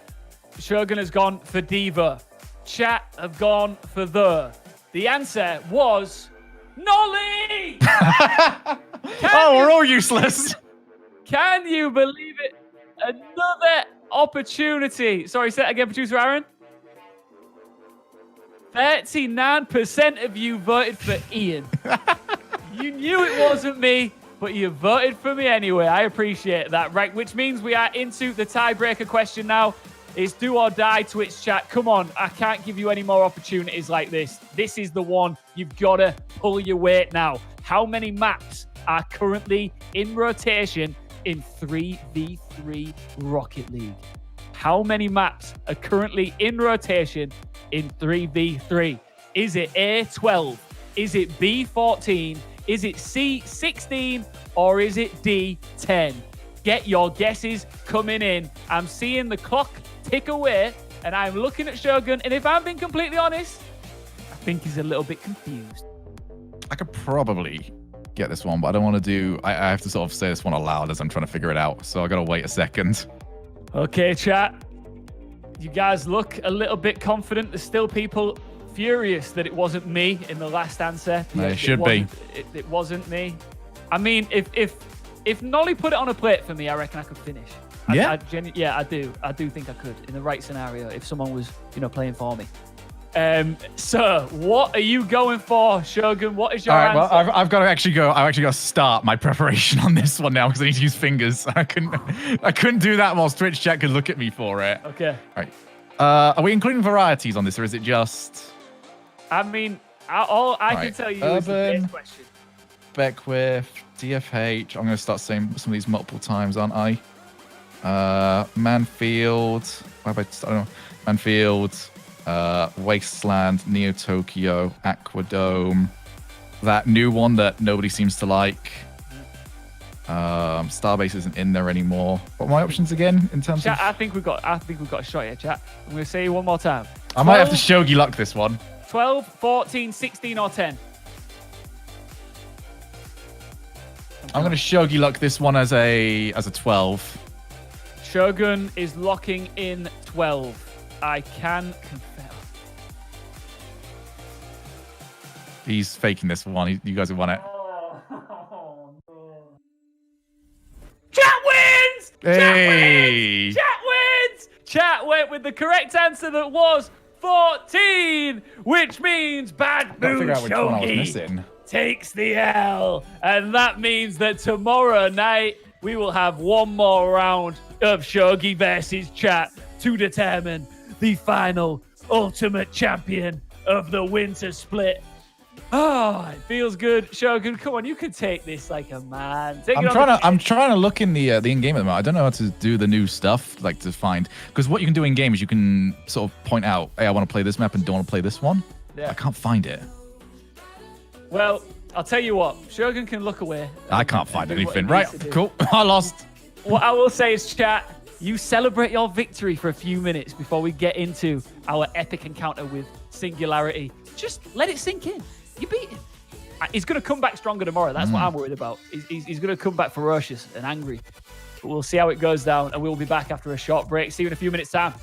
Shogun has gone for Diva. Chat have gone for the. The answer was Nolly! Oh, we're all useless. Can you believe it? Another opportunity. Sorry, say that again, producer Aaron. 39% of you voted for Iain. You knew it wasn't me, but you voted for me anyway. I appreciate that. Right, which means we are into the tiebreaker question now. It's do or die, Twitch chat. Come on, I can't give you any more opportunities like this. This is the one. You've got to pull your weight now. How many maps are currently in rotation in 3v3 Rocket League? How many maps are currently in rotation in 3v3? Is it A12? Is it B14? Is it C16? Or is it D10? Get your guesses coming in. I'm seeing the clock tick away, and I'm looking at Shogun, and if I'm being completely honest, I think he's a little bit confused. I could probably get this one, but I don't want to do... I have to sort of say this one aloud as I'm trying to figure it out. So I got to wait a second. Okay, chat. You guys look a little bit confident. There's still people furious that it wasn't me in the last answer. No, it should be. It wasn't me. I mean, if Nolly put it on a plate for me, I reckon I could finish. Yeah? I do. I do think I could in the right scenario if someone was, playing for me. So what are you going for, Shogun? What is your All right, answer? well, I've got to actually go. I've actually got to start my preparation on this one now because I need to use fingers. I couldn't do that whilst Twitch chat could look at me for it. Okay. All right. Are we including varieties on this, or is it just I mean, all I can Right. tell you is the Urban. base question. Beckwith, DFH? I'm going to start saying some of these multiple times, aren't I? Manfield. Why have I started on? Manfield. Wasteland, Neo Tokyo, Aquadome, that new one that nobody seems to like. Starbase isn't in there anymore. What are my options again in terms Chat, of? I think we've got a shot here, chat. I'm going to say it one more time. I might have to shogi luck this one. 12, 14, 16, or 10. I'm going to shogi luck this one as a 12. Shogun is locking in 12. I can confirm. He's faking this one. You guys have won it. Chat wins! Hey! Chat wins! Chat went with the correct answer that was 14, which means Bad Gotta Mood figure out which one I was Shogi missing. takes the L. And that means that tomorrow night we will have one more round of Shogi versus Chat to determine the final ultimate champion of the winter split. Oh, it feels good. Shogun, come on, you can take this like a man. I'm trying to look in the in-game at the moment. I don't know how to do the new stuff, like to find, because what you can do in-game is you can sort of point out, hey, I want to play this map and don't want to play this one. Yeah. I can't find it. Well, I'll tell you what, Shogun can look away. I can't find do what anything. he Right, needs to do. cool. I lost. What I will say is, chat, you celebrate your victory for a few minutes before we get into our epic encounter with Singularity. Just let it sink in. You beat him. He's going to come back stronger tomorrow. That's what I'm worried about. He's going to come back ferocious and angry. But we'll see how it goes down, and we'll be back after a short break. See you in a few minutes' time.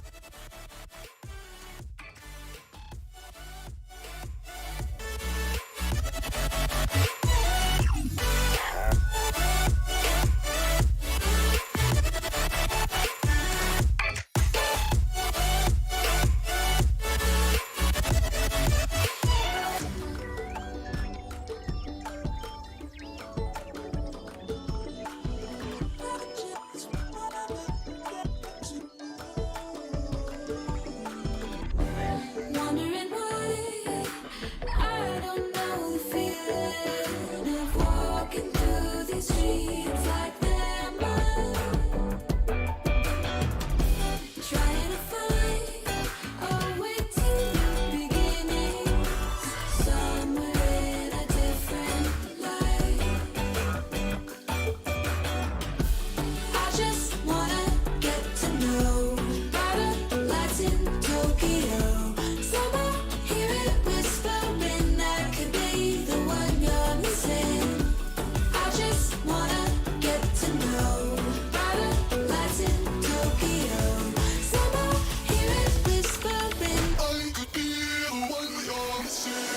Wondering why I don't know the feeling of walking through these streets like they're mine. Trying to find a way to the beginning, somewhere in a different life. I just wanna get to know brighter lights in Tokyo. Somehow hear it whispering that could be the one you're missing. I just wanna get to know brighter lights in Tokyo. Somehow hear it whispering. I could be the one you're missing.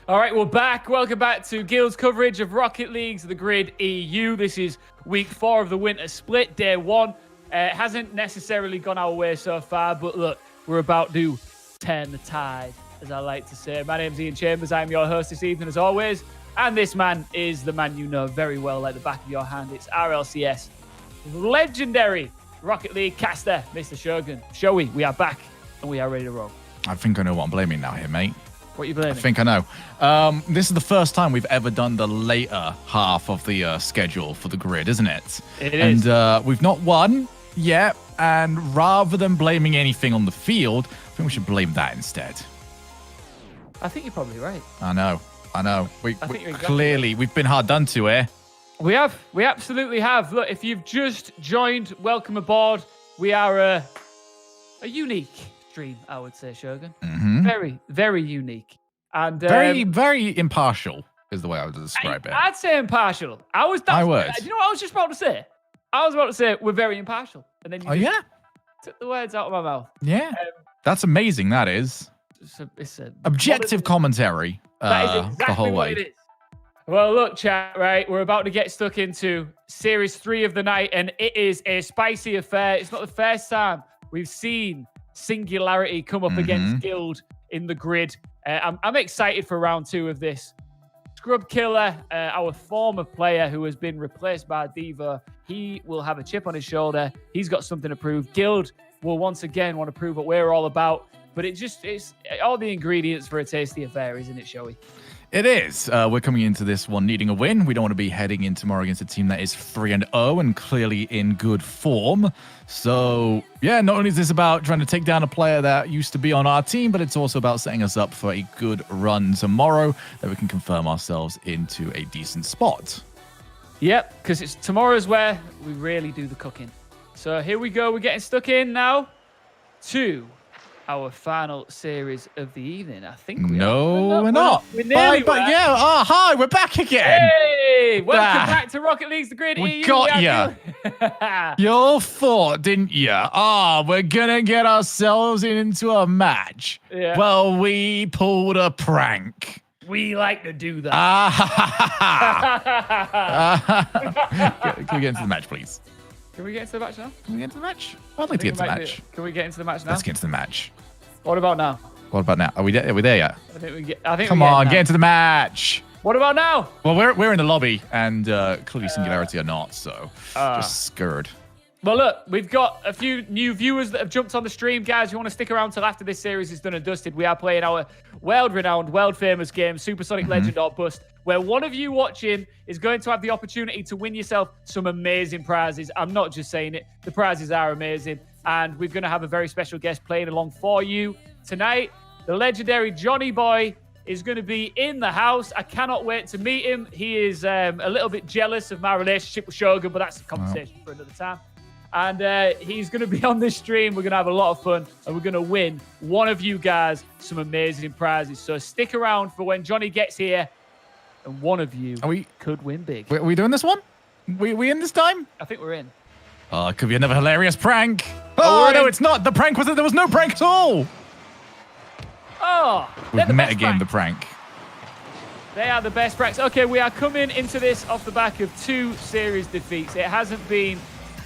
All right, we're back. Welcome back to Guild's coverage of Rocket League's The Grid EU. This is week 4 of the winter split, day 1. It hasn't necessarily gone our way so far, but look, we're about to turn the tide, as I like to say. My name's Iain Chambers. I'm your host this evening, as always. And this man is the man you know very well, like the back of your hand. It's RLCS legendary Rocket League caster, Mr. Shogun. Showy, we are back, and we are ready to roll. I think I know what I'm blaming now here, mate. What are you blaming? I think I know. This is the first time we've ever done the later half of the schedule for the grid, isn't it? It is. And we've not won yet. And rather than blaming anything on the field, I think we should blame that instead. I think you're probably right. I know. We think you're exactly clearly, we've been hard done to here. We have. We absolutely have. Look, if you've just joined, welcome aboard. We are a unique stream, I would say, Shogun. Mm-hmm. Very, very unique. And Very impartial is the way I would describe it. I'd say impartial. I would. You know what I was just about to say? I was about to say we're very impartial. And then you took the words out of my mouth. Yeah. That's amazing, that is. It's a Objective commentary that is exactly the whole what way. it is. Well, look, chat, right? We're about to get stuck into Series 3 of the night, and it is a spicy affair. It's not the first time we've seen Singularity come up against Guild in the grid. I'm excited for round 2 of this. Scrub Killer, our former player who has been replaced by Devo, he will have a chip on his shoulder. He's got something to prove. Guild will once again want to prove what we're all about. But it's all the ingredients for a tasty affair, isn't it, Showy? It is. We're coming into this one needing a win. We don't want to be heading in tomorrow against a team that is 3-0 and clearly in good form. So, yeah, not only is this about trying to take down a player that used to be on our team, but it's also about setting us up for a good run tomorrow that we can confirm ourselves into a decent spot. Yep, because it's tomorrow's where we really do the cooking. So here we go. We're getting stuck in now to our final series of the evening. I think we are. We're not. We're nearly but yeah, hi, we're back again. Hey, welcome back to Rocket League's The Grid We EU. got ya. You all thought, didn't you? We're gonna get ourselves into a match. Yeah. Well, we pulled a prank. We like to do that. Can we get into the match, please? Can we get into the match now? Can we get into the match? I'd like to get into the match. Can we get into the match now? Let's get into the match. What about now? What about now? Are we there? Are we there yet? I think Come on, get into the match. What about now? Well, we're in the lobby, and clearly Singularity are not, so just scared. Well, look, we've got a few new viewers that have jumped on the stream. Guys, you want to stick around till after this series is done and dusted. We are playing our world-renowned, world-famous game, Supersonic Legend or Bust, where one of you watching is going to have the opportunity to win yourself some amazing prizes. I'm not just saying it. The prizes are amazing. And we're going to have a very special guest playing along for you tonight. The legendary Johnny Boy is going to be in the house. I cannot wait to meet him. He is a little bit jealous of my relationship with Shogun, but that's a conversation for another time. And he's going to be on this stream. We're going to have a lot of fun, and we're going to win one of you guys some amazing prizes. So stick around for when Johnny gets here, and one of you could win big. Are we doing this one? We in this time? I think we're in. Oh, it could be another hilarious prank. Oh, no, it's not. The prank was that there was no prank at all. Oh, we've metagamed the prank. They are the best pranks. Okay, we are coming into this off the back of 2 series defeats. It hasn't been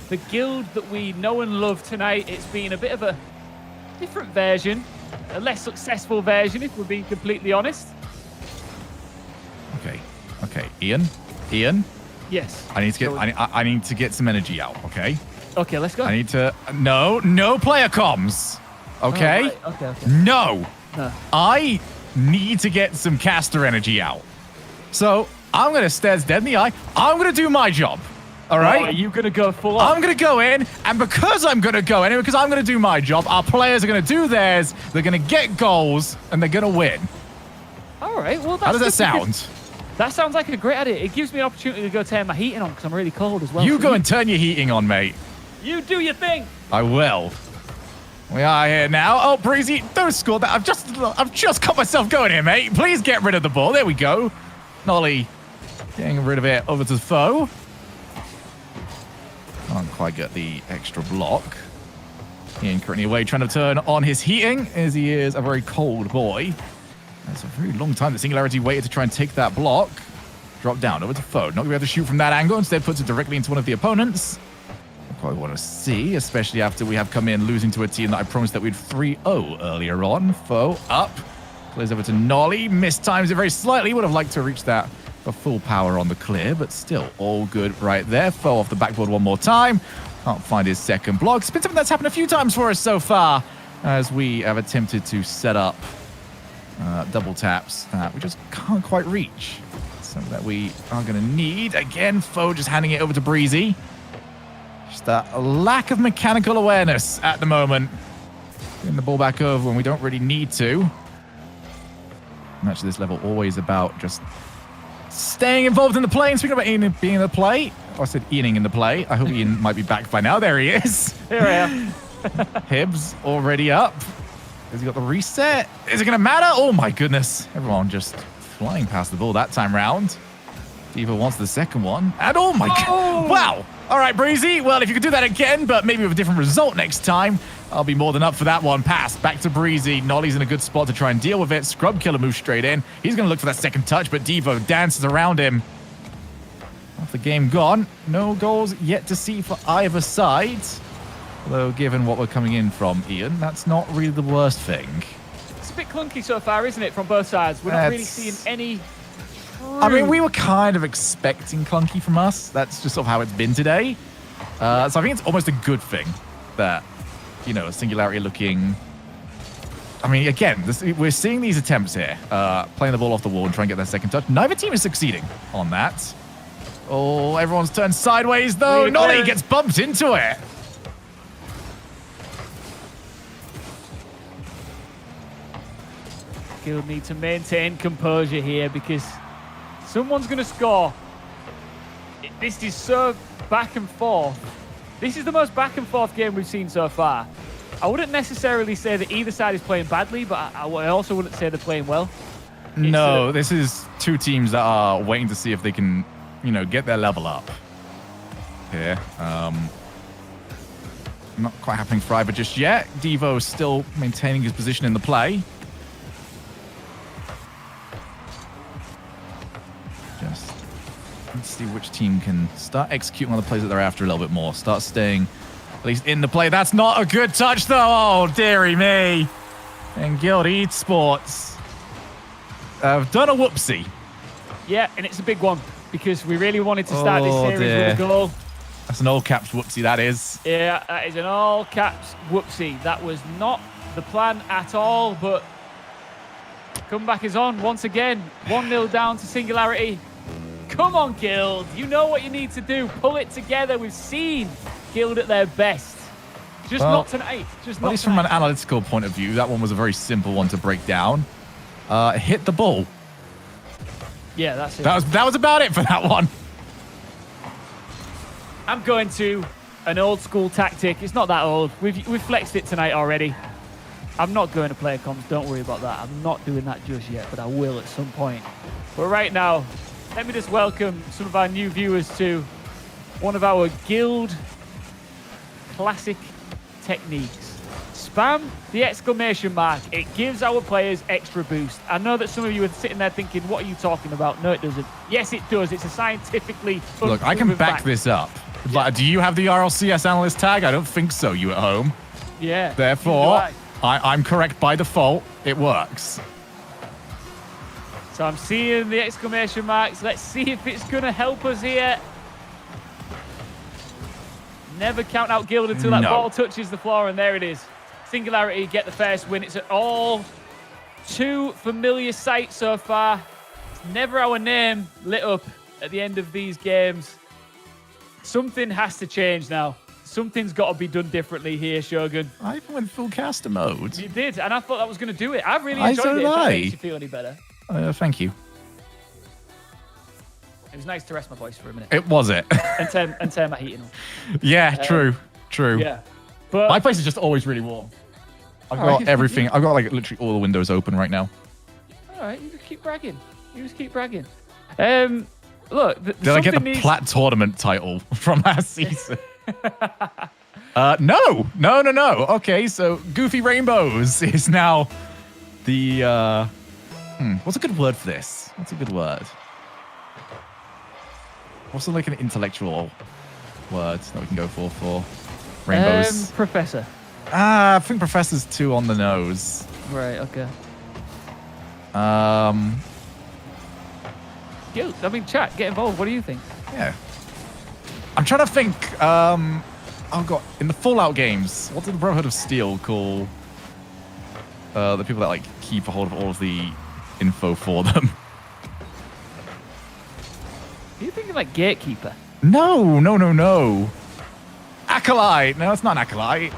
the guild that we know and love tonight. It's been a bit of a different version, a less successful version, if we're being completely honest. Okay, Iain. Yes. I need to get some energy out. Okay. Okay, let's go. I need to. No player comms. Okay. Oh, right. Okay. No. I need to get some caster energy out. So I'm gonna stare dead in the eye. I'm gonna do my job. All right. Are you gonna go full on? I'm gonna go in, and because I'm gonna go in, and because I'm gonna do my job, our players are gonna do theirs. They're gonna get goals, and they're gonna win. All right. Well, how does that sound? That sounds like a great idea. It gives me an opportunity to go turn my heating on because I'm really cold as well. You go and turn your heating on, mate. You do your thing. I will. We are here now. Oh, Breezy, don't score that. I've just got myself going here, mate. Please get rid of the ball. There we go. Nolly getting rid of it over to the foe. Can't quite get the extra block. Iain currently away trying to turn on his heating as he is a very cold boy. That's a very long time that Singularity waited to try and take that block. Drop down over to Foe. Not going to be able to shoot from that angle. Instead, puts it directly into one of the opponents. Not quite want to see, especially after we have come in losing to a team that I promised that we'd 3-0 earlier on. Foe up. Clears over to Nolly. Mistimes it very slightly. Would have liked to reach that for full power on the clear, but still all good right there. Foe off the backboard one more time. Can't find his second block. It's been something that's happened a few times for us so far as we have attempted to set up double taps that we just can't quite reach. Something that we are going to need. Again, Foe just handing it over to Breezy. Just a lack of mechanical awareness at the moment. Getting the ball back over when we don't really need to. Match this level always about just staying involved in the play. And speaking about Iain being in the play, I said Ianing in the play. I hope Iain might be back by now. There he is. Here I am. Hibbs already up. Has he got the reset? Is it going to matter? Oh my goodness. Everyone just flying past the ball that time round. Diva wants the second one. And oh my god. Wow. All right, Breezy. Well, if you could do that again, but maybe with a different result next time, I'll be more than up for that one. Pass back to Breezy. Nolly's in a good spot to try and deal with it. Scrub Killer moves straight in. He's going to look for that second touch, but Devo dances around him. Half the game gone. No goals yet to see for either side. Although, given what we're coming in from, Iain, that's not really the worst thing. It's a bit clunky so far, isn't it, from both sides? We're not really seeing any... I mean, we were kind of expecting clunky from us. That's just sort of how it's been today. So I think it's almost a good thing that, you know, Singularity looking... I mean, again, we're seeing these attempts here. Playing the ball off the wall and trying to get that second touch. Neither team is succeeding on that. Oh, everyone's turned sideways, though. Nolly gets bumped into it. Guild need to maintain composure here because someone's going to score. This is so back and forth. This is the most back and forth game we've seen so far. I wouldn't necessarily say that either side is playing badly, but I also wouldn't say they're playing well. No, this is two teams that are waiting to see if they can, you know, get their level up here. Not quite happening for either just yet. Devo still maintaining his position in the play. Just let's see which team can start executing on the plays that they're after a little bit more. Start staying at least in the play. That's not a good touch, though. Oh, dearie me. And Guild Esports have done a whoopsie. Yeah, and it's a big one because we really wanted to start this series with a goal. That's an all-caps whoopsie, that is. Yeah, that is an all-caps whoopsie. That was not the plan at all, but comeback is on once again. 1-0 down to Singularity. Come on, Guild. You know what you need to do. Pull it together. We've seen Guild at their best. Just not tonight. Just not at least from an analytical point of view, that one was a very simple one to break down. Hit the ball. Yeah, that's it. That was about it for that one. I'm going to an old school tactic. It's not that old. We've flexed it tonight already. I'm not going to player comms. Don't worry about that. I'm not doing that just yet, but I will at some point. But right now, let me just welcome some of our new viewers to one of our Guild classic techniques. Spam the exclamation mark. It gives our players extra boost. I know that some of you are sitting there thinking, what are you talking about? No, it doesn't. Yes, it does. It's a scientifically... Look, I can back this up. Yeah. Like, do you have the RLCS analyst tag? I don't think so, you at home. Yeah. Therefore, I'm correct by default. It works. So I'm seeing the exclamation marks. Let's see if it's going to help us here. Never count out Guild until that ball touches the floor, and there it is. Singularity get the first win. It's an all too familiar sight so far. It's never our name lit up at the end of these games. Something has to change now. Something's got to be done differently here, Shogun. I even went full caster mode. You did, and I thought that was going to do it. I really enjoyed it. If that makes you feel any better. Thank you. It was nice to rest my voice for a minute. It was it. and turn my heating on. Yeah, true. Yeah. But my place is just always really warm. I've got everything. I've got like literally all the windows open right now. All right, you just keep bragging. Look, did I get the Plat Tournament title from last season? No. Okay, so Goofy Rainbows is now the What's a good word for this? What's a good word? What's like an intellectual word that we can go for rainbows? Professor. I think professor's too on the nose. Right, okay. Yo, I mean, chat, get involved. What do you think? Yeah. I'm trying to think. Oh god, in the Fallout games, what did the Brotherhood of Steel call the people that like keep a hold of all of the info for them? Are you thinking like gatekeeper? No. Acolyte. No, it's not an acolyte.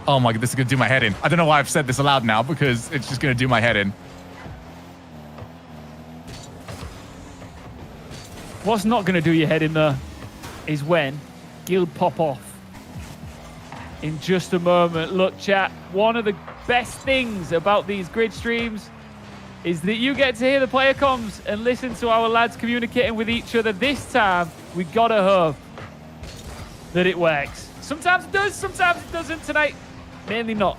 Oh my god, this is gonna do my head in. I don't know why I've said this aloud now because it's just gonna do my head in. What's not going to do your head in there is when Guild pop off in just a moment. Look, chat, one of the best things about these grid streams is that you get to hear the player comms and listen to our lads communicating with each other. This time, we gotta hope that it works. Sometimes it does, sometimes it doesn't. Tonight, mainly not.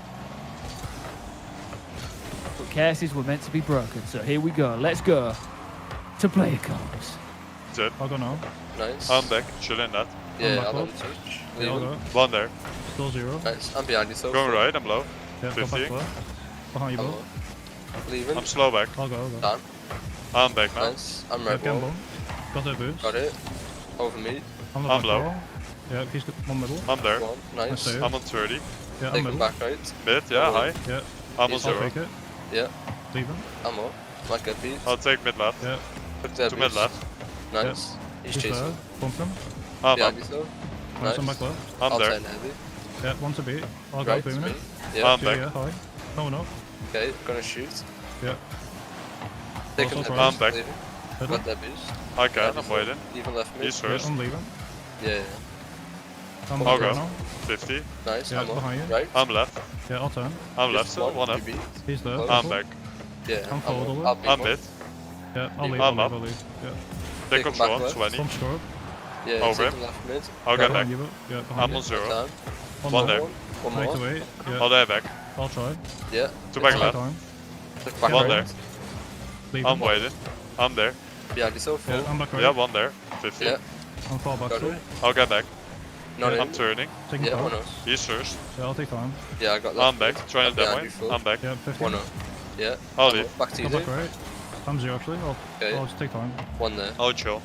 But curses were meant to be broken, so here we go. Let's go to player comms. Dead. I'll go now. Nice. I'm back. Chilling that. Yeah, I'm I'm on back touch. Yeah, I'll Leaving. go. One there. Still 0. Nice. I'm behind you, so. Going right. I'm low. Yeah, go 50. back low. Behind you I'm both. leaving. I'm slow back. I'll go. Done. I'm back now. Nice. I'm Yeah, red get wall. bomb. Got their boost. Got it. Over me. I'm I'm low. low. Yeah, he's got one middle. I'm there. One. Nice. That's it. I'm on 30. Yeah, I'm Take him middle. back right. Mid, yeah, high. Yeah, I'm on He's I'll 0. take it. Yeah. Leave him. I'm up. Might get beat. I'll take mid left. Yeah, Took their To mid boost. left. Nice. He's he's there. chasing. Bump him. I'm up. Behind you, so. Nice, I'm Nice. back low. I'm I'll there. turn heavy. Yeah, one to beat. I'll go Right, booming me. it. Yeah. I'm back. Yeah, high. No one up. Okay, gonna shoot. Yeah. Taking Also the cross. I'm back. leaving. Middle. Got that boost. I can. Yeah, I'm before- waiting. Even left mid. He's Yeah, first. I'm leaving. Yeah. I'm I'll back go. now. 50. Nice. Yeah, I'm up. behind you. Right. I'm left. Yeah, I'll turn. I'm left. Just So one up. you beat. He's there. I'm I'm careful. back. Yeah. I'm forward up. over. I'll beat I'm one. mid. Yeah, I'll leave. I'm up. I'll leave. Yeah. Take Take him control. back left. 20. Some score. Yeah. Over. Take him left mid. I'll get back. Behind you. Yeah, I'm behind on you. 0. Down. One more. there. One Take more. the weight. Oh, Yeah, there back. I'll try. Yeah. Two back Take left. Time. Look back One right. there. Leave I'm him. waiting. I'm there. Behind you, so full. Yeah, I'm back right. Yeah, one there. 50. Yeah. I'm far back Got still. it. I'll get back. Not I'm in. turning. Taking Yeah, power. one up. He's first. Yeah, I'll take time. Yeah, I got that. I'm back. Trying I'm it that behind way. you, full. I'm back. Yeah, 50. One up. Yeah. I'll I'm leave. up. Back to you, I'm back dude. right. I'm 0 actually. Okay. I'll just take time. One there. I'll chill.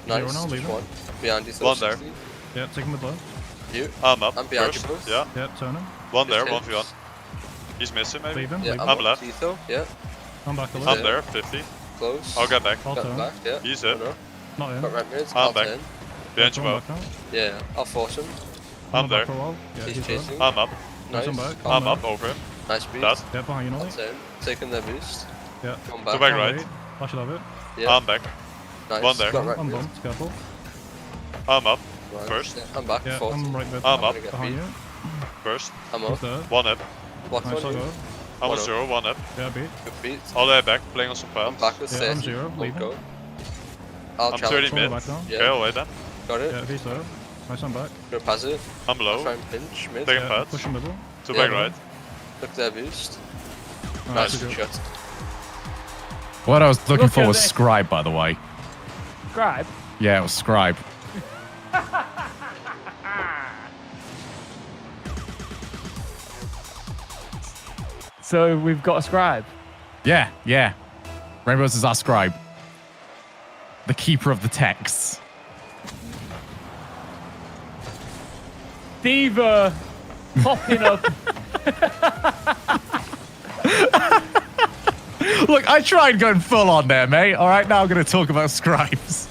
Nice. Zero now, Just leave it. one. Behind you, so One there. 60. Yeah, take him with left. You. I'm up. I'm behind First. you both. Yeah. Yeah, turn him. One there. Just 1 hit. v 1. He's missing maybe. Leave him. Yeah, Leave him. I'm left. Tito. Yeah. I'm back a He's little. I'm there. 50. Close. I'll get back. I'll Got turn. back. Yeah. He's it. One up. Not in. Got right mid. I'm I'll back. turn. Behind you Going both. back now. Yeah. I'll force him. I'm there. back for a while. Yeah, He's he's there. chasing. I'm up. Nice. I'm back. I'm there. up over him. Nice beat. That. Yeah, behind you, I'll Nolly. turn. Taking their boost. Yeah. Come Two back. back I'll right. wait. I should have it. Yeah. I'm back. Nice. One there. Got right I'm mid. bumped. Careful. I'm up. Right. First. Yeah, I'm back. Yeah, 40. I'm right mid. I'm up. gonna get Behind beat. you. First. I'm He's up. there. One up. Blocked Nice, on I'll you. go. I'm on One up. 0. One up. Yeah, beat. Good beat. All there back. Playing on some I'm pounds. back with Yeah, I'm 30. zero, Won't leaving. go. I'll I'm challenge. 30 Follow mid. back now. Yeah. Okay, I'll wait then. Got it. Yeah, if he's there. Nice, I'm back. Gonna pass it. I'm I'll try low. and pinch mid. Taking Yeah, pads. push him middle. Two Yeah. back right. Look their boost. Nice. Nice good. shot. What I was looking Look for at was this. scribe, by the way. Scribe. Yeah, it was scribe. So we've got a scribe. Yeah, yeah. Rainbows is our scribe. The keeper of the texts. Diva popping up. Look, I tried going full on there, mate. All right, now I'm going to talk about scribes.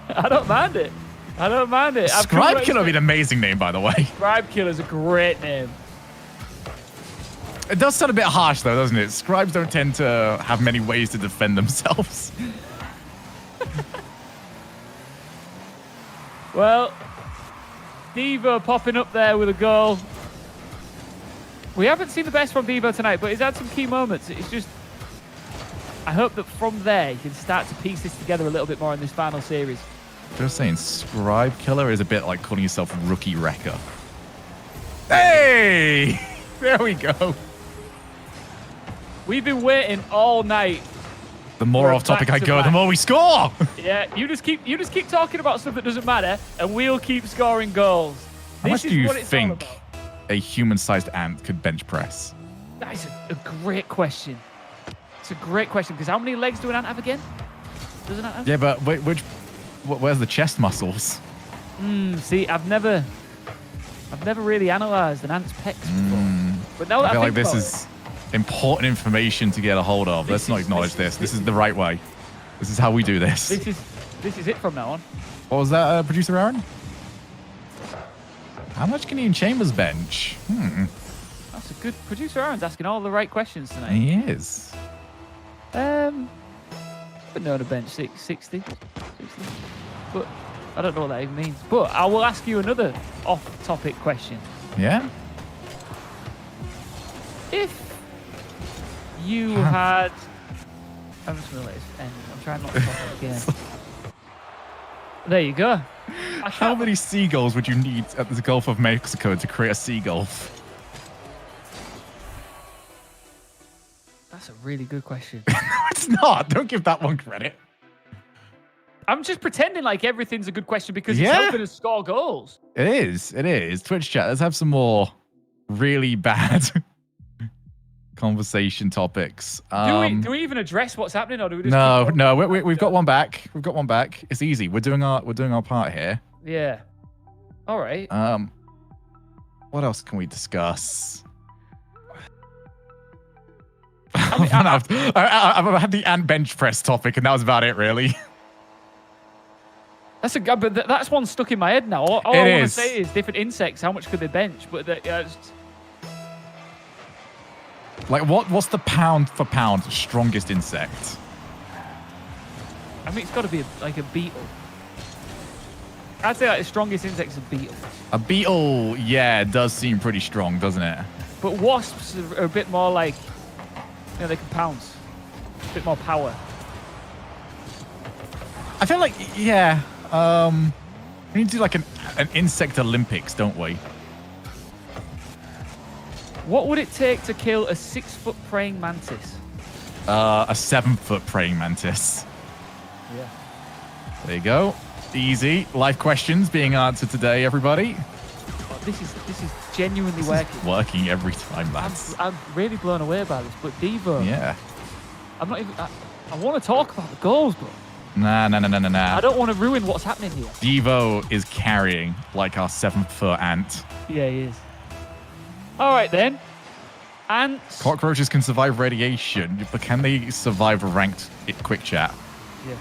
I don't mind it. I don't mind it. I've Scribe come Killer would to be an amazing name, by the way. Scribe Killer's a great name. It does sound a bit harsh, though, doesn't it? Scribes don't tend to have many ways to defend themselves. Well, Diva popping up there with a goal. We haven't seen the best from Diva tonight, but he's had some key moments. It's just, I hope that from there you can start to piece this together a little bit more in this final series. Just saying, Scribe Killer is a bit like calling yourself Rookie Wrecker. Hey! There we go. We've been waiting all night. The more We're off topic I back to go, the back. more we score. Yeah, you just keep talking about stuff that doesn't matter, and we'll keep scoring goals. How much This do is you what it's all think about. a human-sized ant could bench press? That is a great question. It's a great question because how many legs do an ant have again? Does an ant have? Yeah, but where's the chest muscles? See, I've never really analysed an ant's pecs before. But now that I feel like think this about is important information to get a hold of. Let's not acknowledge this. This is the right way. This is how we do this. it, this is it from now on. What was that, producer Aaron? How much can Ian Chambers bench? That's a good producer. Aaron's asking all the right questions tonight. He is. But no, the bench 60. But I don't know what that even means. But I will ask you another off-topic question. Yeah? If you had, I'm just gonna let this end. I'm trying not to talk again. There you go. How many seagulls would you need at the Gulf of Mexico to create a sea gulf? That's a really good question. It's not. Don't give that one credit. I'm just pretending like everything's a good question because Yeah. it's helping us score goals. It is. It is. Twitch chat, let's have some more really bad conversation topics. Do we even address what's happening, or do we just No, keep no, going? we've got one back. We've got one back. It's easy. We're doing our part here. Yeah. All right. What else can we discuss? I mean, I've had the ant bench press topic, and that was about it, really. That's that's one stuck in my head now. All I It want to is. say is different insects. How much could they bench? But Like, what's the pound for pound strongest insect? I mean, it's got to be like a beetle. I'd say like the strongest insect's a beetle. A beetle, yeah, does seem pretty strong, doesn't it? But wasps are a bit more like, they can pounce. A bit more power. I feel like, yeah, we need to do like an insect Olympics, don't we? What would it take to kill a 6-foot praying mantis? A 7-foot praying mantis. Yeah. There you go. Easy. Life questions being answered today, everybody. Oh, this is genuinely working. Working every time, lads. I'm really blown away by this. But Devo, Yeah. I'm not even. I want to talk about the goals, but Nah. I don't want to ruin what's happening here. Devo is carrying like our 7-foot ant. Yeah, he is. All right then. Ants. Cockroaches can survive radiation, but can they survive a ranked quick chat? Yeah.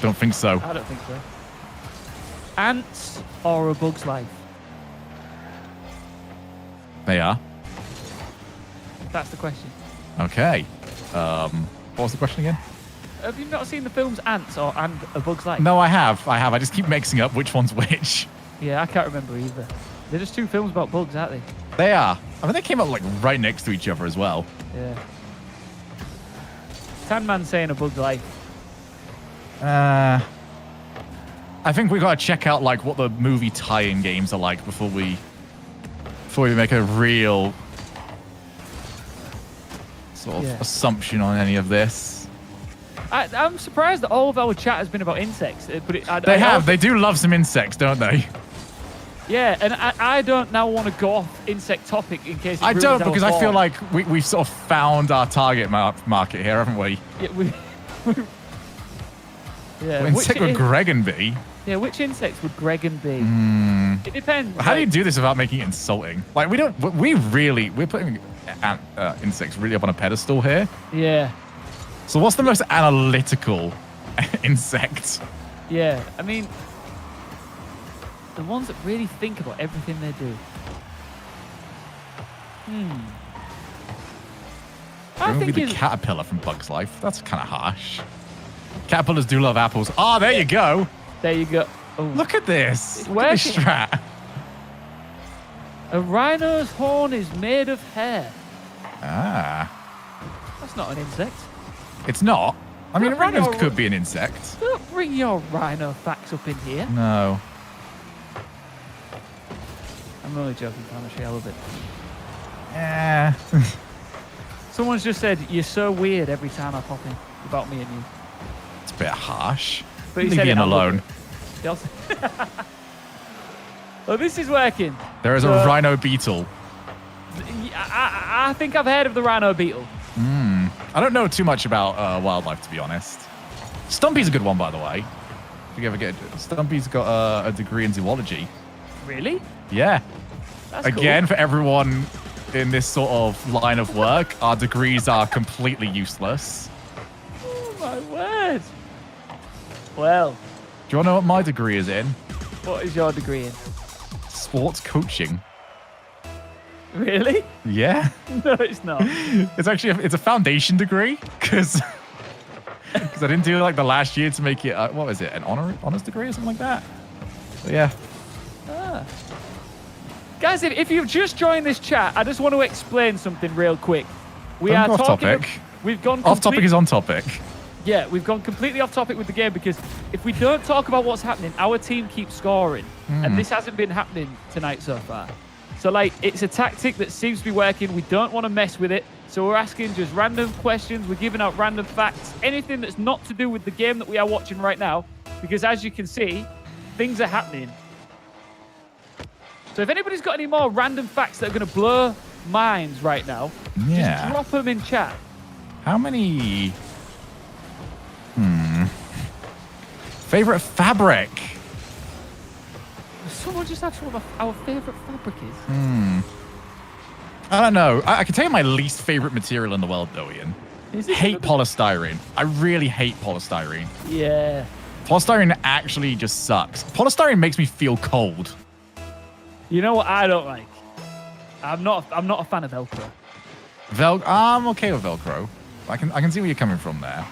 Don't think so. I don't think so. Ants or a bug's life? They are. That's the question. Okay. What was the question again? Have you not seen the films Ants or And a Bug's Life? No, I have. I just keep mixing up which one's which. Yeah, I can't remember either. They're just two films about bugs, aren't they? They are. I mean, they came up like right next to each other as well. Yeah. Sandman saying a bug's life. I think we got to check out like what the movie tie-in games are like before we make a real sort of assumption on any of this. I'm surprised that all of our chat has been about insects. But They have. They do love some insects, don't they? Yeah, and I don't now want to go off insect topic in case. I don't, because I feel like we've sort of found our target market here, haven't we? Yeah, yeah. What insect would Gregan be? Yeah, which insects would Gregan be? It depends. How do you do this without making it insulting? Like, we're putting insects really up on a pedestal here. Yeah. So what's the most analytical insect? Yeah, I mean, the ones that really think about everything they do. I It would be think the caterpillar from Bug's Life. That's kind of harsh. Caterpillars do love apples. Oh, there you go. There you go. Oh. Look at this. It's Look at this working. strat. A rhino's horn is made of hair. Ah. That's not an insect. It's not. I mean, a Don't bring rhino your- could be an insect. Don't bring your rhino facts up in here. No. I'm only joking, Panache. I love it. Yeah. Someone's just said, you're so weird every time I pop in about me and you. It's a bit harsh. But he Leave said Ian it alone. He also- Well, this is working. There is a So- rhino beetle. I think I've heard of the rhino beetle. I don't know too much about wildlife, to be honest. Stumpy's a good one, by the way. If you ever get Stumpy's got a degree in zoology. Really? Yeah. That's Again, cool. for everyone in this sort of line of work, our degrees are completely useless. Oh, my word. Well, Do you want to know what my degree is in? what is your degree in? Sports coaching. Really? Yeah. No, it's not. It's actually it's a foundation degree because I didn't do like the last year to make it what was it, an honors degree or something like that. But yeah. Guys, if you've just joined this chat, I just want to explain something real quick. We Don't are go off talking. topic. We've gone Off topic is on topic. Yeah, we've gone completely off topic with the game because if we don't talk about what's happening, our team keeps scoring, and this hasn't been happening tonight so far. So, like, it's a tactic that seems to be working. We don't want to mess with it. So we're asking just random questions. We're giving out random facts. Anything that's not to do with the game that we are watching right now. Because as you can see, things are happening. So if anybody's got any more random facts that are going to blow minds right now, Yeah. just drop them in chat. How many? Favorite fabric? Someone just asked what our favourite fabric is. I don't know. I can tell you my least favorite material in the world, though, Ian. Is it Hate polystyrene. I really hate polystyrene. Yeah. Polystyrene actually just sucks. Polystyrene makes me feel cold. You know what I don't like? I'm not a fan of Velcro. I'm okay with Velcro. I can see where you're coming from there.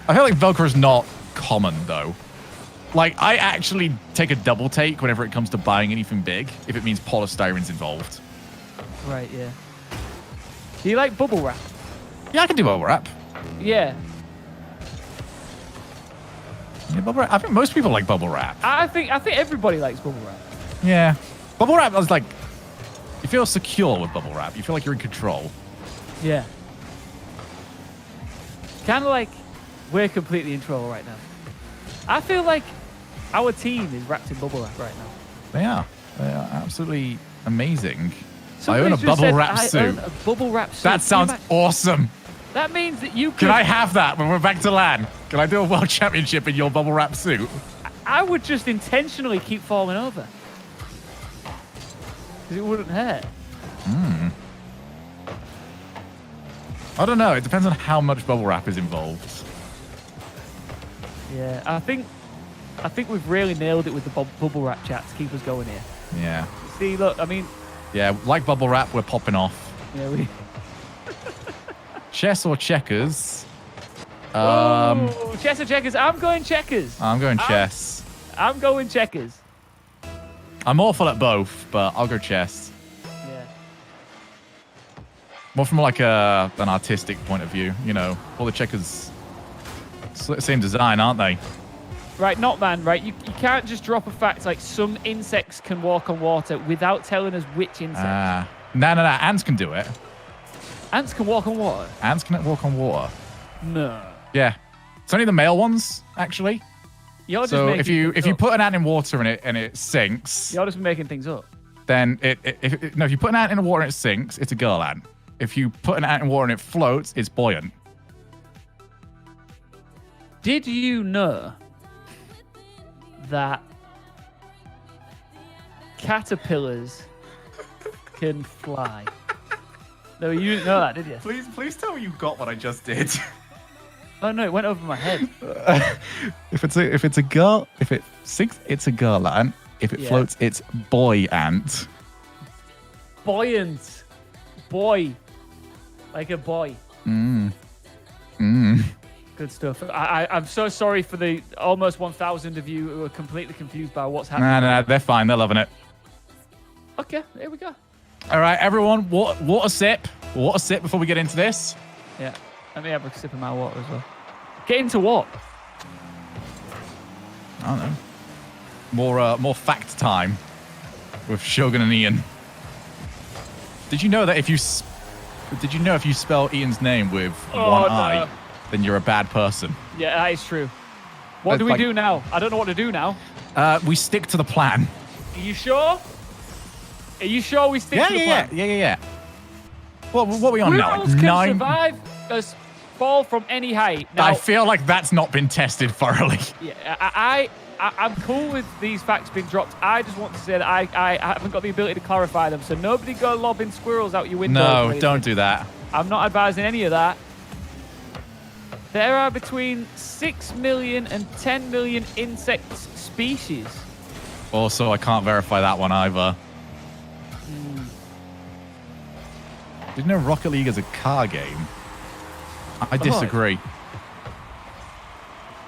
I feel like Velcro's not common though. Like I actually take a double take whenever it comes to buying anything big if it means polystyrene's involved. Right, yeah. Do you like bubble wrap? Yeah, I can do bubble wrap. Yeah. Yeah, bubble wrap. I think most people like bubble wrap. I think everybody likes bubble wrap. Yeah. Bubble wrap is like you feel secure with bubble wrap. You feel like you're in control. Yeah. Kind of like we're completely in control right now. I feel like our team is wrapped in bubble wrap right now. They are. They are absolutely amazing. Somebody's I own a just bubble said, wrap I suit. own a bubble wrap suit. That sounds awesome. That means that you could. Can I have that when we're back to LAN? Can I do a world championship in your bubble wrap suit? I would just intentionally keep falling over. Because it wouldn't hurt. I don't know. It depends on how much bubble wrap is involved. Yeah, I think we've really nailed it with the bubble wrap chat to keep us going here. Yeah. See, look, I mean, Yeah, like bubble wrap, we're popping off. yeah, we. Chess or checkers? Oh, chess or checkers? I'm going checkers. I'm going chess. I'm going checkers. I'm awful at both, but I'll go chess. Yeah. More from like an artistic point of view, you know. All the checkers, same design, aren't they? Right, not man, right? You can't just drop a fact like some insects can walk on water without telling us which insect. No. Ants can do it. Ants can walk on water? Ants can walk on water. No. Yeah. It's only the male ones, actually. You're just So making if you things up. put an ant in water and it sinks, You're just making things up. then if you put an ant in the water and it sinks, it's a girl ant. If you put an ant in water and it floats, it's buoyant. Did you know that caterpillars can fly? No, you didn't know that, did you? Please tell me you got what I just did. Oh no, it went over my head. If it's a girl, if it sinks, it's a girl ant. If it Yeah. floats, it's boy ant. Buoyant. Boy. Like a boy. Good stuff. I'm so sorry for the almost 1,000 of you who are completely confused by what's happening. Nah, they're fine. They're loving it. Okay, here we go. All right, everyone, water sip. Water sip before we get into this. Yeah, let me have a sip of my water as well. Get into what? I don't know. More fact time with Shogun and Iain. Did you know that if you But did you know if you spell Ian's name with Oh, one no. I, then you're a bad person? Yeah, that is true. What That's do we like- do now? I don't know what to do now. We stick to the plan. Are you sure? Are you sure we stick to the plan? Yeah. What are we on now? Like Squirrels can 9? survive a fall from any height. Now, I feel like that's not been tested thoroughly. yeah, I'm cool with these facts being dropped. I just want to say that I haven't got the ability to clarify them. So nobody go lobbing squirrels out your window. No, don't do that. I'm not advising any of that. There are between 6 million and 10 million insect species. Also, I can't verify that one either. Did you know Rocket League is a car game? I disagree.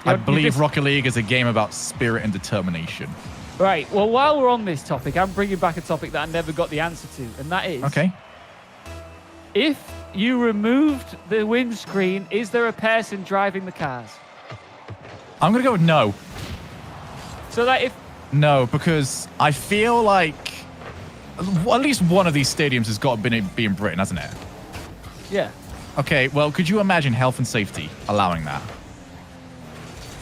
I believe Rocket League is a game about spirit and determination. Right. Well, while we're on this topic, I'm bringing back a topic that I never got the answer to, and that is... Okay. If you removed the windscreen, is there a person driving the cars? I'm going to go with no. So that if... No, because I feel like at least one of these stadiums has got to be in Britain, hasn't it? Yeah. Okay, well, could you imagine health and safety allowing that?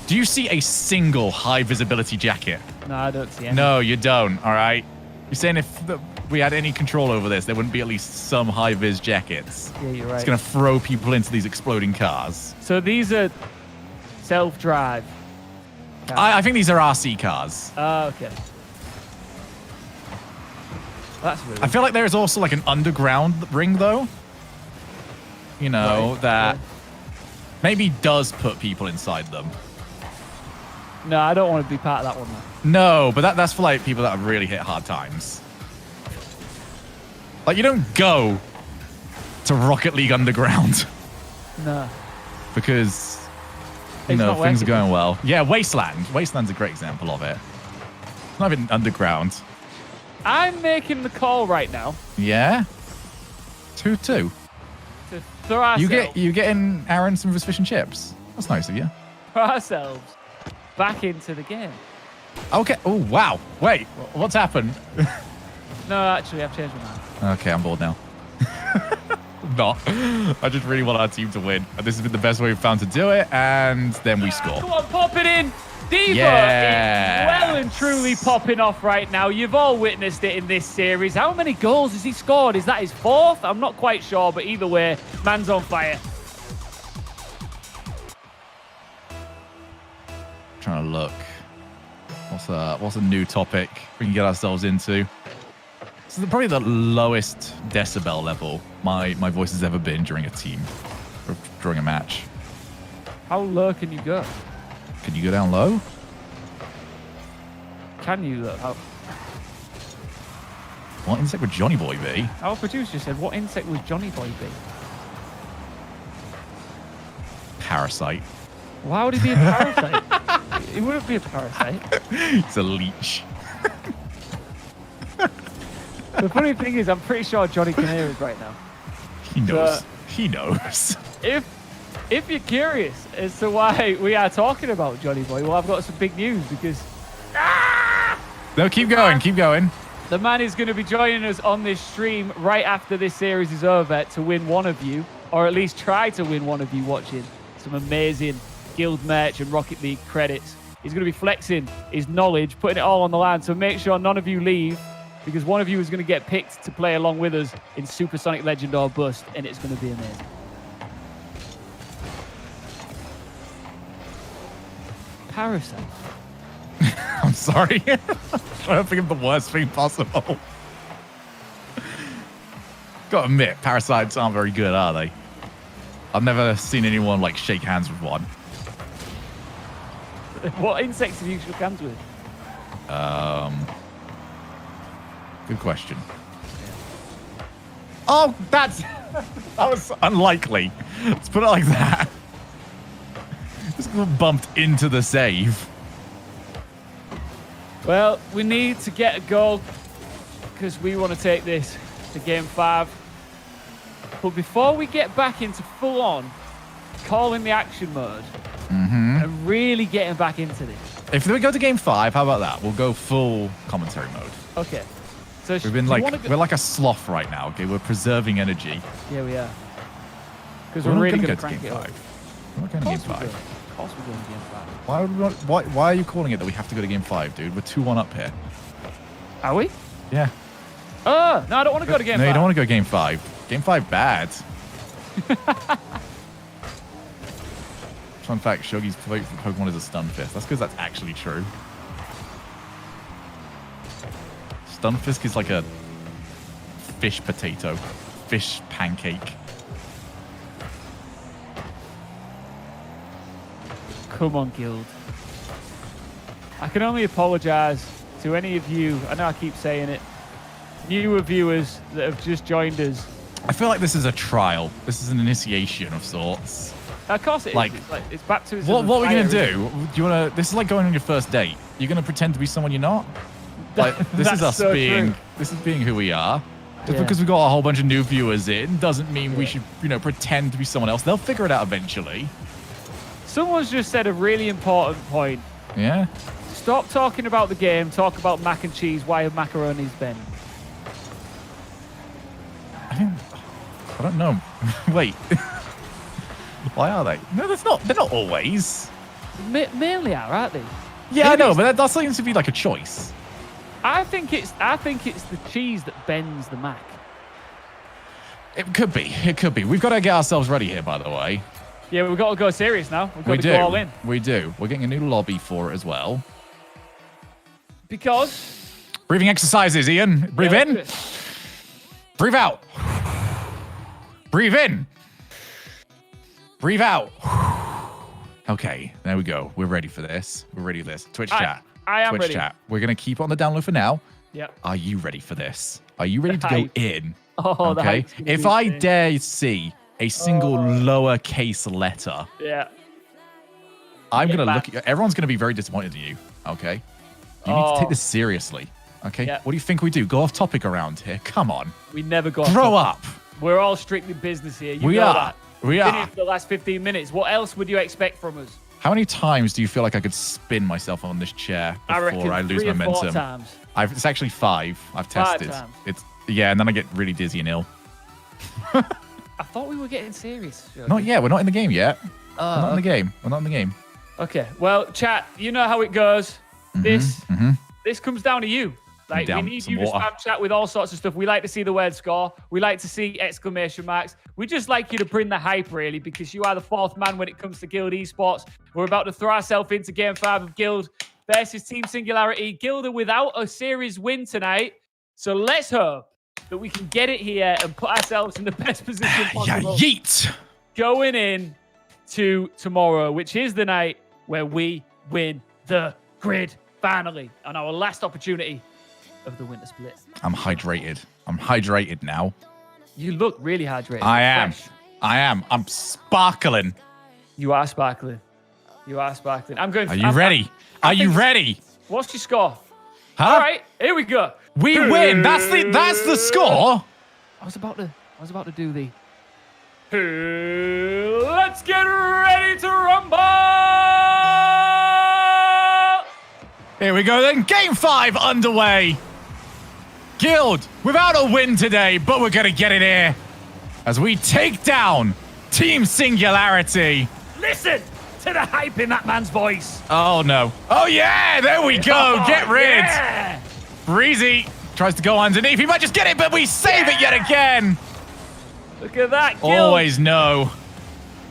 Do you see a single high visibility jacket? No, I don't see any. No, you don't, all right? You're saying if we had any control over this, there wouldn't be at least some high vis jackets. Yeah, you're right. It's going to throw people into these exploding cars. So these are self-drive. I think these are RC cars. Oh, okay. That's weird. I feel like there's also like an underground ring, though. You know, Right, that yeah. maybe does put people inside them. No, I don't want to be part of that one, though. No, but that's for like people that have really hit hard times. Like you don't go to Rocket League Underground No. because you It's know not things are working. going well. Yeah, Wasteland. Wasteland's a great example of it. It's not even underground. I'm making the call right now Yeah. 2-2. to throw ourselves, You getting Aaron some of his fish and chips? That's nice of you. throw ourselves back into the game. Okay. Oh wow. Wait, what's happened? No, actually, I've changed my mind. Okay, I'm bored now. Not. I just really want our team to win. And this has been the best way we've found to do it. And then we score. Come on, pop it in. Diva Yes. is well and truly popping off right now. You've all witnessed it in this series. How many goals has he scored? Is that his fourth? I'm not quite sure, but either way, man's on fire. Trying to look. What's a new topic we can get ourselves into? This is probably the lowest decibel level my voice has ever been during a team or during a match. How low can you go? Can you go down low? Can you look? What insect would Johnny Boy be? Our producer said, what insect was Johnny Boy be? Parasite. Why would he be a parasite? He wouldn't be a parasite. He's a leech. The funny thing is, I'm pretty sure Johnny can hear us right now. He knows. He knows. If you're curious as to why we are talking about Johnny Boy, well, I've got some big news because No, keep going. Keep going. the man is going to be joining us on this stream right after this series is over to win one of you, or at least try to win one of you watching some amazing Guild merch and Rocket League credits. He's going to be flexing his knowledge, putting it all on the line, so make sure none of you leave, because one of you is going to get picked to play along with us in Supersonic Legend or Bust, and it's going to be amazing. Parasite. I'm sorry. I'm trying to think of the worst thing possible. Gotta admit, parasites aren't very good, are they? I've never seen anyone like shake hands with one. What insects have you shook hands with? Good question. Oh, that was unlikely. Let's put it like that. Just got bumped into the save. Well, we need to get a goal because we want to take this to game 5. But before we get back into full-on calling the action mode and really getting back into this. If we go to game 5, how about that? We'll go full commentary mode. Okay. So We've been do you like, wanna we're like a sloth right now, okay? We're preserving energy. Yeah, we are. Because We're we're not really gonna going to go to crank game it up. 5. We're not going Of to game course we do. 5. Of course we're going to game 5. Why, would we not, why are you calling it that we have to go to game 5, dude? We're 2-1 up here. Are we? Yeah. Oh, no, I don't want to go to game 5. No, you don't want to go game 5. Game 5 bad. Fun fact, Shogi's favorite Pokemon is a Stunfisk. That's because that's actually true. Stunfisk is like a fish potato. Fish pancake. Come on, Guild. I can only apologise to any of you, I know I keep saying it, newer viewers that have just joined us. I feel like this is a trial. This is an initiation of sorts. Of course it is. Like, It's baptism. What are we going to fire, do? Do you want to... This is like going on your first date. You're going to pretend to be someone you're not? Like, this is That's us so being... true. This is being who we are. Just Yeah. because we've got a whole bunch of new viewers in doesn't mean we should, you know, pretend to be someone else. They'll figure it out eventually. Someone's just said a really important point. Yeah? Stop talking about the game, talk about mac and cheese. Why have macaronis been? I don't know. Wait. Why are they? No, that's not. They're not always. Mainly are, aren't they? Yeah, I Maybe know, it's- but that seems to be like a choice. I think it's the cheese that bends the mac. It could be. It could be. We've got to get ourselves ready here, by the way. Yeah, we've got to go serious now. We've got We to do. go all in. We do. We're getting a new lobby for it as well. Because Breathing exercises, Ian. Breathe Yeah, in. let's do it. Breathe out. Breathe in. Breathe out. Okay, there we go. We're ready for this. We're ready for this. Twitch chat. I am Twitch ready. chat. We're going to keep it on the download for now. Yep. Are you ready for this? Are you ready to go hype. in? Oh, the Okay. hype's gonna If be I insane. dare see a single lowercase letter, Yeah. I'm Get going to back. look at everyone's going to be very disappointed in you. Okay. You need to take this seriously. Okay. Yeah. What do you think we do? Go off topic around here. Come on. We never got Grow up. We're all strictly business here. You We know are. that. We Been are. here for the last 15 minutes. What else would you expect from us? How many times do you feel like I could spin myself on this chair I reckon before I lose 3 or 4 momentum? times. It's actually 5. I've 5 tested. times. It's and then I get really dizzy and ill. I thought we were getting serious. Shogun. Not yet. We're not in the game yet. We're not in the okay. game. We're not in the game. Okay. Well, chat, you know how it goes. This comes down to you. Like, we down need some you to water. spam chat with all sorts of stuff. We like to see the word score. We like to see exclamation marks. We just like you to bring the hype, really, because you are the 4th man when it comes to Guild Esports. We're about to throw ourselves into Game 5 of Guild versus Team Singularity. Guild are without a series win tonight. So let's hope that we can get it here and put ourselves in the best position Yeah, possible. yeet. Going in to tomorrow, which is the night where we win the grid finally on our last opportunity of the winter split. I'm hydrated. I'm hydrated now. You look really hydrated. I am. Fresh. I am. I'm sparkling. You are sparkling. You are sparkling. I'm going. Are you ready? Are you ready? What's your score? Huh? All right, here we go. We win. That's the score. I was about to do the. Let's get ready to rumble. Here we go then. Game 5 underway. Guild without a win today, but we're going to get it here as we take down Team Singularity. Listen to the hype in that man's voice. Oh, no. Oh, yeah. There we go. Oh, Get rid. yeah. Breezy tries to go underneath. He might just get it, but we save it yet again. Look at that. Guild. Always know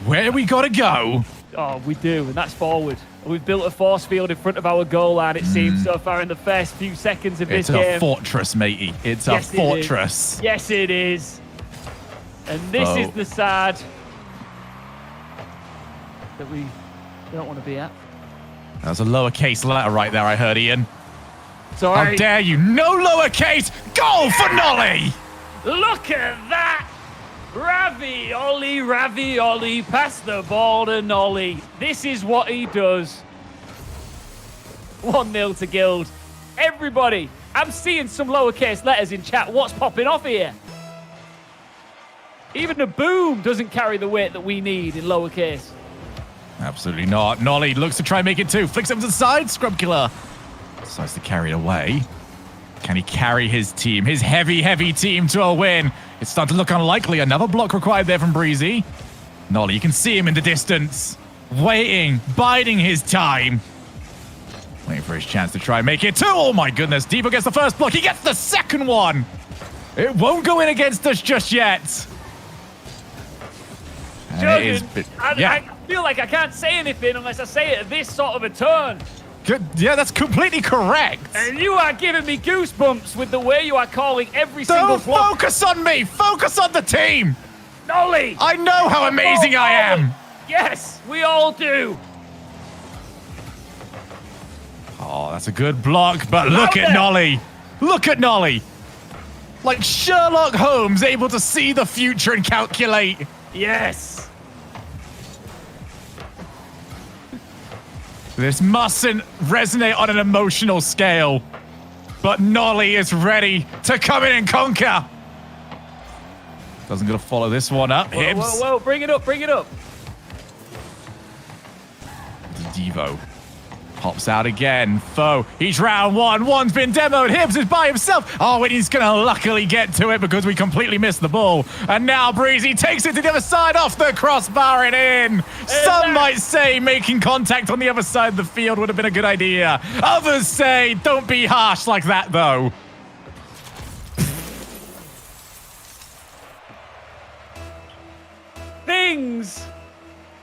where we got to go. Oh, we do, and that's forward. We've built a force field in front of our goal line, it seems, so far in the first few seconds of this It's a game. fortress, matey. It's a Yes, it is. fortress. Yes, it is. And this Oh. is the side that we don't want to be at. That was a lowercase letter right there, I heard, Ian. How Sorry. dare you? No lowercase. Goal for Nolly. Look at that! Ravioli, ravioli, pass the ball to Nolly. This is what he does. 1-0 to Guild. Everybody, I'm seeing some lowercase letters in chat. What's popping off here? Even the boom doesn't carry the weight that we need in lowercase. Absolutely not. Nolly looks to try and make it 2. Flicks him to the side. Scrub Killer decides to carry it away. Can he carry his team, his heavy, heavy team to a win? It's starting to look unlikely. Another block required there from Breezy. Nolly, you can see him in the distance. Waiting, biding his time. Waiting for his chance to try and make it two. Oh my goodness, Devo gets the first block. He gets the second one. It won't go in against us just yet. And it is I feel like I can't say anything unless I say it at this sort of a turn. Good. Yeah, that's completely correct. And you are giving me goosebumps with the way you are calling every single Don't block. focus on me. Focus on the team. Nolly! I know how amazing I am. Yes, we all do. Oh, that's a good block, but look at Nolly. Look at Nolly. Like Sherlock Holmes, able to see the future and calculate. Yes. This mustn't resonate on an emotional scale, but Nolly is ready to come in and conquer. Doesn't gonna follow this one up. Whoa, Hibbs. whoa, whoa, bring it up, bring it up. Devo pops out again. Foe, he's round one. One's been demoed. Hibbs is by himself. Oh, and he's going to luckily get to it because we completely missed the ball. And now Breezy takes it to the other side, off the crossbar and in. Some might say making contact on the other side of the field would have been a good idea. Others say don't be harsh like that, though. Things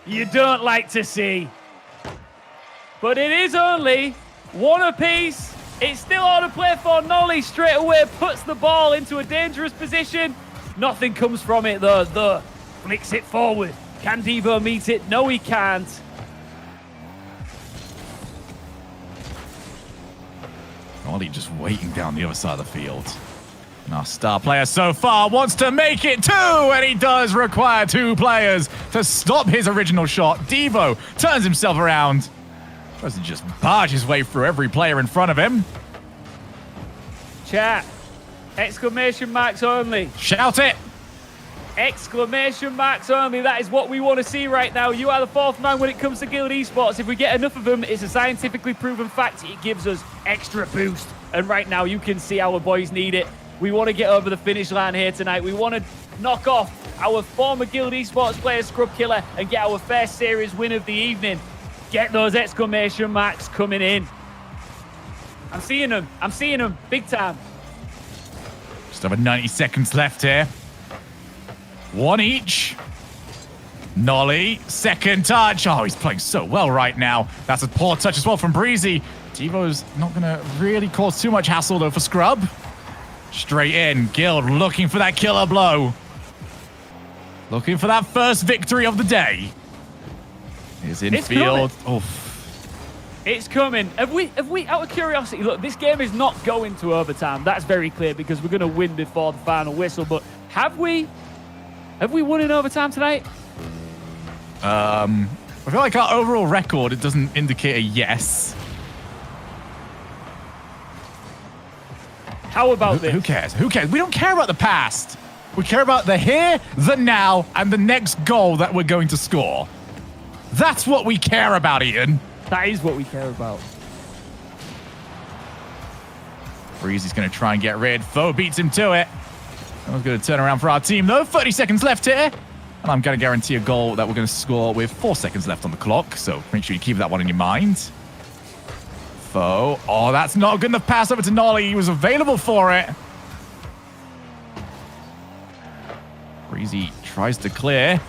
you don't like to see. But it is only one apiece. It's still on to play for. Nolly straight away puts the ball into a dangerous position. Nothing comes from it though. The flicks it forward. Can Devo meet it? No, he can't. Nolly just waiting down the other side of the field. And our star player so far wants to make it two, and he does require two players to stop his original shot. Devo turns himself around. Doesn't just barge his way through every player in front of him. Chat. Exclamation marks only. Shout it. Exclamation marks only. That is what we want to see right now. You are the fourth man when it comes to Guild Esports. If we get enough of them, it's a scientifically proven fact. It gives us extra boost. And right now, you can see our boys need it. We want to get over the finish line here tonight. We want to knock off our former Guild Esports player, Scrub Killer, and get our first series win of the evening. Get those exclamation marks coming in. I'm seeing them. I'm seeing them. Big time. Just over 90 seconds left here. One each. Nolly, second touch. Oh, he's playing so well right now. That's a poor touch as well from Breezy. Devo's not going to really cause too much hassle, though, for Scrub. Straight in. Guild looking for that killer blow. Looking for that first victory of the day. He's in field. Oh. It's coming. Have we, out of curiosity, look, this game is not going to overtime. That's very clear because we're going to win before the final whistle. But have we won in overtime tonight? I feel like our overall record, it doesn't indicate a yes. How about this? Who cares? Who cares? We don't care about the past. We care about the here, the now, and the next goal that we're going to score. That's what we care about, Iain. That is what we care about. Breezy's going to try and get rid. Foe beats him to it. That was going to turn around for our team, though. 30 seconds left here. And I'm going to guarantee a goal that we're going to score with 4 seconds left on the clock. So make sure you keep that one in your mind. Foe. Oh, that's not a good enough pass over to Nolly. He was available for it. Breezy tries to clear.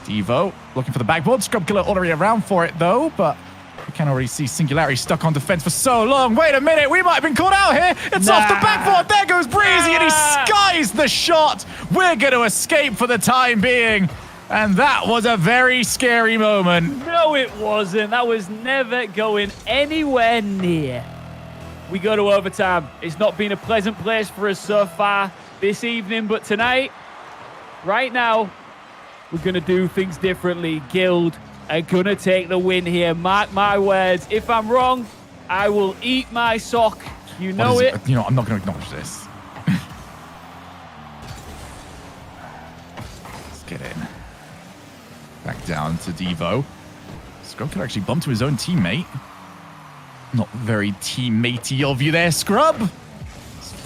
Devo looking for the backboard. Scrub Killer already around for it, though. But we can already see Singularity stuck on defense for so long. Wait a minute. We might have been caught out here. It's off the backboard. There goes Breezy, and he skies the shot. We're going to escape for the time being. And that was a very scary moment. No, it wasn't. That was never going anywhere near. We go to overtime. It's not been a pleasant place for us so far this evening, but tonight, right now, we're going to do things differently. Guild are going to take the win here. Mark my words. If I'm wrong, I will eat my sock. You know it. You know, I'm not going to acknowledge this. Let's get in. Back down to Devo. Scrub could actually bump to his own teammate. Not very teammatey of you there, Scrub.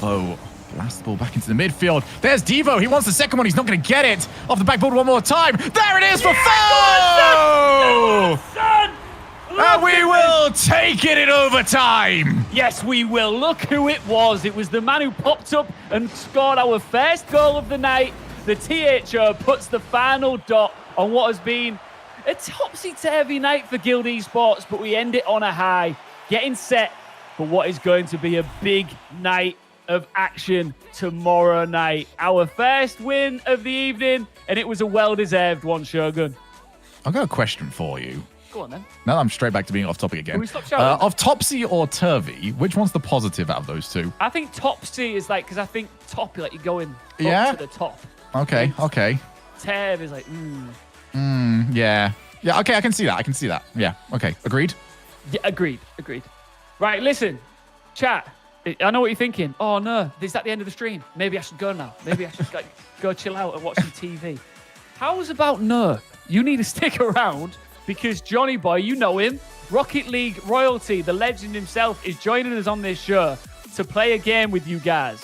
Devo. Blast the ball back into the midfield. There's Devo. He wants the second one. He's not going to get it. Off the backboard one more time. There it is for Foe! And we will take it in overtime. Yes, we will. Look who it was. It was the man who popped up and scored our first goal of the night. The THO puts the final dot on what has been a topsy-turvy night for Guild Esports, but we end it on a high, getting set for what is going to be a big night of action tomorrow night. Our first win of the evening, and it was a well-deserved one, Shogun. I've got a question for you. Go on, then. Now I'm straight back to being off topic again. Can we stop shouting? Of Topsy or Turvy, which one's the positive out of those two? I think topsy is like, because I think top, like you're going up Yeah? to the top. Okay, okay. Tev is like, Yeah. Yeah, okay, I can see that. Yeah, okay. Agreed? Yeah, agreed. Right, listen, chat. I know what you're thinking. Oh, no, is that the end of the stream? Maybe I should go now. Maybe I should go chill out and watch some TV. How's about no? You need to stick around because Johnny Boy, you know him, Rocket League royalty, the legend himself, is joining us on this show to play a game with you guys.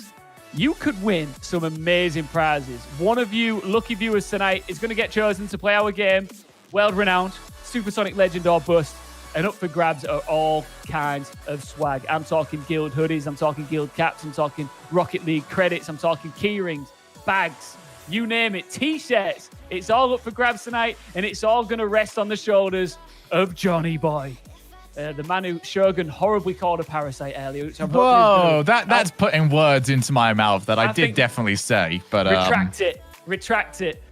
You could win some amazing prizes. One of you lucky viewers tonight is going to get chosen to play our game. World-renowned, Supersonic Legend or Bust. And up for grabs are all kinds of swag. I'm talking Guild hoodies, I'm talking Guild caps, I'm talking Rocket League credits, I'm talking key rings, bags, you name it, t-shirts. It's all up for grabs tonight, and it's all going to rest on the shoulders of Johnny Boy. The man who Shogun horribly called a parasite earlier. Which I'm Whoa, that's putting words into my mouth that I did definitely say. But Retract it.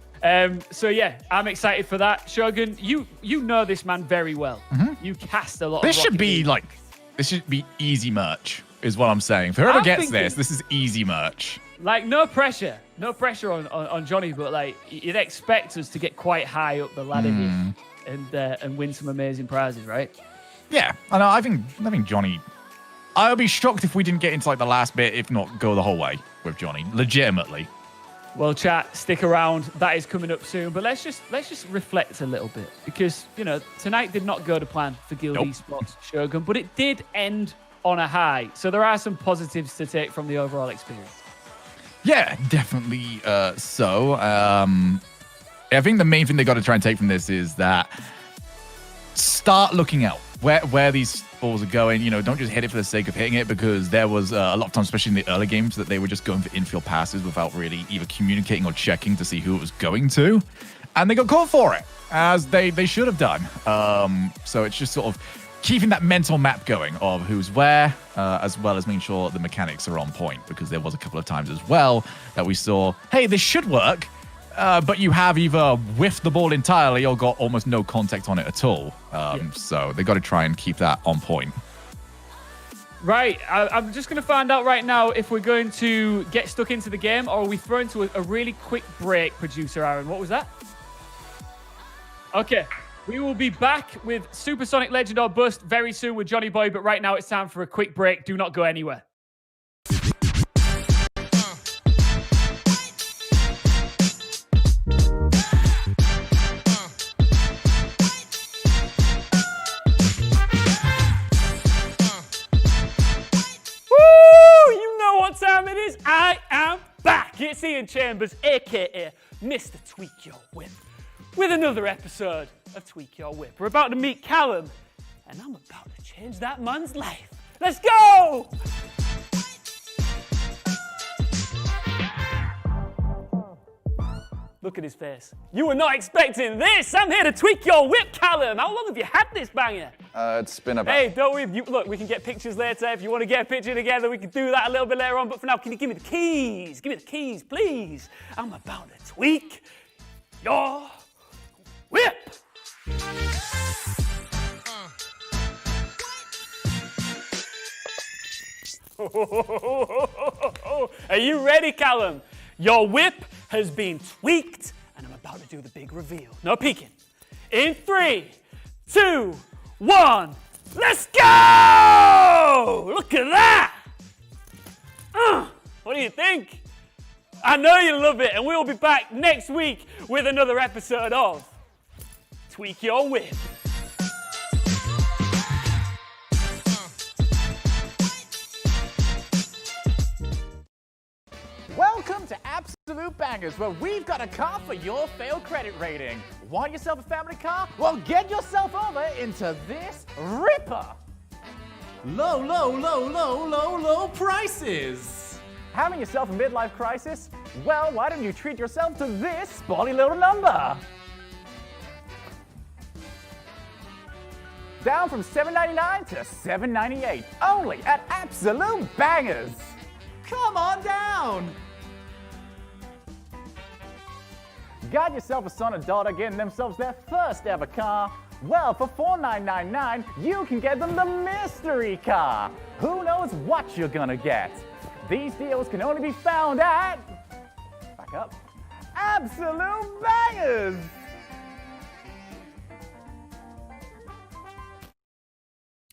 So yeah, I'm excited for that. Shogun, you know this man very well. You cast a lot. This of should Rocket be League. this should be easy merch, is what I'm saying. For whoever I'm gets thinking- this is easy merch. Like no pressure on Johnny, but like you'd expect us to get quite high up the ladder here and win some amazing prizes, right? Yeah, I know. I think Johnny. I would be shocked if we didn't get into like the last bit, if not go the whole way with Johnny. Legitimately. Well, chat, stick around. That is coming up soon. But let's just reflect a little bit because tonight did not go to plan for Guild Esports Shogun, but it did end on a high. So there are some positives to take from the overall experience. Yeah, definitely. So I think the main thing they got to try and take from this is that start looking out where these balls are going. Don't just hit it for the sake of hitting it, because there was a lot of times, especially in the early games, that they were just going for infield passes without really either communicating or checking to see who it was going to. And they got caught for it, as they should have done. So it's just sort of keeping that mental map going of who's where, as well as making sure the mechanics are on point, because there was a couple of times as well that we saw, hey, this should work, but you have either whiffed the ball entirely or got almost no contact on it at all. So they got to try and keep that on point. Right, I'm just going to find out right now if we're going to get stuck into the game or are we thrown to a really quick break, producer Aaron. What was that? Okay, we will be back with Supersonic Legend or Bust very soon with Johnny Boy, but right now it's time for a quick break. Do not go anywhere. What time it is? I am back. It's Ian Chambers, aka Mr. Tweak Your Whip, with another episode of Tweak Your Whip. We're about to meet Callum, and I'm about to change that man's life. Let's go! Look at his face. You were not expecting this. I'm here to tweak your whip, Callum. How long have you had this banger? It's been about... Hey, don't worry. Look, we can get pictures later. If you want to get a picture together, we can do that a little bit later on. But for now, can you give me the keys? Give me the keys, please. I'm about to tweak your whip. Are you ready, Callum? Your whip has been tweaked, and I'm about to do the big reveal. No peeking. In 3, 2, 1, let's go! Look at that! What do you think? I know you love it, and we'll be back next week with another episode of Tweak Your Whip. Bangers, where we've got a car for your failed credit rating. Want yourself a family car? Well, get yourself over into this ripper. Low prices. Having yourself a midlife crisis? Well, why don't you treat yourself to this sporty little number? Down from $7.99 to $7.98, only at Absolute Bangers. Come on down. Got yourself a son or daughter getting themselves their first ever car? Well, for $4,999, you can get them the mystery car. Who knows what you're gonna get? These deals can only be found at, back up, Absolute Bangers.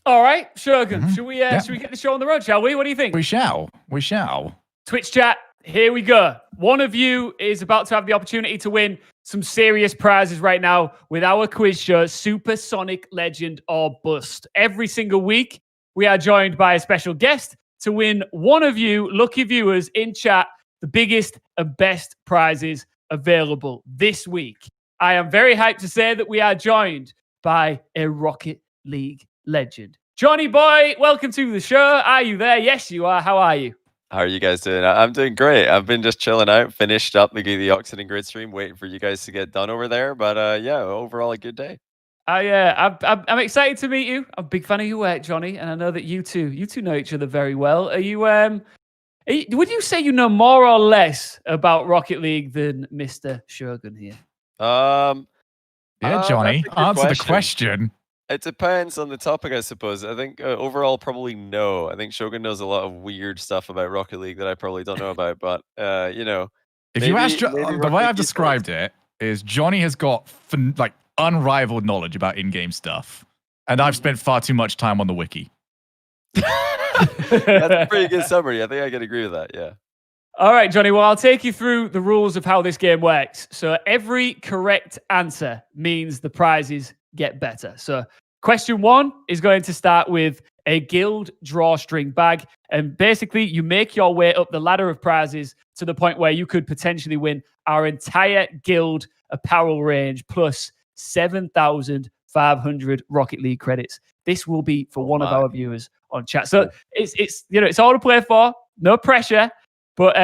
All right, Shogun, should we get the show on the road, shall we? What do you think? We shall. Twitch chat, here we go. One of you is about to have the opportunity to win some serious prizes right now with our quiz show, Supersonic Legend or Bust. Every single week, we are joined by a special guest to win one of you, lucky viewers in chat, the biggest and best prizes available this week. I am very hyped to say that we are joined by a Rocket League legend. Johnny boy, welcome to the show. Are you there? Yes, you are. How are you? How are you guys doing? I'm doing great. I've been just chilling out, finished up the Oxygen Grid stream, waiting for you guys to get done over there. But yeah, overall a good day. I'm excited to meet you. I'm a big fan of your work, Johnny, and I know that you two know each other very well. Would you say you know more or less about Rocket League than Mr. Shogun here? Yeah, Johnny, that's a good answer the question. It depends on the topic, I suppose. I think overall, probably no. I think Shogun knows a lot of weird stuff about Rocket League that I probably don't know about. But you know, if you ask, the way I've described it is Johnny has got unrivaled knowledge about in-game stuff, and I've spent far too much time on the wiki. That's a pretty good summary. I think I can agree with that. Yeah. All right, Johnny. Well, I'll take you through the rules of how this game works. So every correct answer means the prizes get better. So question 1 is going to start with a guild drawstring bag. And basically, you make your way up the ladder of prizes to the point where you could potentially win our entire guild apparel range plus 7,500 Rocket League credits. This will be for one of our viewers on chat. So it's all to play for, no pressure. But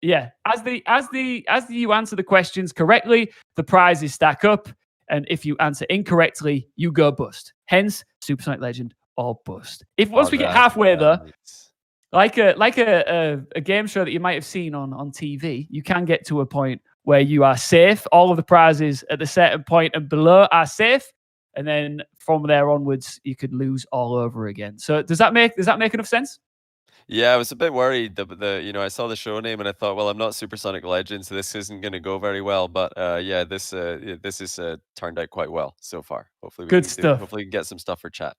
yeah, as you answer the questions correctly, the prizes stack up. And if you answer incorrectly, you go bust. Hence, Supersonic Legend or bust. Once we get halfway though, like a game show that you might have seen on TV, you can get to a point where you are safe. All of the prizes at the certain point and below are safe, and then from there onwards, you could lose all over again. So does that make enough sense? Yeah, I was a bit worried. I saw the show name and I thought, well, I'm not Supersonic Legend, so this isn't going to go very well. But yeah, this has turned out quite well so far. Hopefully, hopefully, we can get some stuff for chat.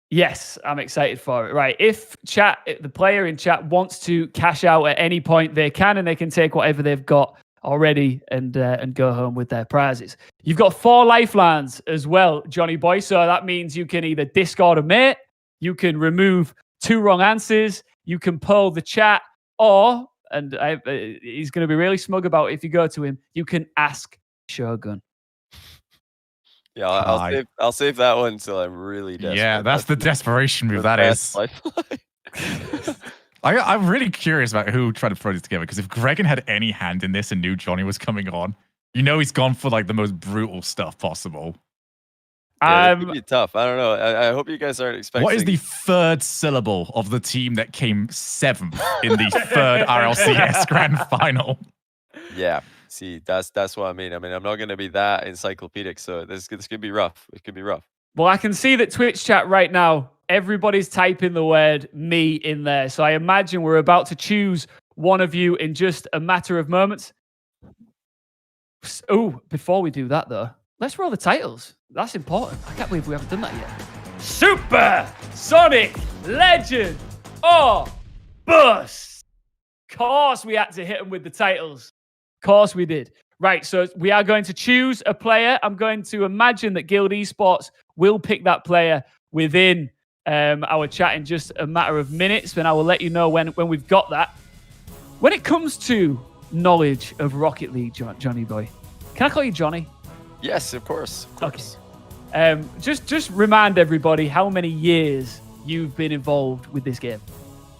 Yes, I'm excited for it. Right, if the player in chat wants to cash out at any point, they can, and they can take whatever they've got already and go home with their prizes. You've got 4 lifelines as well, Johnny boy. So that means you can either Discord a mate, you can remove 2 wrong answers. You can poll the chat, or, and he's going to be really smug about it if you go to him, you can ask Shogun. Yeah, I'll save that one until I'm really desperate. Yeah, that's the desperation move, that is. I'm really curious about who tried to throw this together, because if Gregan had any hand in this and knew Johnny was coming on, he's gone for the most brutal stuff possible. Yeah, it could be tough. I don't know. I hope you guys aren't expecting. What is the 3rd syllable of the team that came 7th in the 3rd RLCS Grand Final? Yeah. See, that's what I mean. I'm not going to be that encyclopedic, so this could be rough. It could be rough. Well, I can see that Twitch chat right now, everybody's typing the word me in there. So I imagine we're about to choose one of you in just a matter of moments. Oh, before we do that, though, let's roll the titles. That's important. I can't believe we haven't done that yet. Super Sonic Legend or Bust. Of course we had to hit them with the titles. Of course we did. Right, so we are going to choose a player. I'm going to imagine that Guild Esports will pick that player within our chat in just a matter of minutes, and I will let you know when we've got that. When it comes to knowledge of Rocket League, Johnny boy? Can I call you Johnny? Yes, of course. Of course. Okay. Just remind everybody how many years you've been involved with this game.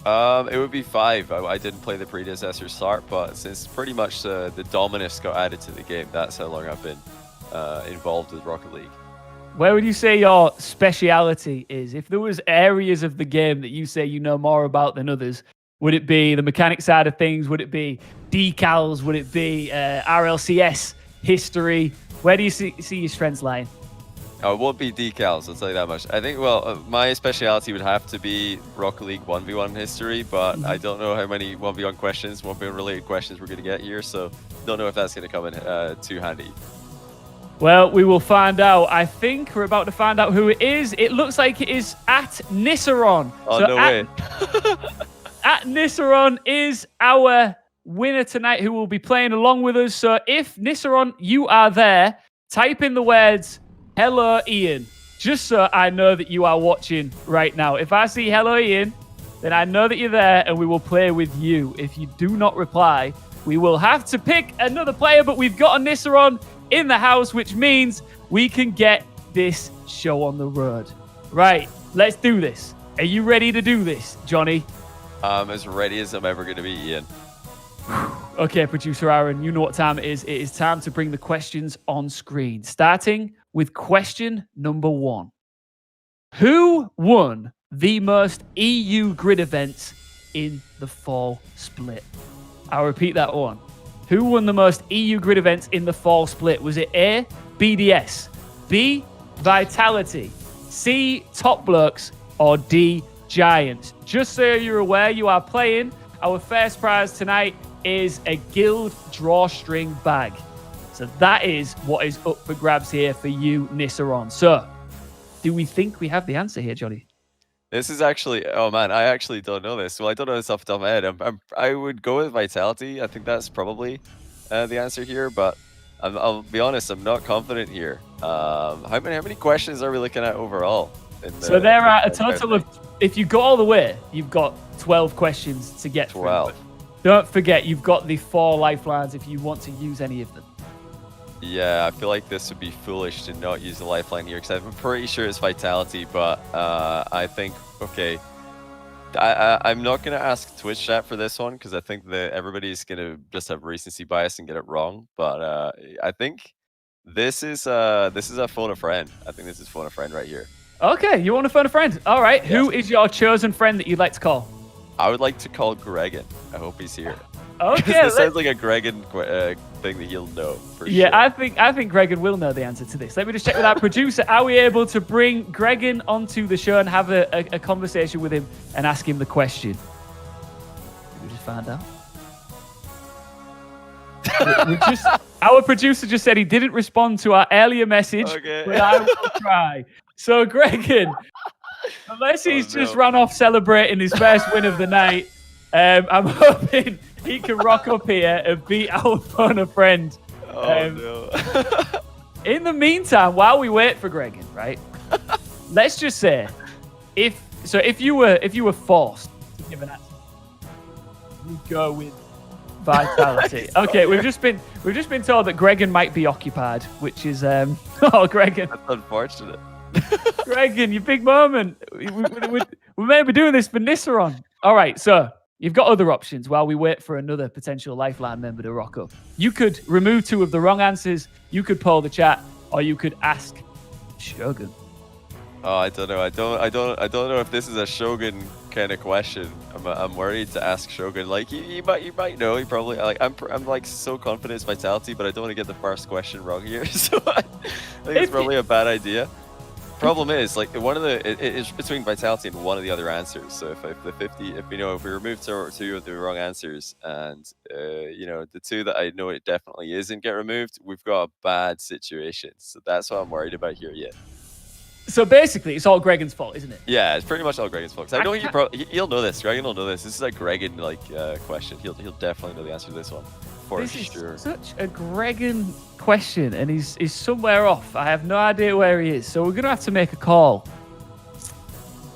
It would be 5. I didn't play the predecessor start, but since pretty much the Dominus got added to the game, that's how long I've been involved with Rocket League. Where would you say your speciality is? If there was areas of the game that you say you know more about than others, would it be the mechanic side of things? Would it be decals? Would it be RLCS history? Where do you see your strengths lying? Oh, it won't be decals, I'll tell you that much. I think, my speciality would have to be Rocket League 1v1 history, but I don't know how many 1v1 questions, 1v1 related questions we're going to get here, so don't know if that's going to come in too handy. Well, we will find out. I think we're about to find out who it is. It looks like it is at Nissaron. Oh, no way. At Nissaron is our winner tonight who will be playing along with us. So if Nissaron, you are there, type in the words, "Hello, Iain," just so I know that you are watching right now. If I see "Hello, Iain," then I know that you're there and we will play with you. If you do not reply, we will have to pick another player, but we've got a Nissaron in the house, which means we can get this show on the road. Right, let's do this. Are you ready to do this, Johnny? I'm as ready as I'm ever going to be, Ian. Okay, producer Aaron, you know what time it is. It is time to bring the questions on screen. Starting with question number 1. Who won the most EU grid events in the fall split? I'll repeat that one. Who won the most EU grid events in the fall split? Was it A, BDS, B, Vitality, C, Top Blokes, or D, Giants? Just so you're aware, you are playing. Our first prize tonight is a guild drawstring bag. So that is what is up for grabs here for you, Nissaron. So, do we think we have the answer here, Johnny? This is actually, oh man, I actually don't know this. Well, I don't know this off the top of my head. I would go with Vitality. I think that's probably the answer here, but I'll be honest, I'm not confident here. How many questions are we looking at overall? So there are a total of, if you go all the way, you've got 12 questions to get 12. through. Don't forget, you've got the 4 lifelines if you want to use any of them. Yeah, I feel like this would be foolish to not use the lifeline here because I'm pretty sure it's Vitality, but I think, okay, I'm not going to ask Twitch chat for this one because I think that everybody's going to just have recency bias and get it wrong, but I think this is a phone a friend. I think this is phone a friend right here. Okay, you want to phone a friend? All right, Yes. Who is your chosen friend that you'd like to call? I would like to call Gregan. I hope he's here. Okay, this sounds like a Gregan thing that he'll know for yeah, sure. I think Gregan will know the answer to this. Let me just check with our producer. Are we able to bring Gregan onto the show and have a conversation with him and ask him the question? Did we just find out? Our producer just said he didn't respond to our earlier message, but I will try. So, Gregan, unless he's just run off celebrating his first win of the night, I'm hoping he can rock up here and beat our phone a friend. No. In the meantime, while we wait for Gregan, right? Let's just say, if you were forced to give an answer, we'd go with Vitality. Okay, we've just been told that Gregan might be occupied, which is oh, Gregan. That's unfortunate. Gregan, your big moment. We may be doing this for Nissaron. All right, so you've got other options while we wait for another potential Lifeline member to rock up. You could remove 2 of the wrong answers, you could poll the chat, or you could ask Shogun. Oh, I don't know. I don't know if this is a Shogun kind of question. I'm worried to ask Shogun. Like you might know. He probably I'm like so confident it's Vitality, but I don't want to get the first question wrong here. So I think it's probably a bad idea. Problem is, like it's between Vitality and one of the other answers. So if we remove 2 of the wrong answers, and the 2 that I know it definitely isn't get removed, we've got a bad situation. So that's what I'm worried about here. Yeah. So basically, it's all Gregan's fault, isn't it? Yeah, it's pretty much all Gregan's fault. 'Cause I know he'll know this. Gregan will know this. This is a Gregan question. He'll definitely know the answer to this one for sure. Is such a Gregan question, and he's somewhere off. I have no idea where he is. So we're gonna have to make a call.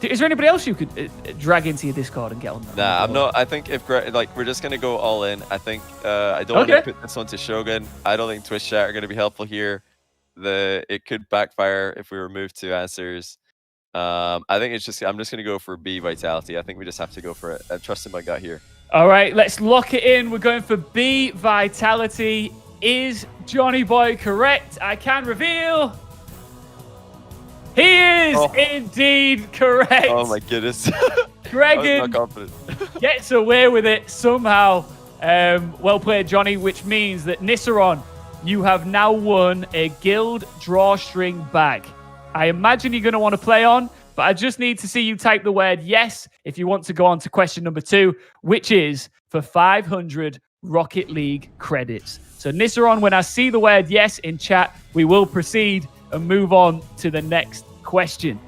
Is there anybody else you could drag into your Discord and get on? Nah, I'm not. I think if we're just gonna go all in. I think I don't want to put this onto Shogun. I don't think Twitch chat are gonna be helpful here. It could backfire if we remove 2 answers. I think I'm just gonna go for B Vitality. I think we just have to go for it. I'm trusting my gut here. All right, let's lock it in. We're going for B Vitality. Is Johnny Boy correct? I can reveal. He is indeed correct. Oh my goodness. Gregan not confident. gets away with it somehow. Well played, Johnny, which means that Nissaron, you have now won a guild drawstring bag. I imagine you're going to want to play on, but I just need to see you type the word yes if you want to go on to question number 2, which is for 500 Rocket League credits. So Nissaron, when I see the word yes in chat, we will proceed and move on to the next question.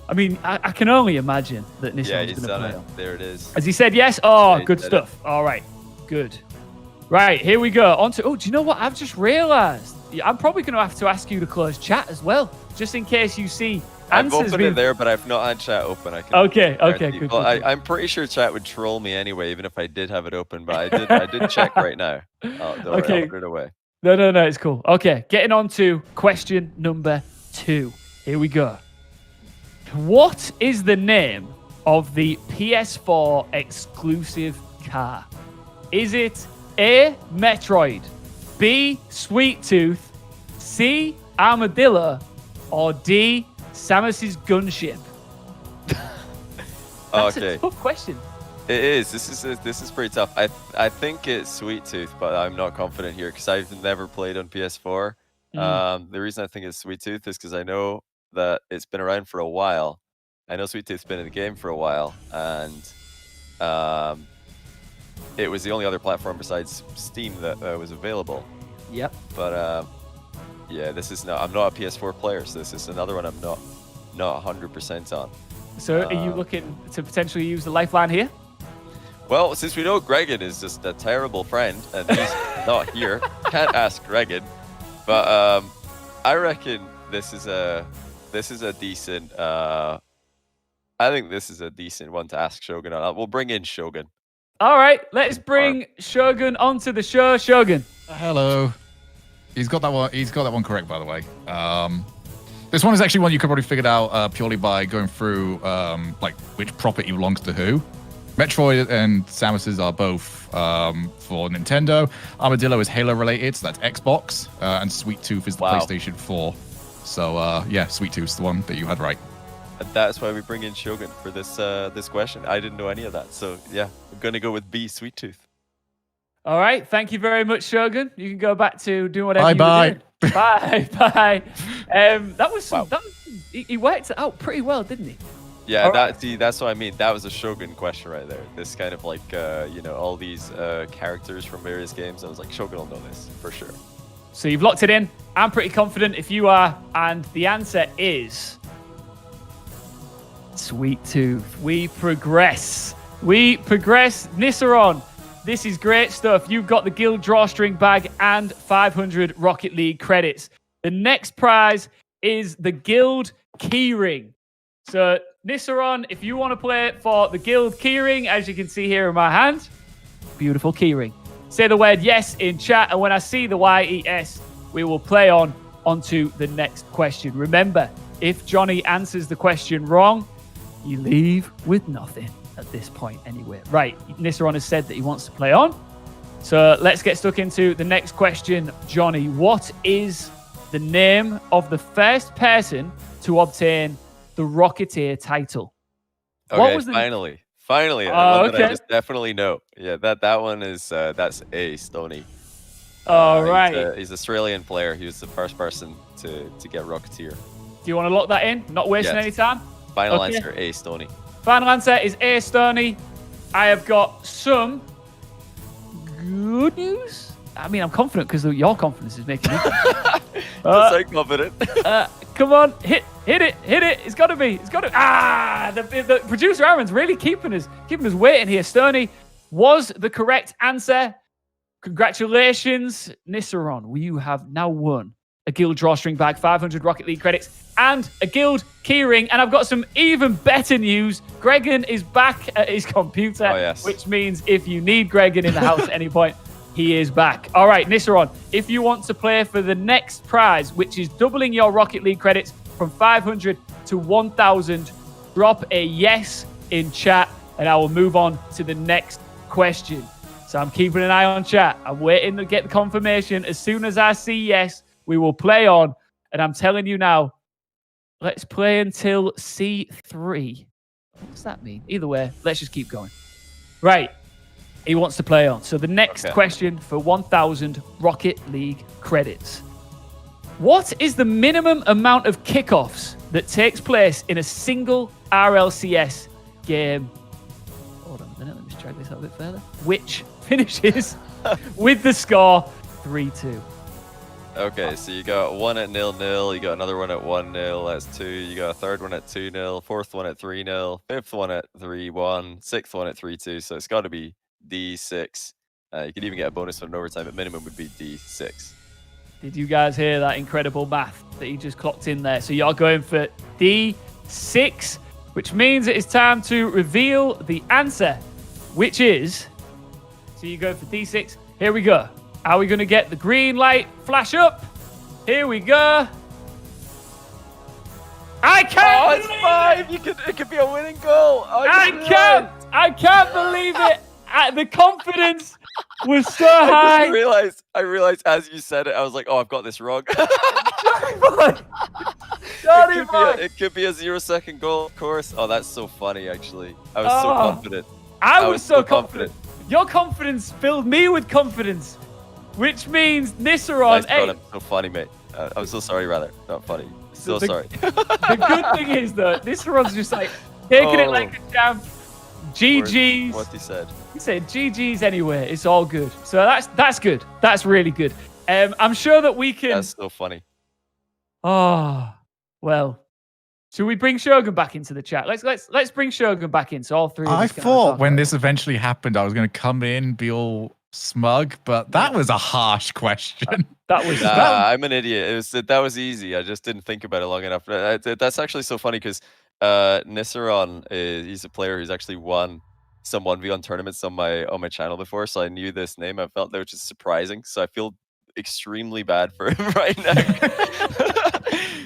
I mean, I can only imagine that Nissaron's going to play on. There it is. Has he said yes? Oh, Yeah, good stuff. All right, good. Right, here we go. On to, do you know what? I've just realized. I'm probably going to have to ask you to close chat as well, just in case you see I've answers. opened it there, but I've not had chat open. I can Okay, guarantee. good. Well, good. I'm pretty sure chat would troll me anyway, even if I did have it open. But I did check right now. Oh, don't worry, I'll put it away. No, it's cool. Okay, getting on to question number 2. Here we go. What is the name of the PS4 exclusive car? Is it A, Metroid, B, Sweet Tooth, C, Armadillo, or D, Samus's gunship? That's a tough question. It is. This is pretty tough. I think it's Sweet Tooth, but I'm not confident here because I've never played on PS4. The reason I think it's Sweet Tooth is because I know that it's been around for a while. I know Sweet Tooth's been in the game for a while, and it was the only other platform besides Steam that was available. Yep. But yeah, I'm not a PS4 player, so this is another one I'm not 100% on. So are you looking to potentially use the lifeline here? Well, since we know Gregan is just a terrible friend and he's not here, can't ask Gregan. But I reckon this is a decent. I think this is a decent one to ask Shogun on. We'll bring in Shogun. All right, let's bring Shogun onto the show. Shogun. Hello. He's got that one. He's got that one correct, by the way. This one is actually one you could probably figured out purely by going through like which property belongs to who. Metroid and Samus's are both for Nintendo. Armadillo is Halo related, so that's Xbox. And Sweet Tooth is the PlayStation 4. So yeah, Sweet Tooth's the one that you had right. And that's why we bring in Shogun for this this question. I didn't know any of that, so yeah, I'm gonna go with B, Sweet Tooth. All right, thank you very much, Shogun. You can go back to doing whatever bye. you were doing. Bye. That was some. Wow. He worked it out pretty well, didn't he? Yeah, that's what I mean. That was a Shogun question right there. This kind of like, all these characters from various games. I was like, Shogun will know this for sure. So you've locked it in. I'm pretty confident if you are. And the answer is Sweet Tooth. We progress. Nissaron, this is great stuff. You've got the Guild Drawstring bag and 500 Rocket League credits. The next prize is the Guild Keyring. So, Nissaron, if you want to play for the Guild Keyring, as you can see here in my hand, beautiful keyring. Say the word yes in chat, and when I see the YES, we will play onto the next question. Remember, if Johnny answers the question wrong, you leave with nothing at this point anyway. Right, Nissaron has said that he wants to play on. So let's get stuck into the next question. Johnny, what is the name of the first person to obtain the Rocketeer title? Okay, what was the... finally, one that I just definitely know. Yeah, that one is that's A, Stoney. All right. He's an Australian player. He was the first person to get Rocketeer. Do you want to lock that in? Not wasting any time? Final answer, A, Stoney. Final answer is A, Stoney. I have got some good news. I mean, I'm confident because your confidence is making me so confident. Come on, hit it. It's got to be. The producer Aaron's really keeping us waiting here. Stoney was the correct answer. Congratulations, Nissaron. You have now won a Guild Drawstring bag, 500 Rocket League credits, and a guild keyring. And I've got some even better news. Gregan is back at his computer, which means if you need Gregan in the house at any point, he is back. All right, Nissaron, if you want to play for the next prize, which is doubling your Rocket League credits from 500 to 1,000, drop a yes in chat, and I will move on to the next question. So I'm keeping an eye on chat. I'm waiting to get the confirmation. As soon as I see yes, we will play on. And I'm telling you now, let's play until C3. What does that mean? Either way, let's just keep going. Right. He wants to play on. So the next question for 1,000 Rocket League credits. What is the minimum amount of kickoffs that takes place in a single RLCS game? Hold on a minute. Let me just drag this out a bit further. Which finishes with the score 3-2. Okay, so you got one at 0-0, you got another one at 1-0, that's 2, you got a third one at 2-0, fourth one at 3-0, fifth one at 3-1, sixth one at 3-2, so it's got to be D6. You could even get a bonus one in overtime, but minimum would be D6. Did you guys hear that incredible math that he just clocked in there? So you're going for D6, which means it is time to reveal the answer, which is... So you go for D6. Here we go. Are we going to get the green light flash up? Here we go. I can't. Oh, it's 5. It could be a winning goal. I can't believe it. The confidence was so high. I realized as you said it, I was like, oh, I've got this wrong. It could be a 0-second goal, of course. Oh, that's so funny, actually. I was so confident. I was so confident. Your confidence filled me with confidence, which means Nissaron. Nice, I'm so funny, mate. I'm so sorry, rather. Not funny. So sorry. The good thing is, though, Nissaron's just like taking it like a champ. GG's. What he said. He said GG's anyway. It's all good. So that's good. That's really good. I'm sure that we can. That's so funny. Oh, well. Should we bring Shogun back into the chat? Let's bring Shogun back in. So all three of us I can thought when this eventually happened, I was going to come in, be all smug, but that was a harsh question. I'm an idiot. That was easy. I just didn't think about it long enough. That's actually so funny because Nissaron he's a player who's actually won some 1v1 tournaments on my channel before, so I knew this name. I felt that was just surprising, so I feel extremely bad for him right now.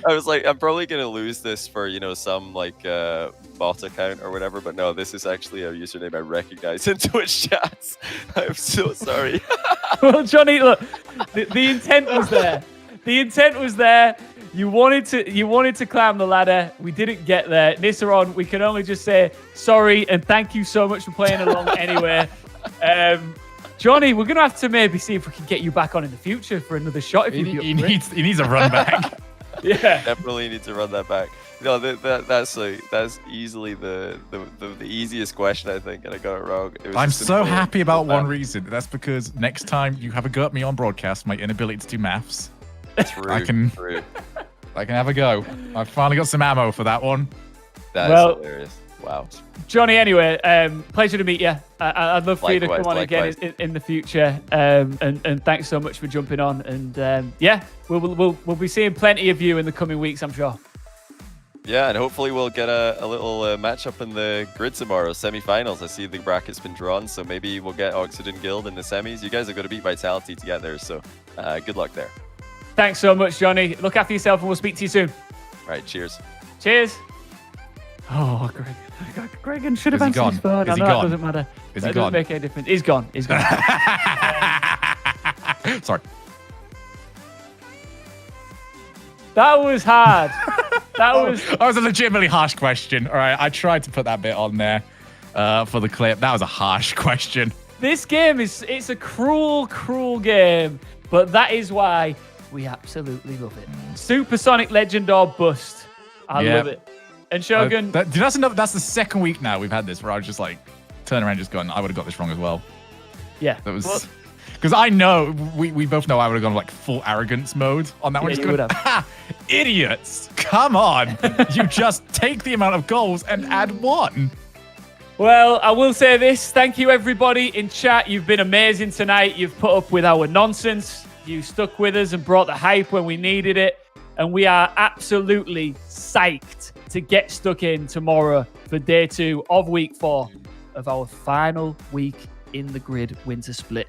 I was like, I'm probably gonna lose this for some like bot account or whatever, but no, this is actually a username I recognize in Twitch chats. I'm so sorry. Well, Johnny, look, the intent was there. The intent was there. You wanted to climb the ladder. We didn't get there. Nissaron, we can only just say sorry and thank you so much for playing along anyway. Johnny, we're gonna have to maybe see if we can get you back on in the future for another shot. If he needs a run back. Yeah, definitely need to run that back. No, that's easily the easiest question, I think, and I got it wrong. I'm so happy about one reason. That's because next time you have a go at me on broadcast, my inability to do maths. True, I can have a go. I've finally got some ammo for that one. That is hilarious. Wow. Johnny, anyway, pleasure to meet you. I'd love for you to come on again in the future. And thanks so much for jumping on. And yeah, we'll be seeing plenty of you in the coming weeks, I'm sure. Yeah, and hopefully we'll get a little matchup in the grid tomorrow, semi-finals. I see the bracket's been drawn, so maybe we'll get Oxygen Guild in the semis. You guys have got to beat Vitality to get there, so good luck there. Thanks so much, Johnny. Look after yourself, and we'll speak to you soon. All right, cheers. Cheers. Oh, Gregan should have answered his phone. I know that doesn't matter. Is he gone? Doesn't make any difference. He's gone. He's gone. Sorry. That was hard. That was a legitimately harsh question. All right, I tried to put that bit on there for the clip. That was a harsh question. This game it's a cruel, cruel game, but that is why we absolutely love it. Supersonic Legend or Bust. I love it. And Shogun. That's the second week now we've had this where I was just like, turn around just going, I would have got this wrong as well. Yeah. That was because I know we both know I would have gone like full arrogance mode on that one. You would have. Idiots! Come on! You just take the amount of goals and add one. Well, I will say this. Thank you, everybody in chat. You've been amazing tonight. You've put up with our nonsense. You stuck with us and brought the hype when we needed it. and we are absolutely psyched to get stuck in tomorrow for day 2 of week 4 of our final week in the grid winter split.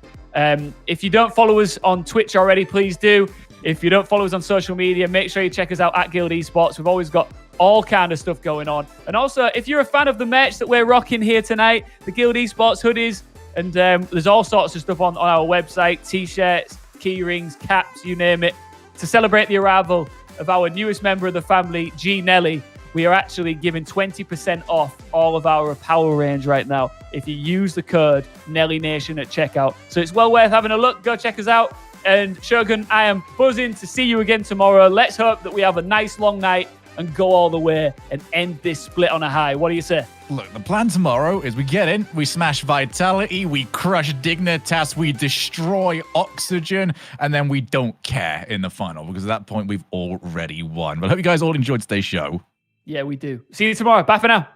If you don't follow us on Twitch already, please do. If you don't follow us on social media, make sure you check us out at Guild Esports. We've always got all kind of stuff going on. And also, if you're a fan of the merch that we're rocking here tonight, the Guild Esports hoodies, and there's all sorts of stuff on our website, t-shirts, key rings, caps, you name it. To celebrate the arrival of our newest member of the family, G Nelly, we are actually giving 20% off all of our apparel range right now if you use the code NellyNation at checkout. So it's well worth having a look. Go check us out. And Shogun, I am buzzing to see you again tomorrow. Let's hope that we have a nice long night and go all the way and end this split on a high. What do you say? Look, the plan tomorrow is we get in, we smash Vitality, we crush Dignitas, we destroy Oxygen, and then we don't care in the final, because at that point we've already won. But I hope you guys all enjoyed today's show. Yeah, we do. See you tomorrow. Bye for now.